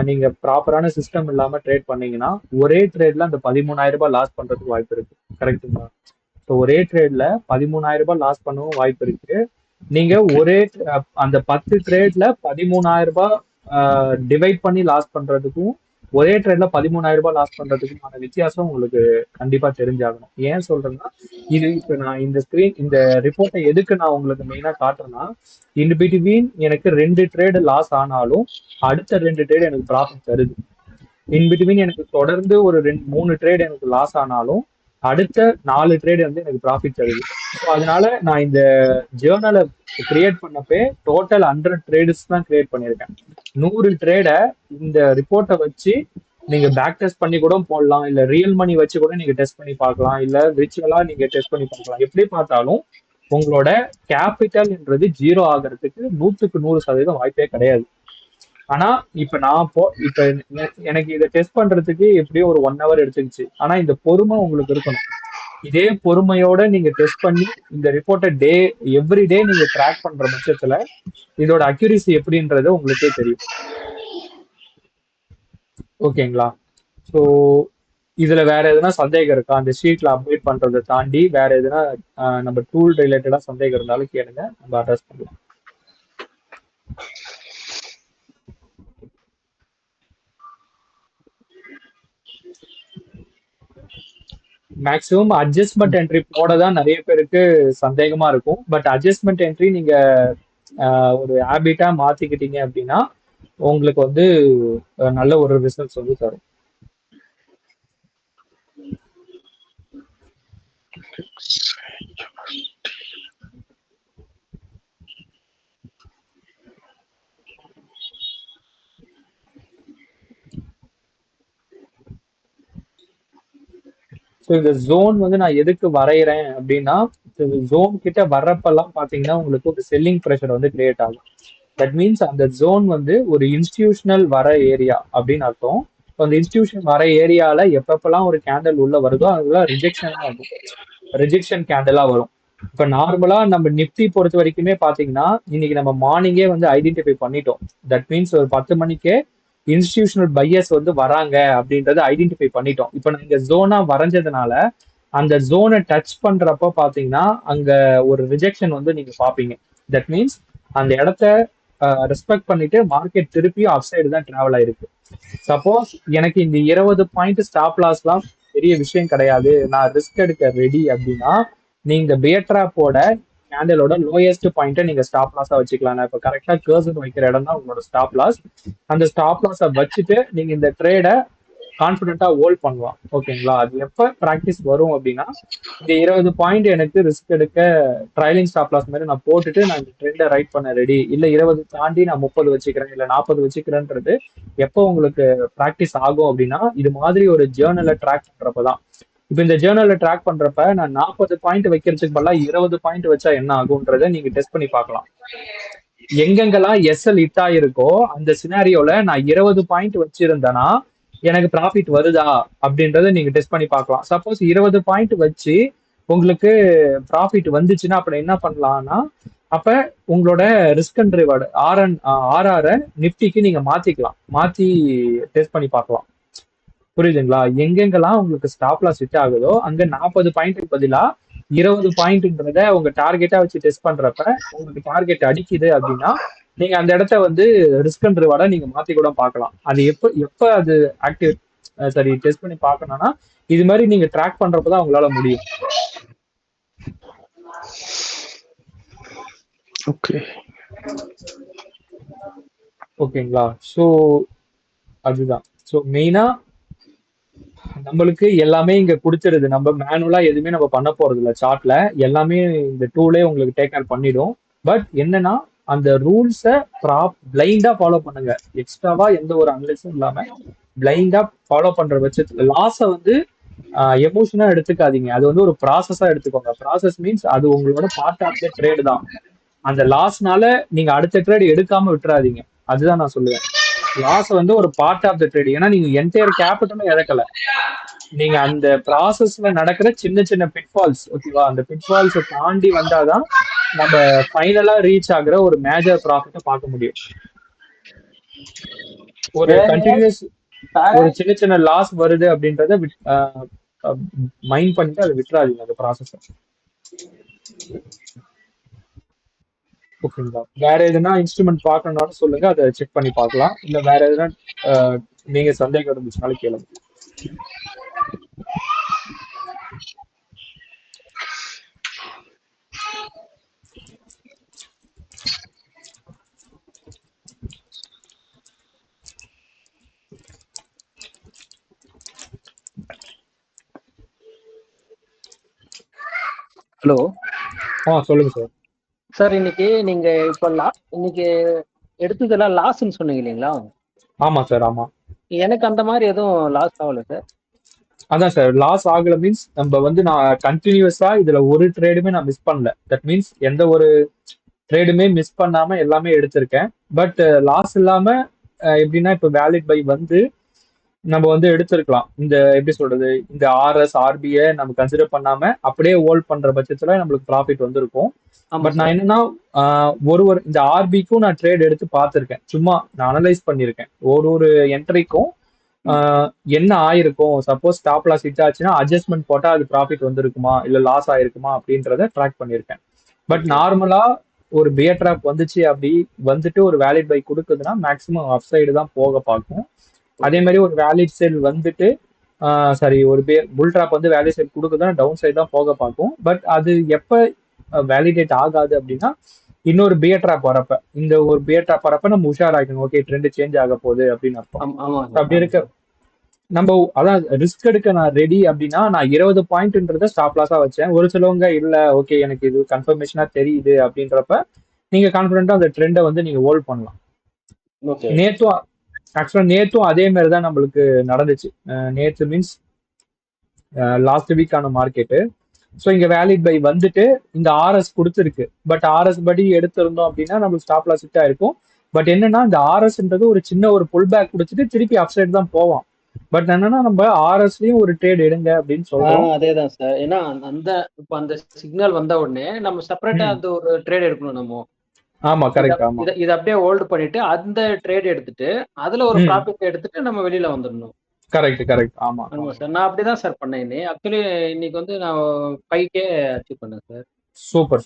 Speaker 1: நீங்க ப்ராப்பரான சிஸ்டம் இல்லாம ட்ரேட் பண்ணீங்கன்னா ஒரே ட்ரேட்ல அந்த 13,000 ரூபாய் லாஸ் பண்றதுக்கு வாய்ப்பு இருக்கு. கரெக்டுங்களா? ஸோ ஒரே ட்ரேட்ல 13,000 ரூபாய் லாஸ் பண்ணவும் வாய்ப்பு இருக்கு. நீங்க ஒரே அந்த 10 ட்ரேட்ல 13,000 ரூபாய் டிவைட் பண்ணி லாஸ் பண்றதுக்கும் ஒரே ட்ரேட்ல 13,000 ரூபாய் லாஸ் பண்றதுக்குமான வித்தியாசம் உங்களுக்கு கண்டிப்பா தெரிஞ்சாகணும். ஏன் சொல்றேன்னா இது இப்ப நான் இந்த ரிப்போர்ட்டை எதுக்கு நான் உங்களுக்கு மெயினா காட்டுறேன்னா இன் பிட்வீன் எனக்கு 2 ட்ரேடு லாஸ் ஆனாலும் அடுத்த 2 ட்ரேடு எனக்கு ப்ராஃபிட் தருது. இன் பிட்வீன் எனக்கு தொடர்ந்து ஒரு 3 ட்ரேடு எனக்கு லாஸ் ஆனாலும் அடுத்த 4 ட்ரேடு வந்து எனக்கு ப்ராஃபிட் தருது. ஸோ அதனால நான் இந்த ஜேர்னலை கிரியேட் பண்ணப்பே டோட்டல் 100 ட்ரேட்ஸ் தான் கிரியேட் பண்ணியிருக்கேன். 100 ட்ரேடை இந்த ரிப்போர்ட்டை வச்சு நீங்க பேக் டெஸ்ட் பண்ணி கூட போடலாம், இல்ல ரியல் மணி வச்சு கூட நீங்க டெஸ்ட் பண்ணி பார்க்கலாம், இல்ல விர்ச்சுவலா நீங்க டெஸ்ட் பண்ணி பார்க்கலாம். எப்படி பார்த்தாலும் உங்களோட கேபிட்டல்ன்றது 0 ஆகிறதுக்கு 100க்கு 100% வாய்ப்பே கிடையாது. ஆனா இப்ப இப்ப எனக்கு இதை டெஸ்ட் பண்றதுக்கு எப்படியும் ஒரு 1 ஹவர் எடுத்துக்கிச்சு. ஆனா இந்த பொறுமை உங்களுக்கு இருக்கணும். இதே பொறுமையோட நீங்க டெஸ்ட் பண்ணி இந்த ரிப்போர்ட்டை எவ்ரி டே நீங்க ட்ராக் பண்ற பட்சத்துல இதோட அக்யூரிசி எப்படின்றது உங்களுக்கே தெரியும். ஓகேங்களா? ஸோ இதுல வேற எதுனா சந்தேகம் இருக்கா? அந்த ஷீட்ல அப்டேட் பண்றதை தாண்டி வேற எதுனா நம்ம டூல் ரிலேட்டடா சந்தேகம் இருந்தாலும் கேளுங்க, நம்ம அட்ரஸ் பண்ணலாம். மேக்ஸிமம் அட்ஜஸ்ட்மெண்ட் என்ட்ரி போட தான் நிறைய பேருக்கு சந்தேகமா இருக்கும். பட் அட்ஜஸ்ட்மெண்ட் என்ட்ரி நீங்க ஒரு ஹேபிட்டா மாத்திக்கிட்டீங்க அப்படின்னா உங்களுக்கு வந்து நல்ல ஒரு ரிசல்ட்ஸ் வந்து தரும். ஸோ இந்த ஜோன் வந்து நான் எதுக்கு வரைகிறேன் அப்படின்னா ஜோன் கிட்ட வர்றப்பெல்லாம் பார்த்தீங்கன்னா உங்களுக்கு ஒரு செல்லிங் ப்ரெஷர் வந்து கிரியேட் ஆகும். தட் மீன்ஸ் அந்த ஜோன் வந்து ஒரு இன்ஸ்டிடியூஷனல் வர ஏரியா அப்படின்னு அர்த்தம். அந்த இன்ஸ்டிடியூஷன் வர ஏரியால எப்பப்பெல்லாம் ஒரு கேண்டல் உள்ள வருதோ அதெல்லாம் ரிஜெக்ஷன் ஆகும், ரிஜெக்ஷன் கேண்டலா வரும். இப்ப நார்மலா நம்ம நிப்டி பொறுத்த வரைக்குமே பாத்தீங்கன்னா இன்னைக்கு நம்ம மார்னிங்கே வந்து ஐடென்டிஃபை பண்ணிட்டோம். தட் மீன்ஸ் ஒரு 10 மணிக்கே இன்ஸ்டிடியூஷனல் பையர்ஸ் வந்து வராங்க அப்படின்றத ஐடென்டிஃபை பண்ணிட்டோம். இப்ப நீங்க ஜோனா வரைஞ்சதுனால அந்த ஜோனை டச் பண்றப்ப பாத்தீங்கன்னா அங்க ஒரு ரிஜெக்ஷன் வந்து நீங்க பாப்பீங்க. தட் மீன்ஸ் அந்த இடத்த ரெஸ்பெக்ட் பண்ணிட்டு மார்க்கெட் திருப்பி அப் சைடு தான் டிராவல் ஆயிருக்கு. சப்போஸ் எனக்கு இந்த 20 பாயிண்ட் ஸ்டாப் லாஸ்லாம் பெரிய விஷயம் கிடையாது, நான் ரிஸ்க் எடுக்க ரெடி அப்படின்னா நீங்க பியர் ட்ராப்போட கேண்டலோட லோயஸ்ட் பாயிண்ட்டை நீங்க ஸ்டாப் லாஸா வச்சுக்கலாம். நான் இப்போ கரெக்டா கர்சர் வைக்கிற இடம் தான் உங்களோட ஸ்டாப் லாஸ். அந்த ஸ்டாப் லாஸை வச்சுட்டு நீங்க இந்த ட்ரேடை கான்ஃபிடென்ட்டா ஹோல்ட் பண்ணலாம். ஓகேங்களா? அது எப்ப பிராக்டிஸ் வரும் அப்படின்னா, இந்த 20 பாயிண்ட் எனக்கு ரிஸ்க் எடுக்க ட்ரைலிங் ஸ்டாப் லாஸ் மாதிரி நான் போட்டுட்டு நான் இந்த ட்ரெண்டை ரைட் பண்ண ரெடி, இல்ல 20 தாண்டி நான் 30 வச்சுக்கிறேன், இல்ல 40 வச்சுக்கிறேன்றது எப்போ உங்களுக்கு பிராக்டிஸ் ஆகும் அப்படின்னா, இது மாதிரி ஒரு ஜேர்னலை ட்ராக் பண்றப்பதான். இப்போ இந்த ஜேர்னல்ல ட்ராக் பண்றப்ப நான் 40 பாயிண்ட் வைக்கிறதுக்கு பதிலா 20 பாயிண்ட் வச்சா என்ன ஆகுன்றதை நீங்க டெஸ்ட் பண்ணி பார்க்கலாம். எங்கெங்கெல்லாம் எஸ்எல் ஹிட் ஆயிருக்கோ அந்த சினாரியோல நான் 20 பாயிண்ட் வச்சிருந்தேன்னா எனக்கு ப்ராஃபிட் வருதா அப்படின்றத நீங்க டெஸ்ட் பண்ணி பார்க்கலாம். சப்போஸ் 20 பாயிண்ட் வச்சு உங்களுக்கு ப்ராஃபிட் வந்துச்சுன்னா அப்புறம் என்ன பண்ணலாம்னா, அப்ப உங்களோட ரிஸ்க் அண்ட் ரிவார்டு ஆர்ஆர் நிப்டிக்கு நீங்க மாத்தி டெஸ்ட் பண்ணி பார்க்கலாம். புரியுதுங்களா? எங்கெங்கெல்லாம் உங்களுக்கு ஸ்டாப் லாஸ் ஹிட் ஆகுதோ அங்க 40 பாயிண்ட்டுக்கு பதிலா 20 பாயிண்ட்ன்றத உங்க டார்கெட்டா வச்சு டெஸ்ட் பண்றப்ப உங்களுக்கு டார்கெட் அடிக்குது அப்படின்னா நீங்க அந்த இடத்த வந்து ரிஸ்க் அண்ட் ரிவார்டா நீங்க மாத்தி கூட பார்க்கலாம். அது எப்ப அது ஆக்டிவ் சரி டெஸ்ட் பண்ணி பார்க்கணும்னா இது மாதிரி நீங்க ட்ராக் பண்றப்பதான் உங்களால முடியும். ஓகேங்களா? ஸோ அதுதான். ஸோ மெயினா நம்மளுக்கு எல்லாமே இங்க கொடுத்துருது. நம்ம மேனுவலா எதுவுமே நம்ம பண்ண போறது இல்லை. சார்ட்ல எல்லாமே இந்த டூலே உங்களுக்கு டேக் கேர் பண்ணிடும். பட் என்னன்னா அந்த ரூல்ஸை பிளைண்டா ஃபாலோ பண்ணுங்க. எக்ஸ்ட்ராவா எந்த ஒரு அனலிஸும் இல்லாம பிளைண்டா ஃபாலோ பண்ற பட்சத்துல லாஸை வந்து எமோஷனா எடுத்துக்காதீங்க. அது வந்து ஒரு ப்ராசஸா எடுத்துக்கோங்க. ப்ராசஸ் மீன்ஸ் அது உங்களோட பார்ட் ஆஃப் த ட்ரேடு தான். அந்த லாஸ்னால நீங்க அடுத்த ட்ரேட் எடுக்காம விட்டுறாதீங்க. அதுதான் நான் சொல்லுவேன். லாஸ் வந்து ஒரு பார்ட் ஆஃப் த ட்ரேட். ஏன்னா நீங்க என்டையர் கேபிட்டலும் இழக்கல. நீங்க அந்த ப்ராசஸ்ல நடக்கிற சின்ன சின்ன பிட்ஃபால்ஸ், ஓகேவா, அந்த பிட்ஃபால்ஸை தாண்டி வந்தாதான் நம்ம ஃபைனலா ரீச் ஆகுற ஒரு மேஜர் ப்ராஃபிட்டை பார்க்க முடியும். ஒரு கண்டினியூஸ் ஒரு சின்ன சின்ன லாஸ் வருது அப்படின்றத மைண்ட் பண்ணிட்டு அதை விட்டுறாதீங்க அந்த ப்ராசஸ். ஓகேங்களா? வேற எதுனா இன்ஸ்ட்ருமெண்ட் பார்க்கணும்னாலும் சொல்லுங்க, அதை செக் பண்ணி பார்க்கலாம். இல்ல வேற எதுனா நீங்க சந்தேகம் இருந்துச்சுனாலும் கேளுங்க.
Speaker 4: ஹலோ
Speaker 1: சொல்லுங்க சார்.
Speaker 4: சார், இன்னைக்கு நீங்க இப்ப இன்னைக்கு எடுத்ததெல்லாம் லாஸ்ன்னு சொன்னீங்க இல்லைங்களா?
Speaker 1: ஆமா சார். ஆமா,
Speaker 4: எனக்கு அந்த மாதிரி எதுவும் லாஸ் ஆகல சார்.
Speaker 1: அதான் சார், லாஸ் ஆகல மீன்ஸ் நம்ம வந்து நான் கண்டினியூஸா இதுல ஒரு ட்ரேடுமே நான் மிஸ் பண்ணல. தட் மீன்ஸ் எந்த ஒரு ட்ரேடுமே மிஸ் பண்ணாம எல்லாமே எடுத்திருக்கேன். பட் லாஸ் இல்லாம எப்படின்னா இப்போ வேலிட் பை வந்து நம்ம வந்து எடுத்திருக்கலாம். இந்த எப்படி சொல்றது, இந்த ஆர்எஸ் ஆர்பிஐ நம்ம கன்சிடர் பண்ணாம அப்படியே ஹோல்ட் பண்ற பட்சத்துல நம்மளுக்கு ப்ராஃபிட் வந்திருக்கும். பட் நான் என்னன்னா ஒரு இந்த ஆர்பிக்கும் நான் ட்ரேட் எடுத்து பார்த்துருக்கேன். சும்மா நான் அனலைஸ் பண்ணியிருக்கேன். ஒரு என்ட்ரிக்கும் என்ன ஆயிருக்கும், சப்போஸ் ஸ்டாப் லாஸ் ஹிட் ஆச்சுன்னா அட்ஜஸ்ட்மெண்ட் போட்டா அது ப்ராஃபிட் வந்திருக்குமா இல்ல லாஸ் ஆயிருக்குமா அப்படின்றத ட்ராக் பண்ணியிருக்கேன். பட் நார்மலா ஒரு பியர் ட்ராப் வந்துச்சு அப்படி வந்துட்டு ஒரு வேலிட் பை கொடுக்குதுன்னா மேக்ஸிமம் அப் சைடு தான் போக பார்க்கும். அதே மாதிரி ஒரு வேலிட் செல் வந்துட்டு ஒரு புல் ட்ராப் வந்து வேலிட் செல் கொடுக்குதுன்னா டவுன் சைடு தான் போக பார்க்கும். பட் அது எப்ப வேலிடேட் ஆகாது அப்படின்னா இன்னொரு பியர் ட்ராப் வரப்ப, இந்த ஒரு பியர் ட்ராப் வரப்ப நம்ம உஷாராக்கணும். ஓகே, ட்ரெண்ட் சேஞ்ச் ஆக போகுது அப்படின்னு அர்த்தம். அப்படி இருக்க நம்ம அதான் ரிஸ்க் எடுக்க நான் ரெடி அப்படின்னா நான் 20 பாயிண்ட்ன்றத ஸ்டாப் லாஸா வச்சேன். ஒரு சிலவங்க இல்ல ஓகே எனக்கு இது கன்ஃபர்மேஷனா தெரியுது அப்படின்றப்ப நீங்க கான்ஃபிடென்ட்டா அந்த ட்ரெண்டை வந்து நீங்க ஹோல்ட் பண்ணலாம். நேத்தும் அதே மாதிரி தான் நம்மளுக்கு நடந்துச்சு. நேத்து மீன்ஸ் லாஸ்ட் வீக்கான மார்க்கெட்டு. ஸோ இங்க வேலிட் பை வந்துட்டு இந்த ஆர்எஸ் கொடுத்துருக்கு. பட் ஆர்எஸ் படி எடுத்திருந்தோம் அப்படின்னா நம்மளுக்கு ஸ்டாப் லாஸ் ஹிட் ஆயிருக்கும். பட் என்னன்னா இந்த ஆர்எஸ்ன்றது ஒரு சின்ன ஒரு புல் பேக் கொடுத்துட்டு திருப்பி அப்சைட் தான் போவோம். பட் என்னன்னா நம்ம ஆர்எஸ்லயும் ஒரு ட்ரேட் எடுங்க அப்படின்னு சொல்றோம்.
Speaker 4: அதேதான் சார். ஏன்னா அந்த சிக்னல் வந்த உடனே நம்ம செப்பரேட்டா அந்த ஒரு ட்ரேட் எடுக்கணும் நம்ம.
Speaker 1: ஆமா, கரெக்ட். ஆமா,
Speaker 4: இத அப்படியே ஹோல்ட் பண்ணிட்டு அந்த ட்ரேட் எடுத்துட்டு அதுல ஒரு ப்ராஃபிட் எடுத்துட்டு நம்ம வெளியில வந்துடணும்.
Speaker 1: கரெக்ட். ஆமா
Speaker 4: சார், நான் அப்படிதான் சார் பண்ணேன். ஆக்சுவலி இன்னைக்கு வந்து நான் 5K அச்சீவ் பண்ணேன் சார்.
Speaker 1: சூப்பர்.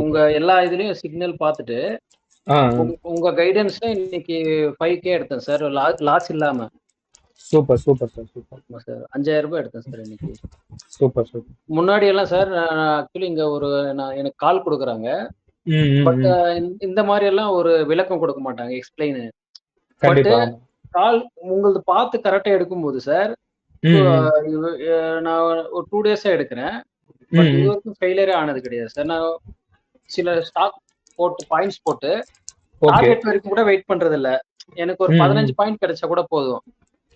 Speaker 4: உங்க எல்லா இதுலயும் சிக்னல் பார்த்துட்டு உங்க கைடன்ஸ்ல இன்னைக்கு 5K எடுத்தேன் சார், லாஸ் இல்லாம.
Speaker 1: சூப்பர் சூப்பர் சார், சூப்பர்
Speaker 4: ஆமா சார். 5000 ரூபாய் எடுத்தேன் சார் இன்னைக்கு.
Speaker 1: Super super.
Speaker 4: முன்னாடி எல்லாம் சார் நான் ஆக்சுவலி இங்க எனக்கு கால் குடுக்குறாங்க.
Speaker 1: ம் ம்
Speaker 4: பட்
Speaker 1: ம்
Speaker 4: இந்த மாரி எல்லாம் ஒரு விளக்கம் கொடுக்க மாட்டாங்க. எக்ஸ்பிளைன். பட்
Speaker 1: கண்டிப்பா. ஆமா.
Speaker 4: கால் உங்களது பார்த்து கரெக்ட்டா எடுக்கும்போது சார்,
Speaker 1: ம் ம்
Speaker 4: நான் ஒரு 2 டேஸா எடுக்கிறேன்.
Speaker 1: ம்
Speaker 4: பட்
Speaker 1: ம்
Speaker 4: இதுவரைக்கும் ஃபெயிலியரே ஆனது கிடையாது சார். நான் சில ஸ்டாக் போட்டு பாயிண்ட்ஸ் போட்டு
Speaker 1: ஓகே.
Speaker 4: டார்கெட் வரைக்கும் கூட வெயிட் பண்றது இல்ல. எனக்கு ஒரு
Speaker 1: ம்
Speaker 4: 15
Speaker 1: ம்
Speaker 4: பாயிண்ட் கிடைச்சா கூட போதும்.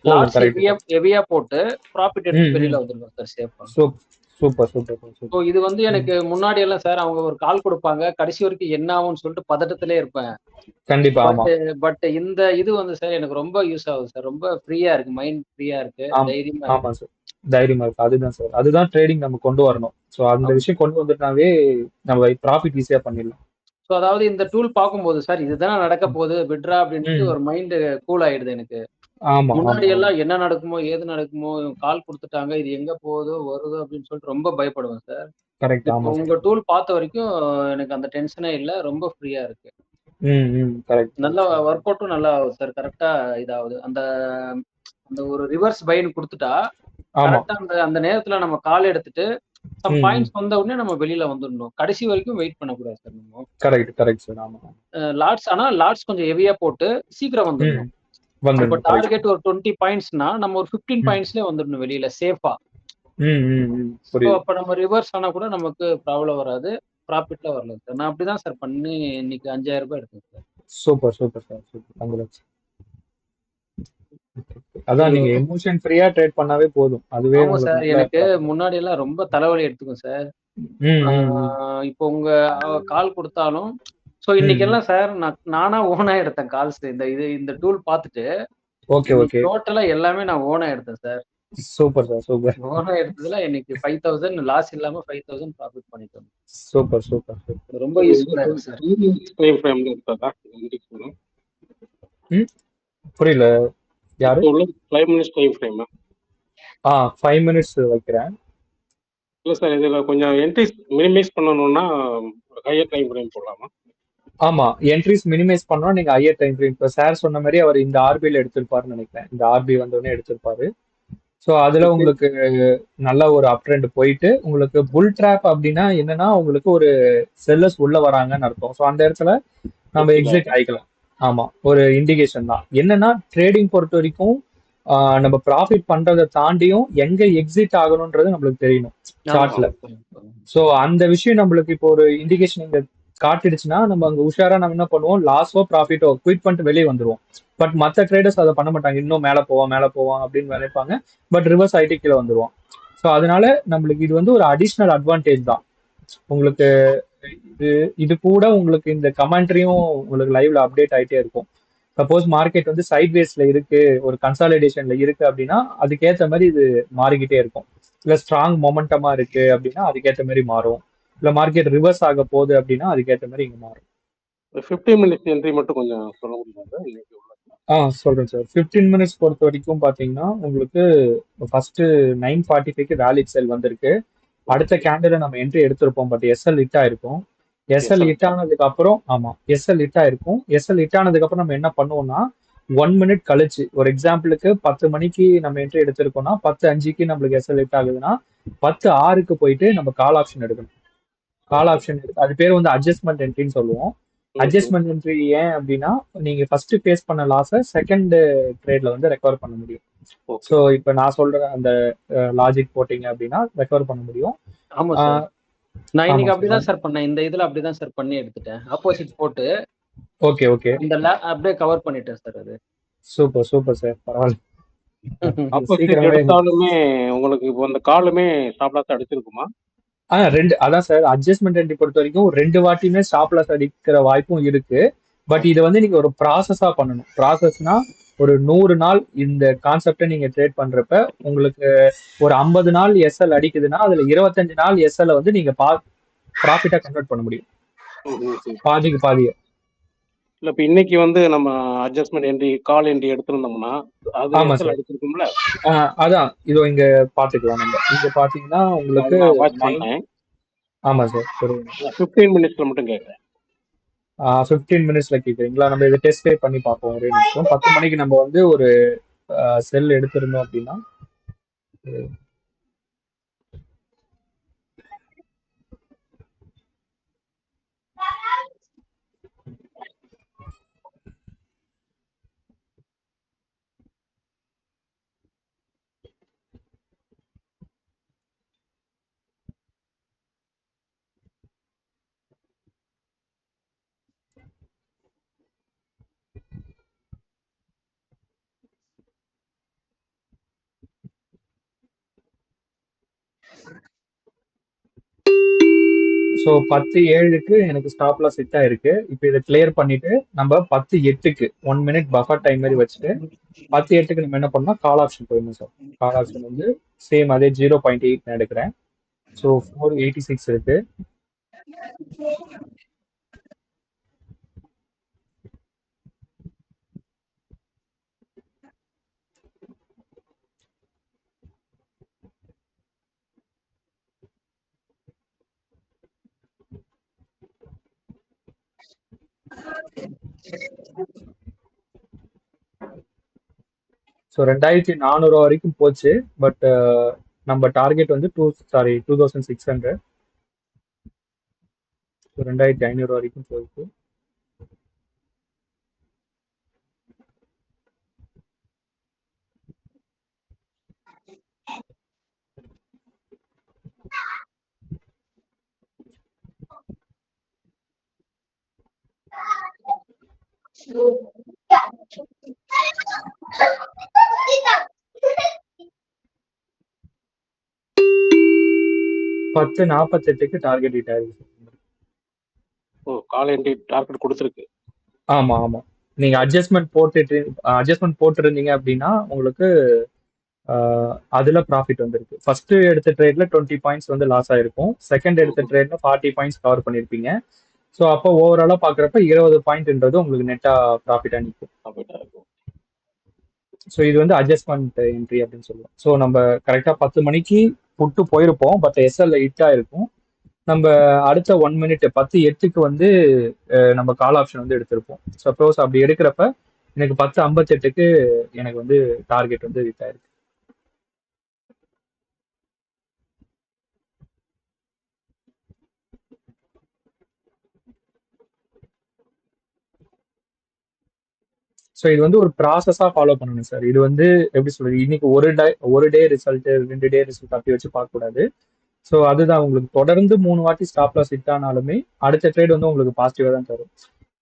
Speaker 1: போதும்.
Speaker 4: Lots
Speaker 1: correct.
Speaker 4: ஹெவியா போட்டு ப்ராஃபிட்
Speaker 1: ம்
Speaker 4: எடுத்து
Speaker 1: ம்
Speaker 4: வெளியில வந்துருவேன் சார் சேஃபா.
Speaker 1: Super super
Speaker 4: so
Speaker 1: super.
Speaker 4: இது வந்து
Speaker 1: ம்.
Speaker 4: எனக்கு முன்னாடி எல்லாம் சார் அவங்க ஒரு கால் குடுப்பாங்க. கடைசி வரைக்கும் என்ன ஆகும்னு சொல்லிட்டு பதட்டத்திலே இருப்பேன்.
Speaker 1: கண்டிப்பா.
Speaker 4: பட்
Speaker 1: ஆமா
Speaker 4: பட் இந்த இது வந்து சார் எனக்கு ரொம்ப யூஸ் ஆகுது சார். ரொம்ப ஃப்ரீயா இருக்கு. மைண்ட் ஃப்ரீயா இருக்கு.
Speaker 1: ஆம்
Speaker 4: தைரியமா
Speaker 1: ஆமா
Speaker 4: இருக்கு.
Speaker 1: சார். தைரியமா இருக்கு. அதுதான் சார். அதுதான் ட்ரேடிங் நம்ம கொண்டு வரணும். ஸோ அந்த
Speaker 4: ஆமா.
Speaker 1: விஷயம் கொண்டு வந்துட்டாவே நம்ம ப்ராஃபிட் ஈஸியா பண்ணிடலாம்.
Speaker 4: ஸோ அதாவது இந்த டூல் பார்க்கும்போது சார் இதுதான் நடக்க
Speaker 1: ம்.
Speaker 4: போகுது விட்றா அப்படின்ட்டு
Speaker 1: ம்.
Speaker 4: ஒரு மைண்ட் கூல் ஆயிடுது எனக்கு.
Speaker 1: ஆமா ஆமா
Speaker 4: முன்னாடி
Speaker 1: ஆமா.
Speaker 4: எல்லாம் என்ன நடக்குமோ, ஏது நடக்குமோ, இவங்க கால் குடுத்துட்டாங்க. இது எங்க போகுதோ, வருதோ அப்படின்னு சொல்லிட்டு ரொம்ப பயப்படுவேன் சார்.
Speaker 1: கரெக்ட்.
Speaker 4: இப்போ
Speaker 1: ஆமா சார்.
Speaker 4: உங்க டூல் பார்த்த வரைக்கும் எனக்கு அந்த டென்ஷனே இல்ல. ரொம்ப ஃப்ரீயா இருக்கு.
Speaker 1: ம் ம் கரெக்ட்
Speaker 4: நல்லா
Speaker 1: கரெக்ட் சார்.
Speaker 4: ஒர்க் அவுட்டும் நல்லா ஆகுது சார். கரெக்ட்டா இதாகுது. அந்த அந்த ஒரு ரிவர்ஸ் பைன்னு குடுத்துட்டா,
Speaker 1: ஆமா.
Speaker 4: கரெக்ட்டா அந்த அந்த நேரத்துல நம்ம கால் எடுத்துட்டு, சம்
Speaker 1: ம் ம்
Speaker 4: பாயிண்ட்ஸ் வந்த உடனே நம்ம வெளியில வந்துடணும். கடைசி வரைக்கும் வெயிட் பண்ணக்கூடாது சார் நம்ம.
Speaker 1: Correct correct sir. ஆமா.
Speaker 4: லாட்ஸ் கொஞ்சம் ஹெவியா போட்டு சீக்கிரம்
Speaker 1: ம்
Speaker 4: வந்துடணும். இப்போ
Speaker 1: வந்துடணும். கரெக்ட்.
Speaker 4: டார்கெட் ஒரு 20 பாயிண்ட்ஸ்னா, நம்ம ஒரு 15
Speaker 1: ம்
Speaker 4: பாயிண்ட்ஸ்லயே வந்துடணும் வெளியில சேஃபா.
Speaker 1: ம் ம் ம்
Speaker 4: ஸோ
Speaker 1: புரியுது.
Speaker 4: அப்ப நம்ம ரிவர்ஸ் ஆனா கூட நமக்கு ப்ராப்ளம் வராது. ப்ராஃபிட்ல வரலாம் சார். நான் அப்படிதான் சார் பண்ணி இன்னைக்கு ரூ. 5000 எடுத்தேன் sir.
Speaker 1: Super super sir. Super. Congrats.
Speaker 4: இது
Speaker 1: அதான் நீங்க எமோஷன் ஃப்ரீயா ட்ரேட் பண்ணாவே போதும். அதுவே
Speaker 4: ஆமா
Speaker 1: உங்களுக்கு
Speaker 4: சார்.
Speaker 1: நல்ல
Speaker 4: எனக்கு
Speaker 1: ப்ராஃபிட்.
Speaker 4: முன்னாடி எல்லாம் ரொம்ப தலைவலி எடுத்துக்கும் சார்.
Speaker 1: ம்
Speaker 4: ஆ
Speaker 1: ம் ம்
Speaker 4: இப்போ கால் குடுத்தாலும்
Speaker 1: ம் ம்.
Speaker 4: இன்னைக்கெல்லாம் சார் நானா ஓனா எடுத்தேன் கால்ஸ். இந்த டூல் பார்த்துட்டு,
Speaker 1: ஓகே
Speaker 4: இன்னைக்கு
Speaker 1: ஓகே.
Speaker 4: டோட்டலா எல்லாமே நான் ஓனா எடுத்தேன் சார்.
Speaker 1: Super sir. சூப்பர்
Speaker 4: ஓனா எடுத்ததுல இன்னைக்கு 5000 லாஸ் இல்லாம 5000 ப்ராஃபிட் பண்ணிட்டோம்.
Speaker 1: Super super super.
Speaker 4: இது ரொம்ப யூஸ்ஃபுல்லா இருக்கு சார்.
Speaker 5: டைம் ஃப்ரேம்ல இருக்கா இண்டிகேஷன்?
Speaker 1: ம் புரியல. யாரு?
Speaker 5: இப்போ உள்ள 5 மினிட்ஸ் டைம் ஃப்ரேமா?
Speaker 1: 5 மினிட்ஸ் வைக்கிறேன்.
Speaker 5: இல்ல சார், இதுல கொஞ்சம் என்ட்ரிஸ் மினிமைஸ் பண்ணணும்னா ஹையர் டைம் ஃப்ரேம் போடலாமா?
Speaker 1: ஆமா. என்ட்ரிஸ் மினிமைஸ் பண்ணா நீங்க ஹையர் டைம் ஃப்ரேம். இப்ப சார் சொன்ன மாதிரி அவர் இந்த ஆர்பில எடுத்திருப்பாருன்னு நினைக்கிறேன். இந்த ஆர்பி வந்தோடனே எடுத்திருப்பாரு. ஸோ அதுல
Speaker 5: இப்போ
Speaker 1: உங்களுக்கு நல்ல ஒரு அப் ட்ரெண்ட் போயிட்டு உங்களுக்கு புல் ட்ராப் அப்படின்னா என்னன்னா உங்களுக்கு ஒரு செல்லர்ஸ் உள்ள வராங்கன்னு அர்த்தம். ஸோ அந்த இடத்துல நம்ம
Speaker 5: எக்ஸிட்
Speaker 1: எக்ஸிட்
Speaker 5: ஆகும்.
Speaker 1: ஆயிக்கலாம். ஆமா. ஒரு இண்டிகேஷன் தான். என்னன்னா ட்ரேடிங் பொறுத்த வரைக்கும் நம்ம ப்ராஃபிட் பண்றதை தாண்டியும் எங்க எக்ஸிட் ஆகணும்ன்றது நம்மளுக்கு தெரியணும்
Speaker 4: ஆமா
Speaker 1: சார்ட்ல.
Speaker 4: சார்.
Speaker 1: ஸோ அந்த விஷயம் நம்மளுக்கு இப்போ ஒரு இண்டிகேஷன் இங்க காட்டிடுச்சுன்னா நம்ம அங்க உஷாரா நம்ம என்ன பண்ணுவோம், லாஸோ ப்ராஃபிட்டோ குவிட் பண்ணிட்டு வெளியே வந்துருவோம். பட் மற்ற ட்ரேடர்ஸ் அதை பண்ண மாட்டாங்க. இன்னும் மேல போவோம் அப்படின்னு நினைப்பாங்க. பட் ரிவர்ஸ் ஆயிட்டு கீழே வந்துருவோம். ஸோ அதனால நம்மளுக்கு இது வந்து ஒரு அடிஷ்னல் அட்வான்டேஜ் தான். உங்களுக்கு இது இது கூட உங்களுக்கு இந்த கமெண்ட்ரியும் உங்களுக்கு லைவ்ல அப்டேட் ஆயிட்டே இருக்கும். சப்போஸ் மார்க்கெட் வந்து சைட்வேஸ்ல இருக்கு, ஒரு கன்சாலிடேஷன்ல இருக்கு அப்படின்னா அதுக்கேற்ற மாதிரி இது மாறிக்கிட்டே இருக்கும். இல்ல ஸ்ட்ராங் மொமெண்டமா இருக்கு அப்படின்னா அதுக்கேற்ற மாதிரி மாறும். இல்ல மார்க்கெட் ரிவர்ஸ் ஆக போகுது அப்படின்னா அதுக்கேற்ற மாதிரி இங்க மாறும்.
Speaker 5: 15 மினிட்ஸ் என்ட்ரி மட்டும் கொஞ்சம் சொல்ல முடியாது இன்னைக்கு உள்ள.
Speaker 1: சொல்றேன் சார். 15 மினிட்ஸ் பொறுத்த வரைக்கும் பாத்தீங்கன்னா உங்களுக்கு ஃபர்ஸ்ட் 9:45க்கு வேலிட் செல் வந்திருக்கு. அடுத்த
Speaker 5: ஓகே.
Speaker 1: கேண்டில நம்ம என்ட்ரி எடுத்திருப்போம். பட் எஸ்எல் ஹிட் ஆயிருக்கும். SL
Speaker 5: SL.
Speaker 1: ஹிட் ஆனதுக்கு அப்புறம் எஸ்எல் ஹிட் ஆயிருக்கும். எஸ்எல் ஹிட் ஆனதுக்கு அப்புறம் நம்ம என்ன பண்ணுவோம்னா 1 மினிட் கழிச்சு ஒரு எக்ஸாம்பிளுக்கு 10 மணிக்கு நம்ம என்ட்ரி எடுத்திருக்கோம்னா 10:05க்கு நம்மளுக்கு எஸ்எல் ஹிட் ஆகுதுன்னா 10:06க்கு போயிட்டு நம்ம கால் ஆப்ஷன் எடுக்கணும். Call
Speaker 5: okay.
Speaker 1: ஆப்ஷன் அது பேர் வந்து அட்ஜஸ்ட்மெண்ட் என்ட்ரின்னு சொல்லுவோம்.
Speaker 5: ம் ம்.
Speaker 1: அட்ஜஸ்ட்மெண்ட் என்ட்ரி ஏன் அப்படின்னா நீங்க ஃபர்ஸ்ட் ஃபேஸ் பண்ண லாஸை செகண்ட் ட்ரேட்ல வந்து ரெக்கவர் பண்ண முடியும்.
Speaker 5: ஓகே.
Speaker 1: ஸோ இப்போ நான் சொல்ற அந்த லாஜிக் போட்டீங்க அப்படின்னா ரெக்கவர் பண்ண முடியும்.
Speaker 4: ஆமா சார்.
Speaker 1: ஆஹ்
Speaker 4: நான்
Speaker 1: ஆமா
Speaker 4: இன்னைக்கு
Speaker 1: சார்.
Speaker 4: அப்படிதான் சார் பண்ணேன். இந்த இதுல அப்படிதான் சார் பண்ணி எடுத்துட்டேன். ஆப்போசிட் போட்டு
Speaker 1: ஓகே ஓகே.
Speaker 4: அப்படியே கவர் பண்ணிட்டேன் சார் அது.
Speaker 1: Super super sir. பரவாயில்ல.
Speaker 5: ஆப்போசிட்
Speaker 1: சீக்கிரமே
Speaker 5: எடுத்தாலுமே உங்களுக்கு இப்போ அந்த காலுமே ஸ்டாப் லாஸ் அடிச்சிருக்குமா?
Speaker 1: அதான் சார் அட்ஜஸ்ட்மெண்ட் என்ட்ரி பொறுத்த வரைக்கும் 2 வாட்டியுமே ஸ்டாப் லாஸ் அடிக்கிற வாய்ப்பும் இருக்கு. But
Speaker 5: okay.
Speaker 1: இது வந்து நீங்க ஒரு ப்ராசஸா பண்ணணும். ப்ராசஸ்னா ஒரு 100 நாள் இந்த கான்செப்டை நீங்க ட்ரேட் பண்றப்ப உங்களுக்கு ஒரு 50 நாள் எஸ்எல் அடிக்குதுன்னா அதுல 25 நாள் எஸ்எல் வந்து நீங்க ப்ராஃபிட்டா கன்வெர்ட் பண்ண முடியும்.
Speaker 5: ம் ம் ம்.
Speaker 1: பாதிக்கு பாதியே.
Speaker 5: இல்ல இப்போ இன்னைக்கு வந்து நம்ம அட்ஜஸ்ட்மெண்ட் என்ட்ரி கால் என்ட்ரி எடுத்திருந்தோம்னா அது
Speaker 1: ஆமா
Speaker 5: எஸ்எல்
Speaker 1: சார்.
Speaker 5: அடிச்சிருக்கும்ல?
Speaker 1: அதான் இதோ இங்க பாத்துக்கலாம். நம்ம இங்க பாத்தீங்கன்னா
Speaker 5: அது
Speaker 1: உங்களுக்கு
Speaker 5: நான் வாட்ச்
Speaker 1: 9.
Speaker 5: பண்ணேன்.
Speaker 1: ஆமா சார். சொல்லுங்க.
Speaker 5: 15 மினிட்ஸ்ல மட்டும் கேட்குறேன்.
Speaker 1: 15 மினிட்ஸ்ல கேக்குறீங்களா? நம்ம இதை டெஸ்ட் பண்ணி பார்ப்போம். ஒரே நிமிஷம். 10 மணிக்கு நம்ம வந்து ஒரு செல் எடுத்திருந்தோம் அப்படின்னா ஸோ 10:07க்கு எனக்கு ஸ்டாப் லாஸ் ஹிட் ஆயிருக்கு. இப்போ இதை கிளியர் பண்ணிட்டு நம்ம 10:08க்கு 1 மினிட் பஃபர் டைம் மாதிரி வச்சுட்டு 10:08க்கு நம்ம என்ன பண்ணோம், கால் ஆப்ஷன் போயிடணும் சார். கால் ஆப்ஷன் வந்து சேம் அதே 0.8 நான் எடுக்கிறேன். ஸோ 486 இருக்கு. ஸோ 2400 வரைக்கும் போச்சு. பட் நம்ம டார்கெட் வந்து 2600. ஸோ 2500 வரைக்கும் போயிருக்கு. பத்து 48க்கு டார்கெட் ஹிட் ஆயிருக்கு.
Speaker 5: ஓ, கால் என்ட்ரி டார்கெட் கொடுத்துருக்கு.
Speaker 1: ஆமா ஆமா, நீங்க அட்ஜஸ்ட்மெண்ட் போட்டுருந்தீங்க அப்படின்னா உங்களுக்கு அதுல ப்ராஃபிட் வந்திருக்கு. ஃபர்ஸ்ட் எடுத்த ட்ரேட்ல 20 பாயிண்ட்ஸ் வந்து லாஸ் ஆயிருக்கும். செகண்ட் எடுத்த ட்ரேட்ல 40 பாயிண்ட்ஸ் கவர் பண்ணிருப்பீங்க. ஸோ அப்போ ஓவராலா பாக்குறப்ப 20 பாயிண்ட்ன்றது உங்களுக்கு நெட்டா ப்ராஃபிட்டா நிற்கும். ஸோ இது வந்து அட்ஜஸ்ட்மெண்ட் என்ட்ரி அப்படின்னு சொல்லுவோம். ஸோ நம்ம கரெக்டா 10 மணிக்கு புட்டு போயிருப்போம். பட் எஸ்எல்ல ஹிட் ஆயிருக்கும். நம்ம அடுத்த 1 மினிட் 10:08க்கு வந்து நம்ம கால் ஆப்ஷன் வந்து எடுத்திருப்போம். சப்போஸ் அப்படி எடுக்கிறப்ப எனக்கு 10:58க்கு எனக்கு வந்து டார்கெட் வந்து ஹிட் ஆயிருக்கு. ஸோ இது வந்து ஒரு ப்ராசஸா ஃபாலோ பண்ணணும் சார். இது வந்து எப்படி சொல்றது, இன்னைக்கு ஒரு டே ரிசல்ட் 2 டே ரிசல்ட் அப்படி வச்சு பார்க்க கூடாது. ஸோ அதுதான் உங்களுக்கு தொடர்ந்து 3 வாட்டி ஸ்டாப் லாஸ் ஹிட் ஆனாலுமே அடுத்த ட்ரேட் வந்து உங்களுக்கு பாசிட்டிவா தான் தரும்.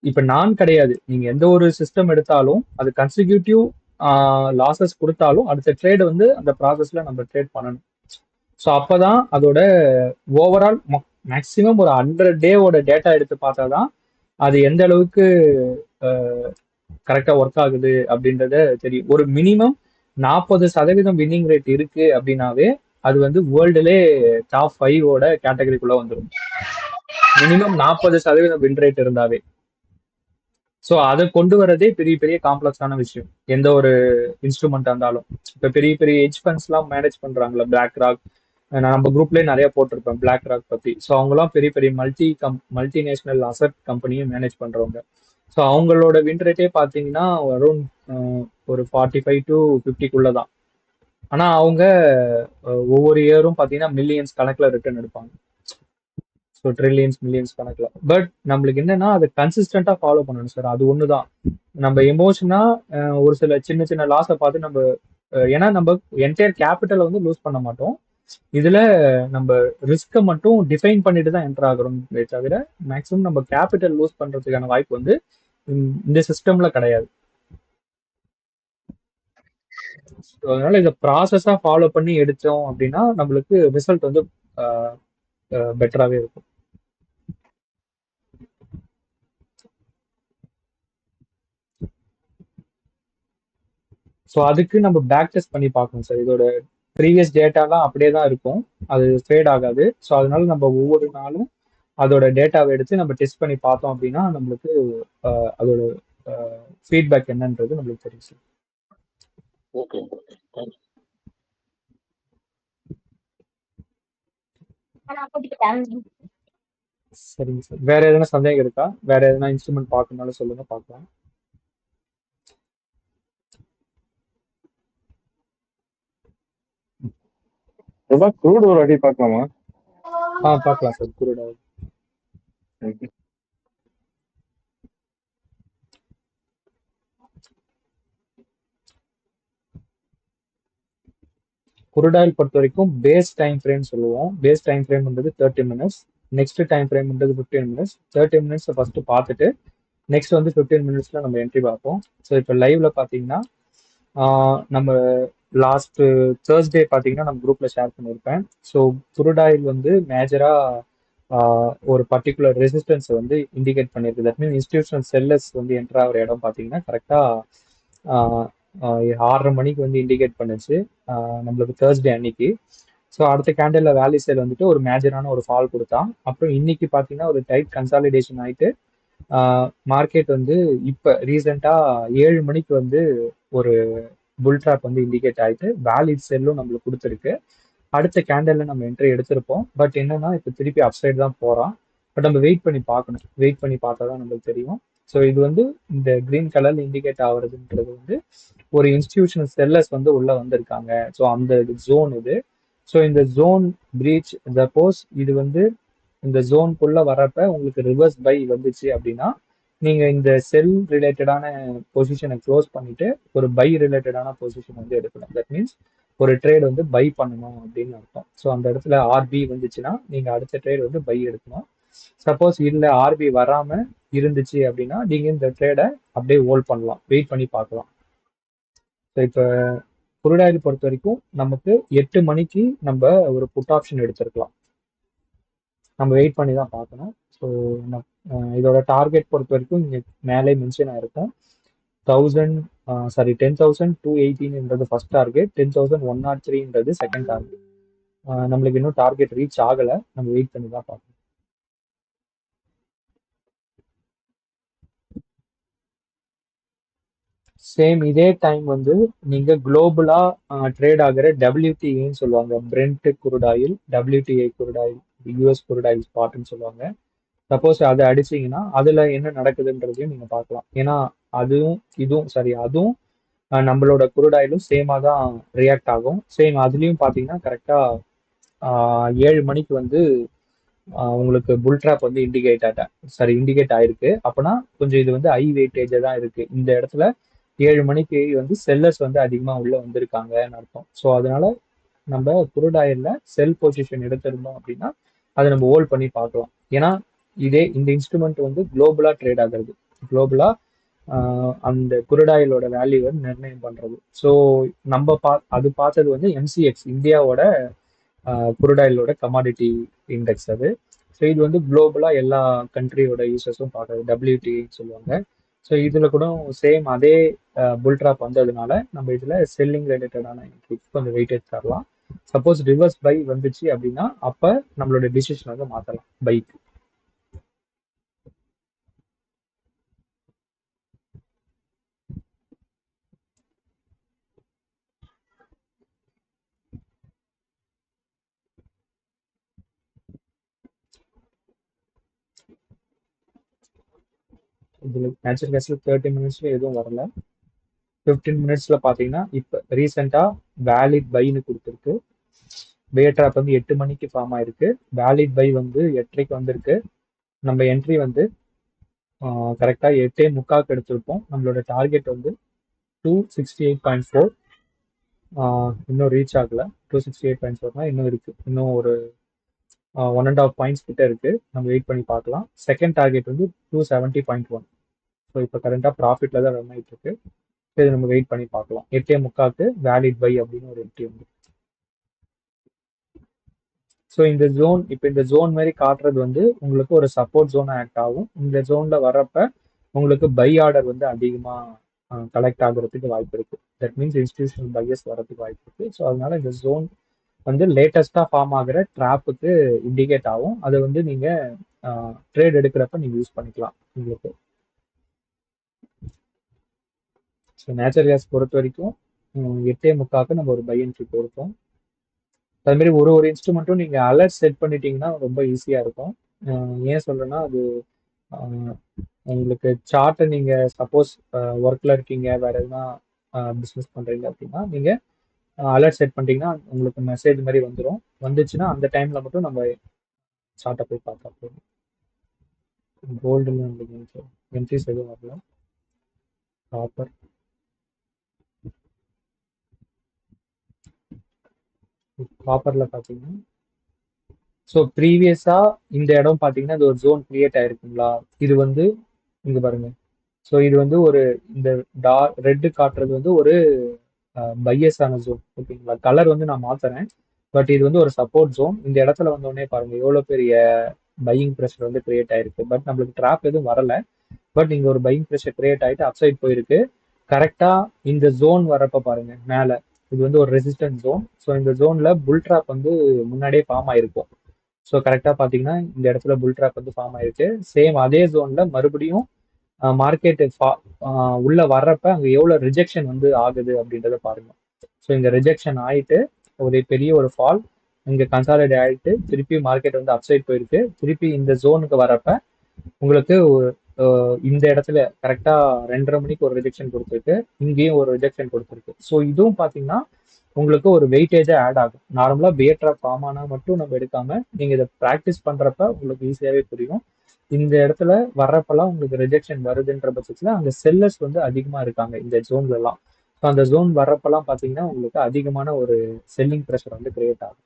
Speaker 1: இப்ப நான் கிடையாது, நீங்க எந்த ஒரு சிஸ்டம் எடுத்தாலும் அது கன்சிக்யூட்டிவ் லாசஸ் கொடுத்தாலும் அடுத்த ட்ரேட் வந்து அந்த ப்ராசஸ்ல நம்ம ட்ரேட் பண்ணணும். ஸோ அப்பதான் அதோட ஓவரால் மேக்சிமம் ஒரு 100 டேவோட டேட்டா எடுத்து பார்த்தாதான் அது எந்த அளவுக்கு கரெக்டா ஒர்க் ஆகுது அப்படின்றத தெரியும். ஒரு மினிமம் 40% வின்னிங் ரேட் இருக்கு அப்படின்னாவே அது வந்து வேர்ல்டுலே டாப் 5ஓட கேட்டகரிக்குள்ள வந்துடும். மினிமம் 40% வின் ரேட் இருந்தாவே. ஸோ அதை கொண்டு வரதே பெரிய பெரிய காம்ப்ளெக்ஸான விஷயம். எந்த ஒரு இன்ஸ்ட்ருமெண்ட் இருந்தாலும் இப்போ பெரிய பெரிய ஹெட்ஜ் ஃபண்ட்ஸ்லாம் மேனேஜ் பண்றாங்களா, பிளாக் ராக், நான் நம்ம குரூப்லேயே நிறைய போட்டிருப்பேன் பிளாக் ராக் பத்தி. ஸோ அவங்கலாம் பெரிய பெரிய மல்டிநேஷனல் அசட் கம்பெனியும் மேனேஜ் பண்றவங்க. ஸோ அவங்களோட வின் ரேட்டே பார்த்தீங்கன்னா அரௌண்ட் ஒரு 45 to 50க்குள்ள தான். ஆனால் அவங்க ஒவ்வொரு இயரும் பார்த்தீங்கன்னா மில்லியன்ஸ் கணக்கில் ரிட்டர்ன் எடுப்பாங்க. ஸோ ட்ரில்லியன்ஸ் மில்லியன்ஸ் கணக்கில். பட் நம்மளுக்கு என்னன்னா அதை கன்சிஸ்டண்டா ஃபாலோ பண்ணணும் சார். அது ஒன்று தான். நம்ம எமோஷனா ஒரு சில சின்ன சின்ன லாஸை பார்த்து நம்ம ஏன்னா நம்ம என்டையர் கேபிட்டலை வந்து லூஸ் பண்ண மாட்டோம். இதுல நம்ம ரிஸ்க்கை மட்டும் டிஃபைன் பண்ணிட்டு தான் என்டர் ஆகிறோமே தவிர மேக்ஸிமம் நம்ம கேபிட்டல் லூஸ் பண்றதுக்கான வாய்ப்பு வந்து இந்த சிஸ்டம்ல கிடையாது. அதனால இதை ப்ராசஸா ஃபாலோ பண்ணி எடுத்தோம் அப்படின்னா நம்மளுக்கு ரிசல்ட் வந்து பெட்டராகவே இருக்கும். ஸோ அதுக்கு நம்ம பேக் டெஸ்ட் பண்ணி பார்க்கணும் சார். இதோட ப்ரீவியஸ் டேட்டாலாம் அப்படியே தான் இருக்கும், அது ஃபேட் ஆகாது. ஸோ அதனால நம்ம ஒவ்வொரு நாளும் அதோட டேட்டாவை எடுத்து நம்ம டெஸ்ட் பண்ணி பார்த்தோம் அப்படின்னா நம்மளுக்கு அதோட ஃபீட்பேக் என்னன்றது நம்மளுக்கு தெரியும் சார்.
Speaker 5: ஓகே,
Speaker 1: சரிங்க சார். வேற எதனா சந்தேகம் இருக்கா? வேற எதனா இன்ஸ்ட்ருமெண்ட் பார்க்கணும்னாலும் சொல்லுங்க, பார்க்கலாம்.
Speaker 6: பிரபா க்ரூட் ஒரு அடி பார்க்கலாமா?
Speaker 1: பார்க்கலாம் சார் குருடா. குருடாயில் பொறுத்த வரைக்கும் பேஸ் டைம் ஃப்ரேம் சொல்லுவோம். பேஸ் டைம் ஃப்ரேம்ன்றது 30 மினிட்ஸ். நெக்ஸ்ட் டைம் ஃப்ரேம்ன்றது 15 மினிட்ஸ். 30 மினிட்ஸ் ஃபர்ஸ்ட் பார்த்துட்டு நெக்ஸ்ட் வந்து 15 மினிட்ஸ்ல நம்ம என்ட்ரி பார்ப்போம். ஸோ இப்போ லைவ்ல பார்த்தீங்கன்னா நம்ம லாஸ்ட் தேர்ஸ்டே பார்த்தீங்கன்னா நம்ம குரூப்ல ஷேர் பண்ணியிருப்பேன். ஸோ குருடாயில் வந்து மேஜரா ஒரு பர்டிகுலர் ரெசிஸ்டன்ஸ் வந்து இண்டிகேட் பண்ணியிருக்கு. தட் மீன் இன்ஸ்டிடியூஷனல் செல்லர்ஸ் வந்து என்ட்ரு ஆகிற இடம் பார்த்தீங்கன்னா கரெக்டாக 6:30 மணிக்கு வந்து இண்டிகேட் பண்ணுச்சு நம்மளுக்கு தேர்ஸ்டே அன்னைக்கு. ஸோ அடுத்த கேண்டல்ல வேல்யூ சேல் வந்துட்டு ஒரு மேஜரான ஒரு ஃபால் கொடுத்தான். அப்புறம் இன்னைக்கு பார்த்தீங்கன்னா ஒரு டைட் கன்சாலிடேஷன் ஆயிட்டு மார்க்கெட் வந்து இப்போ ரீசெண்டாக 7 மணிக்கு வந்து ஒரு புல் ட்ராப் வந்து இண்டிகேட் ஆயிட்டு வேலிட் செல்லும் நம்மளுக்கு கொடுத்துருக்கு. அடுத்த கேண்டல்ல நம்ம என்ட்ரி எடுத்திருப்போம். பட் என்னன்னா இப்போ திருப்பி அப்சைட் தான் போறான். பட் நம்ம வெயிட் பண்ணி பார்க்கணும். வெயிட் பண்ணி பார்த்தா தான் நம்மளுக்கு தெரியும். ஸோ இது வந்து இந்த கிரீன் கலர்ல இண்டிகேட் ஆகுறதுன்றது வந்து ஒரு இன்ஸ்டிடியூஷனல் செல்லர்ஸ் வந்து உள்ள வந்திருக்காங்க. ஸோ அந்த ஜோன் இது. ஸோ இந்த ஜோன் பிரீச் சப்போஸ் இது வந்து இந்த ஜோனுக்குள்ள வரப்ப உங்களுக்கு ரிவர்ஸ் பை வந்துச்சு அப்படின்னா நீங்க இந்த செல் ரிலேட்டடான பொசிஷனை க்ளோஸ் பண்ணிட்டு ஒரு பை ரிலேட்டடான பொசிஷன் வந்து எடுக்கணும். தட் மீன்ஸ் ஒரு ட்ரேட் வந்து பை பண்ணணும் அப்படின்னு அர்த்தம். ஸோ அந்த இடத்துல ஆர்பி வந்துச்சுன்னா நீங்க அடுத்த ட்ரேட் வந்து பை எடுக்கணும். சப்போஸ் இல்லை ஆர்பி வராம இருந்துச்சு அப்படின்னா நீங்க இந்த ட்ரேடை அப்படியே ஹோல்ட் பண்ணலாம், வெயிட் பண்ணி பார்க்கலாம். ஸோ இப்போ குருடாயில் பொறுத்த வரைக்கும் நமக்கு 8 மணிக்கு நம்ம ஒரு புட் ஆப்ஷன் எடுத்திருக்கலாம். நம்ம வெயிட் பண்ணி தான் பார்க்கணும். ஸோ இதோட டார்கெட் பொறுத்த வரைக்கும் இங்கே மேலே மென்ஷன் ஆயிருக்கும் 10,218ன்றது ஃபர்ஸ்ட் டார்கெட், 10,103ன்றது செகண்ட் டார்கெட். நம்மளுக்கு இன்னும் டார்கெட் ரீச் ஆகலை, நம்ம வெயிட் பண்ணி தான் பார்க்கணும். சேம் இதே டைம் வந்து நீங்க குளோபலா ட்ரேட் ஆகிற டபிள்யூடிஏன்னு சொல்லுவாங்க. Brent crude oil, WTI crude oil, US crude oil ஸ்பாட்னு சொல்லுவாங்க. சப்போஸ் அதை அடிச்சீங்கன்னா அதுல என்ன நடக்குதுன்றதையும் நீங்க பார்க்கலாம். ஏன்னா அதுவும் நம்மளோட குருடாயிலும் சேமா தான் ரியாக்ட் ஆகும். சேம் அதுலயும் பாத்தீங்கன்னா கரெக்டா 7 மணிக்கு வந்து உங்களுக்கு புல் ட்ராப் வந்து இண்டிகேட் ஆயிருக்கு. அப்பனா கொஞ்சம் இது வந்து ஹை வெயிட்டேஜா தான் இருக்கு. இந்த இடத்துல 7 மணிக்கு வந்து செல்லர்ஸ் வந்து அதிகமா உள்ள வந்திருக்காங்கன்னு அர்த்தம். ஸோ அதனால நம்ம குருடாயில்ல செல் பொசிஷன் எடுத்திருந்தோம் அப்படின்னா அதை நம்ம ஹோல்ட் பண்ணி பார்க்கலாம். ஏன்னா இந்த இன்ஸ்ட்ருமெண்ட் வந்து குளோபலா ட்ரேட் ஆகுறது, குளோபலா அந்த குருடாயிலோட வேல்யூ வந்து நிர்ணயம் பண்றது. ஸோ நம்ம அது பார்த்தது வந்து எம்சிஎக்ஸ் இந்தியாவோட குருடாயிலோட கமாடிட்டி இண்டெக்ஸ் அது. ஸோ இது வந்து குளோபலா எல்லா கண்ட்ரியோட யூசர்ஸும் பார்க்குறது, டபிள்யூடின்னு சொல்லுவாங்க. ஸோ இதுல கூட சேம் அதே புல் ட்ராப் வந்ததுனால நம்ம இதுல செல்லிங் ரிலேட்டடான கொஞ்சம் வெயிட்டேஜ் தரலாம். சப்போஸ் ரிவர்ஸ் பை வந்துச்சு அப்படின்னா அப்ப நம்மளோட டிசிஷன் வந்து மாத்தலாம் பைக்கு. இதுல நேச்சுரல் கேஸ்ல 30 மினிட்ஸ்ல எதுவும் வரல. 15 மினிட்ஸ்ல பாத்தீங்கன்னா இப்ப ரீசெண்டா வேலிட் பைன்னு கொடுத்துருக்கு. பே ட்ராப் வந்து 8 மணிக்கு ஃபார்ம் ஆயிருக்கு. வேலிட் பை வந்து 8:30க்கு வந்திருக்கு. நம்ம என்ட்ரி வந்து கரெக்டா 8:45 எடுத்திருப்போம். நம்மளோட டார்கெட் வந்து 268.4. இன்னும் ரீச் ஆகல. 268.4 இன்னும் இருக்கு. இன்னும் ஒரு 1.5 பாயிண்ட்ஸ் கிட்ட இருக்கு. நம்ம வெயிட் பண்ணி பார்க்கலாம். செகண்ட் டார்கெட் வந்து 270.1. ஸோ இப்போ கரண்டா ப்ராஃபிட்ல தான் ரன் ஆயிட்டு இருக்கு. இது நம்ம வெயிட் பண்ணி பார்க்கலாம். 8:45க்கு வேலிட் பை அப்படின்னு ஒரு என்ட்ரி வந்து. ஸோ இந்த ஜோன் மாதிரி காட்டுறது வந்து உங்களுக்கு ஒரு சப்போர்ட் ஜோன் ஆக்ட் ஆகும். இந்த ஜோன்ல வர்றப்ப உங்களுக்கு பை ஆர்டர் வந்து அதிகமா கலெக்ட் ஆகுறதுக்கு வாய்ப்பு இருக்கு. தட் மீன்ஸ் இன்ஸ்டிடியூஷனல் பையர்ஸ் வரதுக்கு வாய்ப்பு இருக்கு. ஸோ அதனால இந்த ஜோன் வந்து லேட்டஸ்டா ஃபார்ம் ஆகிற ட்ராப்புக்கு இண்டிகேட் ஆகும். அதை வந்து நீங்க ட்ரேட் எடுக்கிறப்ப நீங்க யூஸ் பண்ணிக்கலாம் உங்களுக்கு. ஸோ நேச்சுரல் கேஸ் பொறுத்த வரைக்கும் 8:45க்கு நம்ம ஒரு பை என்ட்ரி போயிருக்கோம். அது மாதிரி ஒரு இன்ஸ்ட்ருமெண்ட்டும் நீங்க அலர்ட் செட் பண்ணிட்டீங்கன்னா ரொம்ப ஈஸியா இருக்கும். ஏன் சொல்றேன்னா அது உங்களுக்கு சார்ட்டை நீங்க சப்போஸ் ஒர்க்ல இருக்கீங்க, வேற எதுனா பிஸ்னஸ் பண்றீங்க அப்படின்னா நீங்க அலர்ட் செட் பண்ணிட்டீங்கன்னா உங்களுக்கு மெசேஜ் மாதிரி வந்துடும். வந்துச்சுன்னா அந்த டைம்ல மட்டும் நம்ம சார்ட்டை போய் பார்த்தா போதும். கோல்டுல என்ட்ரிஸ் எதுவும் வரல. காப்பர் காப்பர்ல பார்த்தீங்கன்னா ஸோ ப்ரீவியஸா இந்த இடம் பார்த்தீங்கன்னா இது ஒரு ஜோன் கிரியேட் ஆயிருக்குங்களா? இது வந்து இங்க பாருங்க. ஸோ இது வந்து ஒரு இந்த ரெட்டு காட்டுறது வந்து ஒரு பையஸான ஜோன். ஓகேங்களா? கலர் வந்து நான் மாத்துறேன். பட் இது வந்து ஒரு சப்போர்ட் ஜோன். இந்த இடத்துல வந்தோடனே பாருங்க எவ்வளோ பெரிய பையிங் ப்ரெஷர் வந்து கிரியேட் ஆயிருக்கு. பட் நம்மளுக்கு ட்ராப் எதுவும் வரல. பட் இங்க ஒரு பையிங் ப்ரெஷர் கிரியேட் ஆயிட்டு அப்சைட் போயிருக்கு. கரெக்டா இந்த ஜோன் வரப்ப பாருங்க மேல இது வந்து ஒரு ரெசிஸ்டன்ட் ஜோன். ஸோ இந்த ஜோன்ல புல் ட்ராப் வந்து முன்னாடியே ஃபார்ம் ஆயிருக்கும். ஸோ கரெக்டா பாத்தீங்கன்னா இந்த இடத்துல புல் ட்ராப் வந்து ஃபார்ம் ஆயிருக்கு. சேம் அதே ஜோன்ல மறுபடியும் மார்க்கெட் உள்ள வர்றப்ப அங்க எவ்வளவு ரிஜெக்ஷன் வந்து ஆகுது அப்படின்றத பாருங்க. ஸோ இங்க ரிஜெக்ஷன் ஆயிட்டு ஒரு பெரிய ஒரு ஃபால் இங்க கன்சாலிடேட் ஆயிட்டு திருப்பி மார்க்கெட் வந்து அப்சைட் போயிருக்கு. திருப்பி இந்த ஜோனுக்கு வரப்ப உங்களுக்கு இந்த இடத்துல கரெக்டா 2:30 மணிக்கு ஒரு ரிஜெக்ஷன் கொடுத்துருக்கு. இங்கேயும் ஒரு ரிஜெக்ஷன் கொடுத்துருக்கு. ஸோ இதுவும் பாத்தீங்கன்னா உங்களுக்கு ஒரு வெயிட்டேஜா ஆட் ஆகும். நார்மலா பியர் ட்ராப் ஃபார்ம் ஆனா மட்டும் நம்ம எடுக்காம நீங்க இதை ப்ராக்டிஸ் பண்றப்ப உங்களுக்கு ஈஸியாவே புரியும். இந்த இடத்துல வர்றப்பெல்லாம் உங்களுக்கு ரிஜெக்ஷன் வருதுன்ற பட்சத்துல அங்க செல்லர்ஸ் வந்து அதிகமா இருக்காங்க இந்த ஜோன்ல எல்லாம். ஸோ அந்த ஜோன் வர்றப்பெல்லாம் பாத்தீங்கன்னா உங்களுக்கு அதிகமான ஒரு செல்லிங் ப்ரெஷர் வந்து கிரியேட் ஆகும்.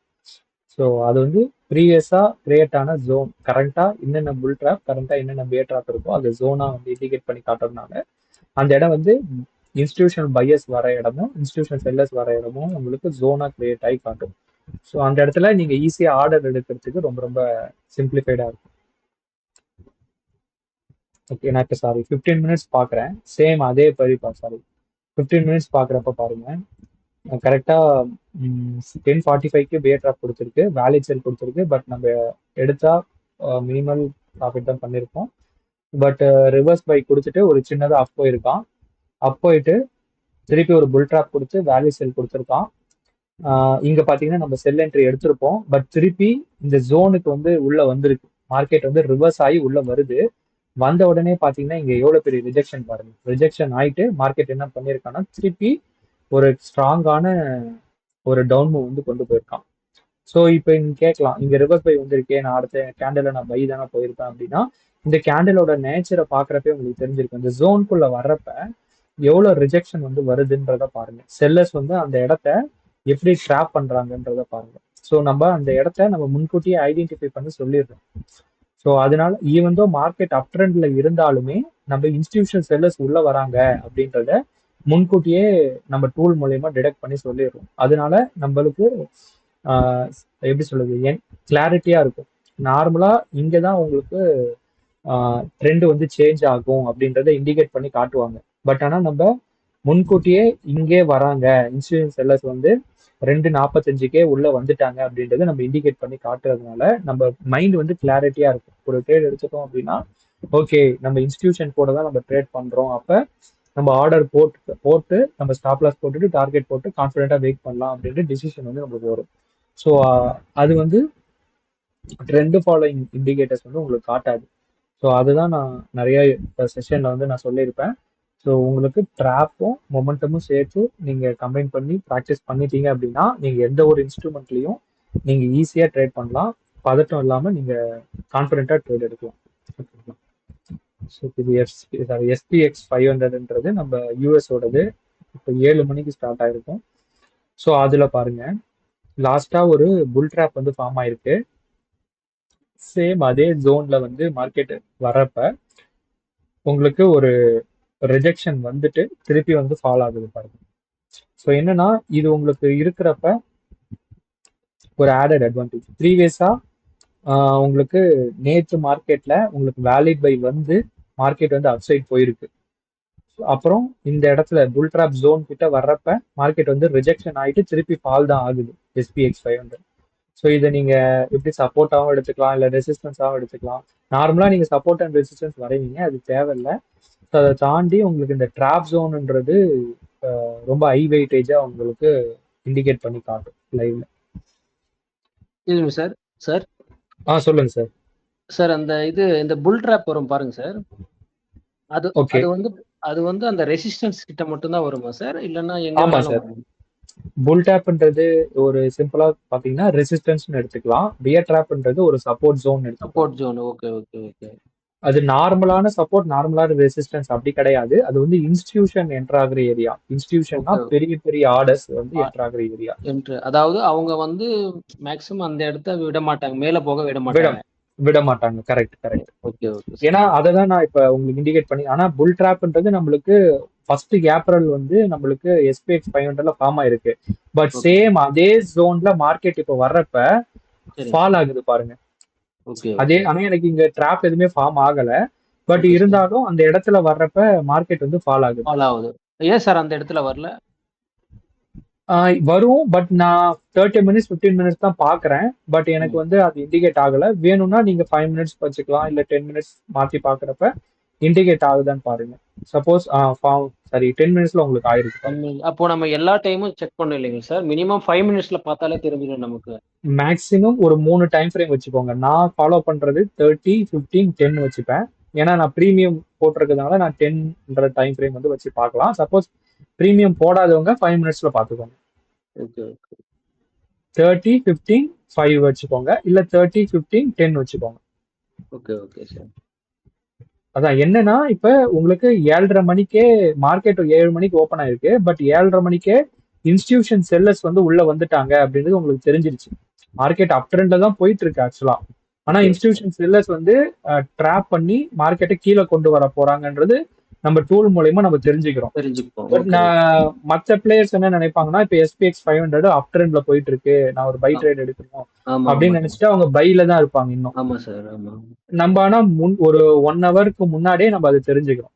Speaker 1: ஸோ அது வந்து ப்ரீவியஸா கிரியேட் ஆன ஜோன் கரண்டா என்னென்ன புல் ட்ராப் கரண்டா என்னென்ன பியர் ட்ராப் இருக்கோ அந்த ஜோனா வந்து இண்டிகேட் பண்ணி காட்டுறதுனால அந்த இடம் வந்து இன்ஸ்டிடியூஷனல் பையர்ஸ் வர இடமும் இன்ஸ்டிடியூஷனல் செல்லர்ஸ் வர இடமும் உங்களுக்கு ஜோனா கிரியேட் ஆகி காட்டும். ஸோ அந்த இடத்துல நீங்க ஈஸியா ஆர்டர் எடுக்கிறதுக்கு ரொம்ப ரொம்ப சிம்பிளிஃபைடா இருக்கும். ஓகே நான் இப்போ சாரி 15 மினிட்ஸ் பார்க்குறேன். சேம் அதே படி சாரி 15 மினிட்ஸ் பார்க்குறப்ப பாருங்க கரெக்டா 10:45க்கு பியர் ட்ராப் கொடுத்துருக்கு, வேலிட் செல் கொடுத்துருக்கு. பட் நம்ம எடுத்தா மினிமல் ப்ராஃபிட் தான் பண்ணியிருக்கோம். பட் ரிவர்ஸ் பை கொடுத்துட்டு ஒரு சின்னதாக அப் போயிருக்கான். அப் போயிட்டு திருப்பி ஒரு புல் ட்ராப் கொடுத்து வேல்யூ செல் கொடுத்துருக்கான். இங்க பாத்தீங்கன்னா நம்ம செல் என்ட்ரி எடுத்திருப்போம். பட் திருப்பி இந்த ஜோனுக்கு வந்து உள்ள வந்திருக்கு. மார்க்கெட் வந்து ரிவர்ஸ் ஆகி உள்ள வருது. வந்த உடனே பாத்தீங்கன்னா இங்க எவ்வளவு பெரிய ரிஜெக்ஷன் பாருங்க. ரிஜெக்ஷன் ஆயிட்டு மார்க்கெட் என்ன பண்ணிருக்கான்னா திருப்பி ஒரு ஸ்ட்ராங்கான ஒரு டவுன் மூவ் வந்து கொண்டு போயிருக்கான். ஸோ இப்போ இங்க கேட்கலாம் இங்க ரிவர்ஸ் பை வந்திருக்கேன், நான் அடுத்த கேண்டில் நான் பை தானே போயிருப்பேன் அப்படின்னா இந்த கேண்டிலோட நேச்சரை பாக்குறப்பே உங்களுக்கு தெரிஞ்சிருக்கும். இந்த ஜோனுக்குள்ள வர்றப்ப எவ்வளவு ரிஜெக்ஷன் வந்து வருதுன்றத பாருங்க. செல்லர்ஸ் வந்து அந்த இடத்த எப்படி ட்ராப் பண்றாங்கன்றத பாருங்க. ஸோ நம்ம அந்த இடத்த நம்ம முன்கூட்டியே ஐடென்டிஃபை பண்ணி சொல்லிடுறோம். ஸோ அதனால ஈவன் தோ மார்க்கெட் அப் ட்ரெண்ட்ல இருந்தாலுமே நம்ம இன்ஸ்டிடியூஷனல் செல்லர்ஸ் உள்ள வராங்க அப்படின்றத முன்கூட்டியே நம்ம டூல் மூலயமா டிடெக்ட் பண்ணி சொல்லிடுறோம். அதனால நம்மளுக்கு எப்படி சொல்றது கிளாரிட்டியா இருக்கும். நார்மலா இங்கதான் உங்களுக்கு ட்ரெண்ட் வந்து சேஞ்ச் ஆகும் அப்படின்றத இண்டிகேட் பண்ணி காட்டுவாங்க. பட் ஆனா நம்ம முன்கூட்டியே இங்கே வராங்க இன்சூரன்ஸ் செல்லர்ஸ் வந்து 2:45க்கே உள்ள வந்துட்டாங்க அப்படின்றத நம்ம இண்டிகேட் பண்ணி காட்டுறதுனால நம்ம மைண்ட் வந்து கிளாரிட்டியா இருக்கும். ஒரு ட்ரேட் எடுத்துட்டோம் அப்படின்னா ஓகே நம்ம இன்ஸ்டிடியூஷன் கூட தான் நம்ம ட்ரேட் பண்றோம். அப்ப நம்ம ஆர்டர் போட்டு நம்ம ஸ்டாப் லாஸ் போட்டுட்டு டார்கெட் போட்டு கான்ஃபிடென்ட்டா வெயிட் பண்ணலாம் அப்படின்ற டிசிஷன் வந்து நம்மளுக்கு வரும். ஸோ அது வந்து ட்ரெண்ட் ஃபாலோயிங் இண்டிகேட்டர்ஸ் வந்து உங்களுக்கு காட்டாது. ஸோ அதுதான் நான் நிறைய செஷன்ல வந்து நான் சொல்லியிருப்பேன். ஸோ உங்களுக்கு ட்ராப்பும் மொமெண்டமும் சேர்த்து நீங்க கம்பைன் பண்ணி ப்ராக்டிஸ் பண்ணிட்டீங்க அப்படின்னா நீங்க எந்த ஒரு இன்ஸ்ட்ருமெண்ட்லையும் நீங்க ஈஸியா ட்ரேட் பண்ணலாம். பதட்டம் இல்லாம நீங்க கான்ஃபிடென்ட்டா ட்ரேட் எடுக்கலாம். ஸோ இது SPX 500ன்றது நம்ம யூஎஸோடது. இப்போ 7 மணிக்கு ஸ்டார்ட் ஆயிருக்கும். ஸோ அதுல பாருங்க லாஸ்டா ஒரு புல் ட்ராப் வந்து ஃபார்ம் ஆயிருக்கு. சேம் அதே ஜோன்ல வந்து மார்க்கெட் வரப்ப உங்களுக்கு ஒரு ரிஜெக்ஷன் வந்துட்டு திருப்பி வந்து ஃபால் ஆகுது பாருங்க. ஸோ என்னன்னா இது உங்களுக்கு இருக்கிறப்ப ஒரு ஆடட் அட்வான்டேஜ். ப்ரீவியஸா உங்களுக்கு நேற்று மார்க்கெட்ல உங்களுக்கு வேலிட் பை வந்து மார்க்கெட் வந்து அப்சைட் போயிருக்கு. அப்புறம் இந்த இடத்துல புல் ட்ராப் ஜோன் கிட்ட வர்றப்ப மார்க்கெட் வந்து ரிஜெக்ஷன் ஆயிட்டு திருப்பி ஃபால் தான் ஆகுது SPX 500. ஸோ இதை நீங்க எப்படி சப்போர்ட்டாகவும் எடுத்துக்கலாம் இல்லை ரெசிஸ்டன்ஸாகவும் எடுத்துக்கலாம். நார்மலா நீங்க சப்போர்ட் அண்ட் ரெசிஸ்டன்ஸ் வரைவீங்க, அது தேவையில்லை. ஸோ அதை தாண்டி உங்களுக்கு இந்த ட்ராப் ஜோன்ன்றது ரொம்ப ஹை வெயிட்டேஜா உங்களுக்கு இண்டிகேட் பண்ணி காட்டும் லைவ்ல.
Speaker 4: இதுங்க சார் சார்
Speaker 1: சொல்லுங்க சார்.
Speaker 4: சார் அந்த இந்த புல் ட்ராப் வரும் பாருங்க சார். அது
Speaker 1: ஓகே
Speaker 4: அது வந்து அந்த ரெசிஸ்டன்ஸ் கிட்ட மட்டும் தான் வருமா சார், இல்லைன்னா
Speaker 1: ஆமா
Speaker 4: எங்க
Speaker 1: சார். புல் டேப்ன்றது ஒரு சிம்பிளா பாத்தீங்கன்னா ரெசிஸ்டன்ஸ்னு எடுத்துக்கலாம். பியர் ட்ராப்ன்றது ஒரு சப்போர்ட் ஜோன் எடுத்துக்கலாம்.
Speaker 4: Support zone. Okay, okay, okay.
Speaker 1: அது நார்மலான சப்போர்ட், நார்மலான ரெசிஸ்டன்ஸ் அப்படி கிடையாது. அது வந்து இன்ஸ்டிடியூஷன் என்டர் ஆகுற ஏரியா. இன்ஸ்டிடியூஷன்னா
Speaker 4: ஓகே.
Speaker 1: பெரிய பெரிய ஆர்டர்ஸ் வந்து என்டர் ஆகுற ஏரியா.
Speaker 4: அதாவது அவங்க வந்து மேக்ஸிமம் அந்த இடத்த விட மாட்டாங்க, மேல போக விட
Speaker 1: விட
Speaker 4: மாட்டாங்க.
Speaker 1: விட மாட்டாங்க. Correct correct.
Speaker 4: Okay, okay.
Speaker 1: ஏன்னா அதை தான் நான் இப்ப உங்களுக்கு இண்டிகேட் பண்ணி, ஆனா புல் ட்ராப்ன்றது நம்மளுக்கு ஃபர்ஸ்ட் ஏப்ரல் வந்து நம்மளுக்கு SPX 500ல ஃபார்ம் ஆயிருக்கு. But
Speaker 4: Okay.
Speaker 1: சேம் அதே ஜோன்ல மார்க்கெட் இப்ப வர்றப்ப
Speaker 4: சரி.
Speaker 1: ஃபால் ஆகுது பாருங்க.
Speaker 4: ஓகே,
Speaker 1: அதே
Speaker 4: ஓகே.
Speaker 1: ஆனா எனக்கு இங்க ட்ராப் எதுவுமே ஃபார்ம் ஆகல. But
Speaker 4: Okay, sir.
Speaker 1: இருந்தாலும் அந்த இடத்துல வர்றப்ப மார்க்கெட் வந்து ஃபால் ஆகுது.
Speaker 4: ஃபால் ஆகுது. ஏன் சார் அந்த இடத்துல வரல?
Speaker 1: வரும். பட் நான் 30 மினிட்ஸ் 15 மினிட்ஸ் தான் பாக்குறேன். பட் எனக்கு வந்து அது இண்டிகேட் ஆகல. வேணும்னா நீங்க 5 மினிட்ஸ் வச்சுக்கலாம், இல்ல 10 மினிட்ஸ் மாத்தி பாக்குறப்ப இண்டிகேட் ஆகுதான்னு பாருங்க. சப்போஸ் சாரி 10 மினிட்ஸ்ல உங்களுக்கு ஆயிருக்கு பாருங்க.
Speaker 4: அப்போ நம்ம எல்லா டைமும் செக் பண்ணணும் இல்லைங்க சார்? மினிமம் 5 மினிட்ஸ்ல பார்த்தாலே தெரிஞ்சிடும் நமக்கு.
Speaker 1: மேக்ஸிமம் ஒரு 3 டைம் ஃப்ரேம் வச்சுக்கோங்க. நான் ஃபாலோ பண்றது 30, 15, 10 வச்சுப்பேன். ஏன்னா நான் ப்ரீமியம் போட்டிருக்கிறதுனால நான் 10ன்ற டைம் ஃப்ரேம் வந்து வச்சு பார்க்கலாம். சப்போஸ் ப்ரீமியம் போடாதவங்க 5 மினிட்ஸ்ல பாத்துக்கோங்க.
Speaker 4: Okay, okay.
Speaker 1: 30, 15, 5 வச்சுக்கோங்க. இல்ல 30, 15, 10 வச்சுக்கோங்க.
Speaker 4: Okay, okay sir.
Speaker 1: அதான் என்னன்னா இப்ப உங்களுக்கு 7:30 மணிக்கே மார்க்கெட் 7 மணிக்கு ஓபன் ஆயிருக்கு. பட் 7:30 மணிக்கே இன்ஸ்டிடியூஷன் செல்லர்ஸ் வந்து உள்ள வந்துட்டாங்க அப்படின்றது உங்களுக்கு தெரிஞ்சிருச்சு. மார்க்கெட் அப் ட்ரெண்ட்ல தான் போயிட்டு இருக்கு ஆக்சுவலா. ஆனா
Speaker 4: Okay.
Speaker 1: இன்ஸ்டிடியூஷன் செல்லர்ஸ் வந்து ட்ராப் பண்ணி மார்க்கெட்டை கீழே கொண்டு வர போறாங்கன்றது நம்ம டூல் மூலயமா நம்ம தெரிஞ்சுக்கிறோம்.
Speaker 4: தெரிஞ்சுப்போம்.
Speaker 1: But
Speaker 4: okay.
Speaker 1: நான் மற்ற பிளேயர்ஸ் என்ன நினைப்பாங்கன்னா இப்ப SPX 500 அப் ட்ரெண்ட்ல போயிட்டு இருக்கு, நான் ஒரு பை ட்ரேட் எடுக்கணும்
Speaker 4: ஆமா,
Speaker 1: அப்படின்னு
Speaker 4: ஆமா.
Speaker 1: நினைச்சிட்டு அவங்க பைல தான் இருப்பாங்க இன்னும்.
Speaker 4: ஆமா சார். ஆமா.
Speaker 1: நம்ம ஆனா ஒரு 1 ஹவருக்கு முன்னாடியே நம்ம அதை தெரிஞ்சுக்கிறோம்.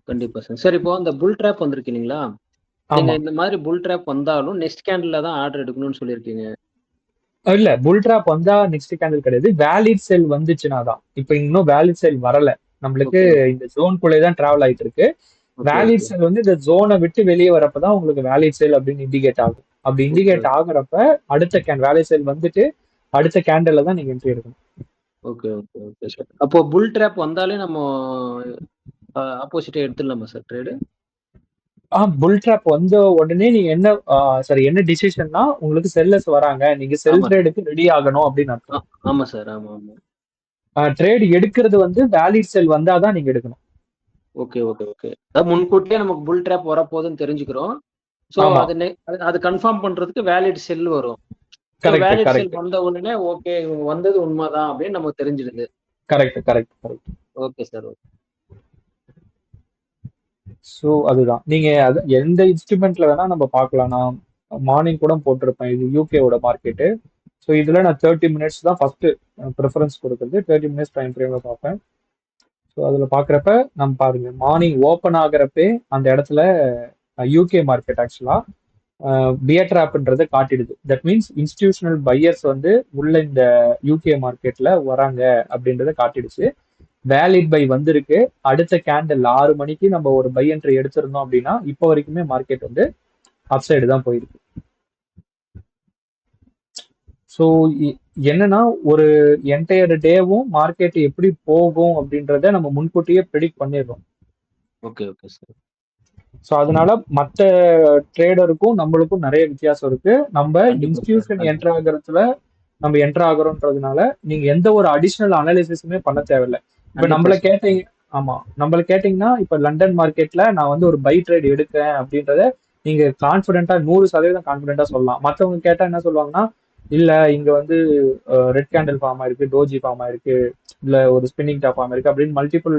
Speaker 4: கண்டிப்பா சார். சார் இப்போ அந்த புல் ட்ராப் வந்திருக்கு இல்லைங்களா? நீங்க
Speaker 1: ஆமா.
Speaker 4: இந்த மாதிரி புல் ட்ராப் வந்தாலும் நெக்ஸ்ட் கேண்டில்ல தான் ஆர்டர் எடுக்கணும்னு சொல்லியிருக்கீங்க.
Speaker 1: இல்ல புல் ட்ராப் வந்தா நெக்ஸ்ட் கேண்டில் கிடையாது. வேலிட் செல் வந்துச்சுன்னா தான். இப்ப இன்னும் வேலிட் செல் வரல. நம்மளுக்கு
Speaker 4: Okay.
Speaker 1: இந்த ஜோனுக்குள்ளே தான் டிராவல் ஆயிட்டு இருக்கு.
Speaker 4: Okay,
Speaker 1: valid
Speaker 4: okay.
Speaker 1: செல் வந்து இந்த ஜோனை விட்டு வெளியே வரப்பதான் உங்களுக்கு வேலிட் செல் அப்படின்னு இண்டிகேட் ஆகும். அப்படி இண்டிகேட் ஆகுறப்ப அடுத்த வேலிட் செல் வந்துட்டு அடுத்த கேண்டில்ல தான் நீங்க என்ட்ரி எடுக்கணும்.
Speaker 4: Okay, okay, okay sir. அப்போ புல் ட்ராப் வந்தாலே நம்ம ஆப்போசிட்டா எடுத்துடலாமா சார் ட்ரேடு?
Speaker 1: புல் ட்ராப் வந்த உடனே நீங்க என்ன டிசிஷன்னா உங்களுக்கு செல்லர்ஸ் வராங்க, நீங்க செல்
Speaker 4: ஆமா.
Speaker 1: ட்ரேடுக்கு ரெடி ஆகணும் அப்படின்னு அர்த்தம்.
Speaker 4: ஆமா சார். ஆமா, ஆமா.
Speaker 1: ட்ரேட் எடுக்கிறது வந்து வேலிட் செல் வந்தாதான் நீங்க எடுக்கணும்.
Speaker 4: Okay, okay, okay. அதாவது முன்கூட்டியே நமக்கு புல் ட்ராப் வரப்போகுதுன்னு தெரிஞ்சுக்கிறோம். ஸோ
Speaker 1: ஆமா.
Speaker 4: அது கன்ஃபார்ம் பண்றதுக்கு வேலிட் செல் வரும். So
Speaker 1: correct
Speaker 4: valid sell
Speaker 1: correct
Speaker 4: வந்த உடனே ஓகே இவங்க வந்தது உண்மைதான் அப்படின்னு நமக்கு தெரிஞ்சிடுது.
Speaker 1: Correct correct correct.
Speaker 4: Okay sir. Okay.
Speaker 1: So அதுதான் நீங்க எந்த இன்ஸ்ட்ருமெண்ட்ல வேணா நம்ம பார்க்கலாம். நான் மார்னிங் கூட போட்டிருப்பேன். இது யூகேவோட மார்க்கெட்டு. ஸோ இதுல நான் 30 மினிட்ஸ் தான் ஃபர்ஸ்ட் ப்ரிஃபரன்ஸ் கொடுக்குறது. 30 மினிட்ஸ் டைம் ஃப்ரேம்ல பார்ப்பேன். ஸோ அதுல பாக்குறப்ப நம்ம பாருங்க மார்னிங் ஓப்பன் ஆகுறப்பே அந்த இடத்துல யூகே மார்க்கெட் ஆக்சுவலா பியர் ட்ராப்ன்றதை காட்டிடுது. தட் மீன்ஸ் இன்ஸ்டிடியூஷனல் பையர்ஸ் வந்து உள்ள இந்த யூகே மார்க்கெட்ல வராங்க அப்படின்றத காட்டிடுச்சு. வேலிட் பை வந்திருக்கு. அடுத்த கேண்டில் 6 மணிக்கு நம்ம ஒரு பை என்ட்ரி எடுத்திருந்தோம் அப்படின்னா இப்போ வரைக்குமே மார்க்கெட் வந்து அப்சைடு தான் போயிருக்கு. ஸோ என்னன்னா ஒரு என்டையர் டேவும் மார்க்கெட் எப்படி போகும் அப்படின்றத நம்ம முன்கூட்டியே ப்ரெடிக்ட் பண்ணிடுறோம்.
Speaker 4: Okay, okay sir.
Speaker 1: ஸோ அதனால மற்ற ட்ரேடருக்கும் நம்மளுக்கும் நிறைய வித்தியாசம் இருக்கு. நம்ம
Speaker 4: கண்டிப்பா
Speaker 1: இன்ஸ்டிடியூஷன்
Speaker 4: சார்.
Speaker 1: என்டர் ஆகிறதுல நம்ம என்டர் ஆகிறோன்றதுனால நீங்க எந்த ஒரு அடிஷனல் அனாலிசிஸுமே பண்ண தேவையில்லை. இப்ப நம்மள கேட்டீங்க, ஆமா நம்மள கேட்டீங்கன்னா இப்ப லண்டன் மார்க்கெட்ல நான் வந்து ஒரு பை ட்ரேட் எடுக்கிறேன் அப்படின்றத நீங்க கான்பிடென்டா 100% கான்பிடென்டா சொல்லலாம். மற்றவங்க கேட்டா என்ன சொல்லுவாங்கன்னா இல்ல இங்க வந்து ரெட் கேண்டில் ஃபார்ம் ஆயிருக்கு, டோஜி ஃபார்ம் ஆயிருக்கு, இல்ல ஒரு ஸ்பின்னிங் டாப் ஃபார்ம் ஆயிருக்கு அப்படின்னு மல்டிபிள்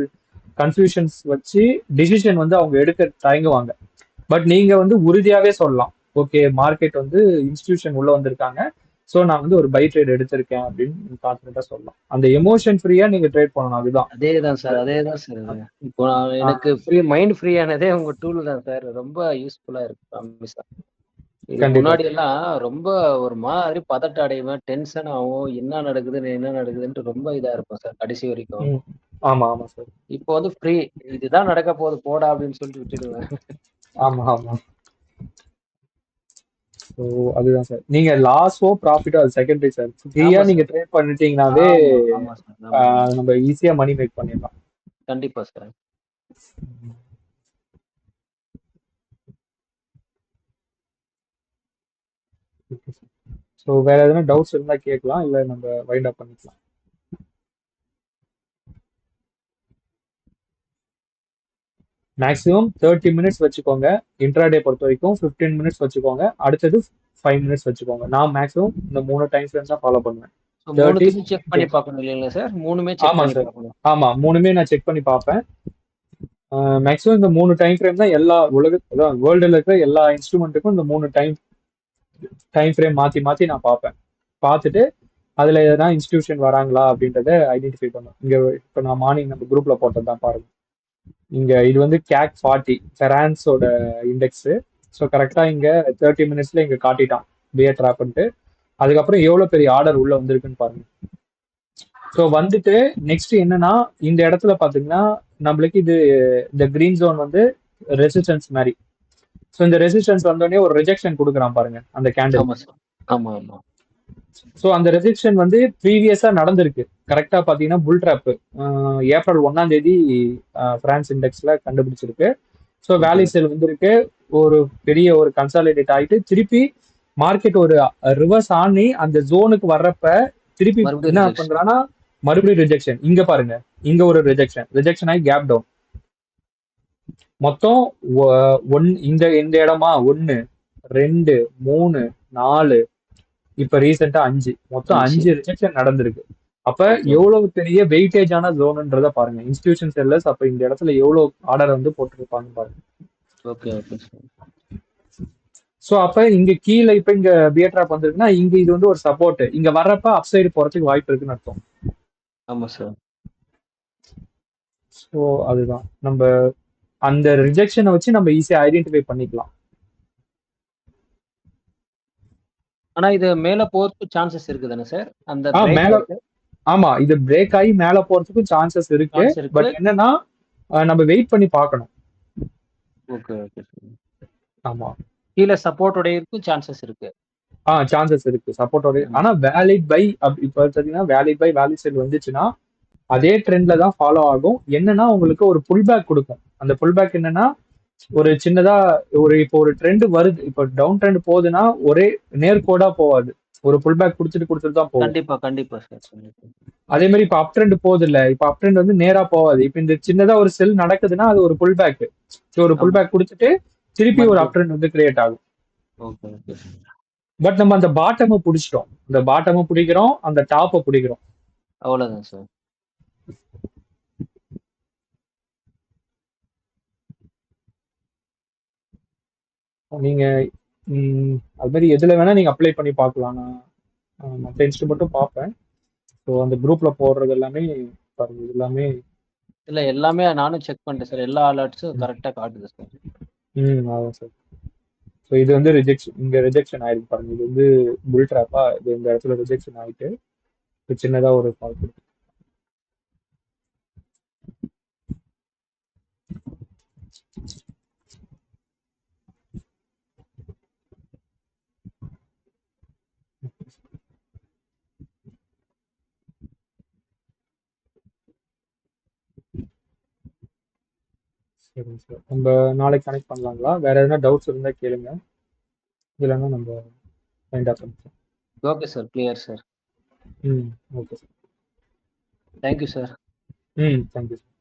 Speaker 1: கன்ஃபியூஷன்ஸ் வச்சு டிசிஷன் வந்து அவங்க எடுக்க தயங்குவாங்க. பட் நீங்க வந்து உறுதியாவே சொல்லலாம், ஓகே மார்க்கெட் வந்து இன்ஸ்டிடியூஷன் உள்ள வந்திருக்காங்க, ஸோ நான் வந்து ஒரு பை ட்ரேட் எடுத்திருக்கேன் அப்படின்னு கான்ஃபிடென்ட்டா சொல்லலாம். அந்த எமோஷன் ஃப்ரீயா நீங்க ட்ரேட் பண்ணணும். அதுதான்.
Speaker 4: அதேதான் சார். இப்போ எனக்கு மைண்ட் ஃப்ரீ ஆனதே உங்க டூல் தான் சார். ரொம்ப யூஸ்ஃபுல்லா இருக்கு. இது முன்னாடி எல்லாம் ரொம்ப ஒரு மாதிரி பதட்ட அடைவேன், டென்ஷன் ஆகும், என்ன நடக்குதுன்ட்டு ரொம்ப இதா இருக்கும் சார் கடைசி வரைக்கும்.
Speaker 1: ஆமா ஆமா சார்.
Speaker 4: இப்போ வந்து ஃப்ரீ, இதுதான் நடக்க போகுது போடா அப்படின்னு சொல்லிட்டு விட்டுடுவேன்.
Speaker 1: ஆமா ஆமா. ஸோ அதுதான் சார். நீங்க லாஸோ ப்ராஃபிட்டோ அது செகண்டரி சார். ஃப்ரீயா நீங்க ட்ரேட் பண்ணிட்டீங்கன்னாவே நம்ம ஈஸியா மணி மேக் பண்ணிடலாம்.
Speaker 4: கண்டிப்பா சார்.
Speaker 1: Okay sir. ஸோ வேற எதனா டவுட்ஸ் இருந்தா கேட்கலாம், இல்ல நம்ம வைண்ட் அப் பண்ணிக்கலாம். மேக்ஸிமம் 30 மினிட்ஸ் வச்சுக்கோங்க. இன்ட்ராடே பொறுத்த வரைக்கும் 15 மினிட்ஸ் வச்சுக்கோங்க. அடுத்தது 5 மினிட்ஸ் வச்சுக்கோங்க. நான் மேக்ஸிமம் இந்த 3 டைம் ஃப்ரேம்ஸ் தான் ஃபாலோ பண்ணுவேன். 30
Speaker 4: மூணுத்துமே செக்
Speaker 1: 15.
Speaker 4: பண்ணி பார்க்கணும் இல்லைங்களா சார்? மூணுமே செக்
Speaker 1: ஆமா
Speaker 4: பண்ணி
Speaker 1: சார்.
Speaker 4: பார்க்கணும்.
Speaker 1: ஆமா, 3மே நான் செக் பண்ணி பார்ப்பேன். மேக்ஸிமம் இந்த 3 டைம் ஃப்ரேம் தான் எல்லா அதான் வேர்ல்டுல இருக்கிற எல்லா இன்ஸ்ட்ருமெண்ட்டுக்கும் இந்த 3 டைம் ஃப்ரேம் மாத்தி மாத்தி நான் பார்ப்பேன். பார்த்துட்டு அதுல எதனா இன்ஸ்டிடியூஷன் வராங்களா அப்படின்றத ஐடென்டிஃபை பண்ணுவேன். இங்க இப்போ நான் மார்னிங் நம்ம குரூப்ல போட்டது தான் பாருங்க. இங்க இது வந்து கேக் 40 ஃபெரான்ஸோட இண்டெக்ஸ். ஸோ கரெக்டா இங்க 30 மினிட்ஸ்ல இங்க காட்டிட்டான் பியர் ட்ராப்ன்ட்டு. அதுக்கப்புறம் எவ்வளவு பெரிய ஆர்டர் உள்ள வந்திருக்குன்னு பாருங்க. ஸோ வந்துட்டு நெக்ஸ்ட் என்னன்னா, இந்த இடத்துல பாத்தீங்கன்னா நம்மளுக்கு இது இந்த கிரீன் ஜோன் வந்து ரெசிஸ்டன்ஸ் மாதிரி. ஸோ இந்த ரெசிஸ்டன்ஸ் வந்தோடனே ஒரு ரிஜெக்ஷன் கொடுக்குறான் பாருங்க அந்த கேண்டில்.
Speaker 4: ஆமா சார். ஆமா ஆமா.
Speaker 1: ஸோ அந்த ரெஜெக்ஷன் வந்து ப்ரீவியஸா நடந்திருக்கு. கரெக்டா பாத்தீங்கன்னா புல் ட்ராப் ஏப்ரல் 1ஆம் தேதி பிரான்ஸ் இண்டெக்ஸ்ல கண்டுபிடிச்சிருக்கு. ஸோ வேலி செல் வந்திருக்கு, ஒரு பெரிய ஒரு கன்சாலிடேட் ஆயிட்டு திருப்பி மார்க்கெட் ஒரு ரிவர்ஸ் ஆனி அந்த ஜோனுக்கு வர்றப்ப திருப்பி
Speaker 4: மறுபடியும்
Speaker 1: என்ன
Speaker 4: rejection.
Speaker 1: பண்றான்னா மறுபடியும் ரிஜெக்ஷன். இங்க பாருங்க, இங்க ஒரு ரிஜெக்ஷன் ஆகி கேப் டவுன். மொத்தம் இந்த இந்த இடமா 1 2 3 4 இப்ப ரீசெண்டா 5 மொத்தம் 5 ரிஜெக்ஷன் நடந்திருக்கு. அப்ப
Speaker 4: Okay.
Speaker 1: எவ்வளவு பெரிய வெயிட்டேஜான ஜோன்ன்றத பாருங்க. இன்ஸ்டிடியூஷன் செல்லர்ஸ் அப்ப இந்த இடத்துல எவ்வளவு ஆர்டர் வந்து போட்டுருப்பாங்க பாருங்க.
Speaker 4: Okay okay sir.
Speaker 1: சோ அப்ப இங்க கீழே இப்ப இங்க பியர் ட்ராப் வந்திருக்குன்னா இங்க இது வந்து ஒரு சப்போர்ட். இங்க வர்றப்ப அப்சைடு போறதுக்கு வாய்ப்பு இருக்குன்னு அர்த்தம்.
Speaker 4: ஆமா சார்.
Speaker 1: ஸோ அதுதான் நம்ம அந்த ரிஜெக்ஷனை வச்சு நம்ம ஈஸியா ஐடென்டிஃபை பண்ணிக்கலாம்.
Speaker 4: ஆனா இது மேல போறதுக்கு சான்சஸ் இருக்கு தானே சார்? அந்த
Speaker 1: மேல ஆமா, இது பிரேக் ஆகி மேல போறதுக்கும் சான்சஸ் இருக்கு.
Speaker 4: சான்ஸ் இருக்கு.
Speaker 1: பட் என்னன்னா நம்ம வெயிட் பண்ணி பார்க்கணும்.
Speaker 4: Okay okay sir.
Speaker 1: ஆமா,
Speaker 4: கீழ சப்போர்ட் உடையறதுக்கும் சான்சஸ் இருக்கு.
Speaker 1: சான்சஸ் இருக்கு சப்போர்ட்டோட. ஆனா வேலிட் பை இப்ப பாத்தீங்கன்னா வேலிட் பை வேலிட் செல் வந்துச்சுன்னா அதே ட்ரெண்ட்ல தான் ஃபாலோ ஆகும். என்னன்னா உங்களுக்கு ஒரு புல் பேக் கொடுக்கும். அந்த புல் பேக் என்னன்னா ஒரு சின்னதா இப்போ ஒரு ட்ரெண்ட் வருது, இப்போ டவுன் ட்ரெண்ட் போகுதுன்னா ஒரே நேர்கோடா போகாது, ஒரு புல் பேக் குடுத்துட்டு தான் போகும்.
Speaker 4: கண்டிப்பா கண்டிப்பா சார்.
Speaker 1: அதே மாதிரி இப்ப அப் ட்ரெண்ட் போகுது இல்ல, இப்ப அப் ட்ரெண்ட் வந்து நேரா போகாது. இப்ப இந்த சின்னதா ஒரு செல் நடக்குதுன்னா அது ஒரு புல் பேக். ஒரு புல் பேக் குடுத்துட்டு திருப்பி ஒரு அப் ட்ரெண்ட் வந்து கிரியேட் ஆகும்.
Speaker 4: Okay okay.
Speaker 1: பட் நம்ம அந்த பாட்டமை பிடிச்சிட்டோம், அந்த பாட்டமை பிடிக்கிறோம், அந்த டாப்பை பிடிக்கிறோம்,
Speaker 4: அவ்வளவுதான் சார்.
Speaker 1: நீங்க அது மாதிரி எதுல வேணா நீங்க அப்ளை பண்ணி பார்க்கலாம். நான் மற்ற இன்ஸ்ட்ருமெண்ட்டும் பார்ப்பேன். ஸோ அந்த குரூப்ல போடுறது எல்லாமே பாருங்க, இது எல்லாமே
Speaker 4: இல்ல எல்லாமே நானும் செக் பண்ணிட்டேன் சார். எல்லா அலர்ட்ஸும் கரெக்டா காட்டுது சார்.
Speaker 1: அதான் சார். ஸோ இது வந்து ரிஜெக்ஷன் ஆயிருக்கு பாருங்க. இது வந்து புல் ட்ராப்பா, இது இந்த இடத்துல ரிஜெக்ஷன் ஆயிட்டு இப்போ சின்னதா ஒரு ஃபால் கொடுத்து. சரிங்க சார், நம்ம நாளைக்கு கனெக்ட் பண்ணலாங்களா? வேற எதனா டவுட்ஸ் இருந்தா கேளுங்க, இல்லைன்னா நம்ம ஃபைண்ட் அவுட் பண்ணிக்கலாம்.
Speaker 4: Okay sir, clear sir.
Speaker 1: Okay sir.
Speaker 4: Thank you sir.
Speaker 1: Thank you sir.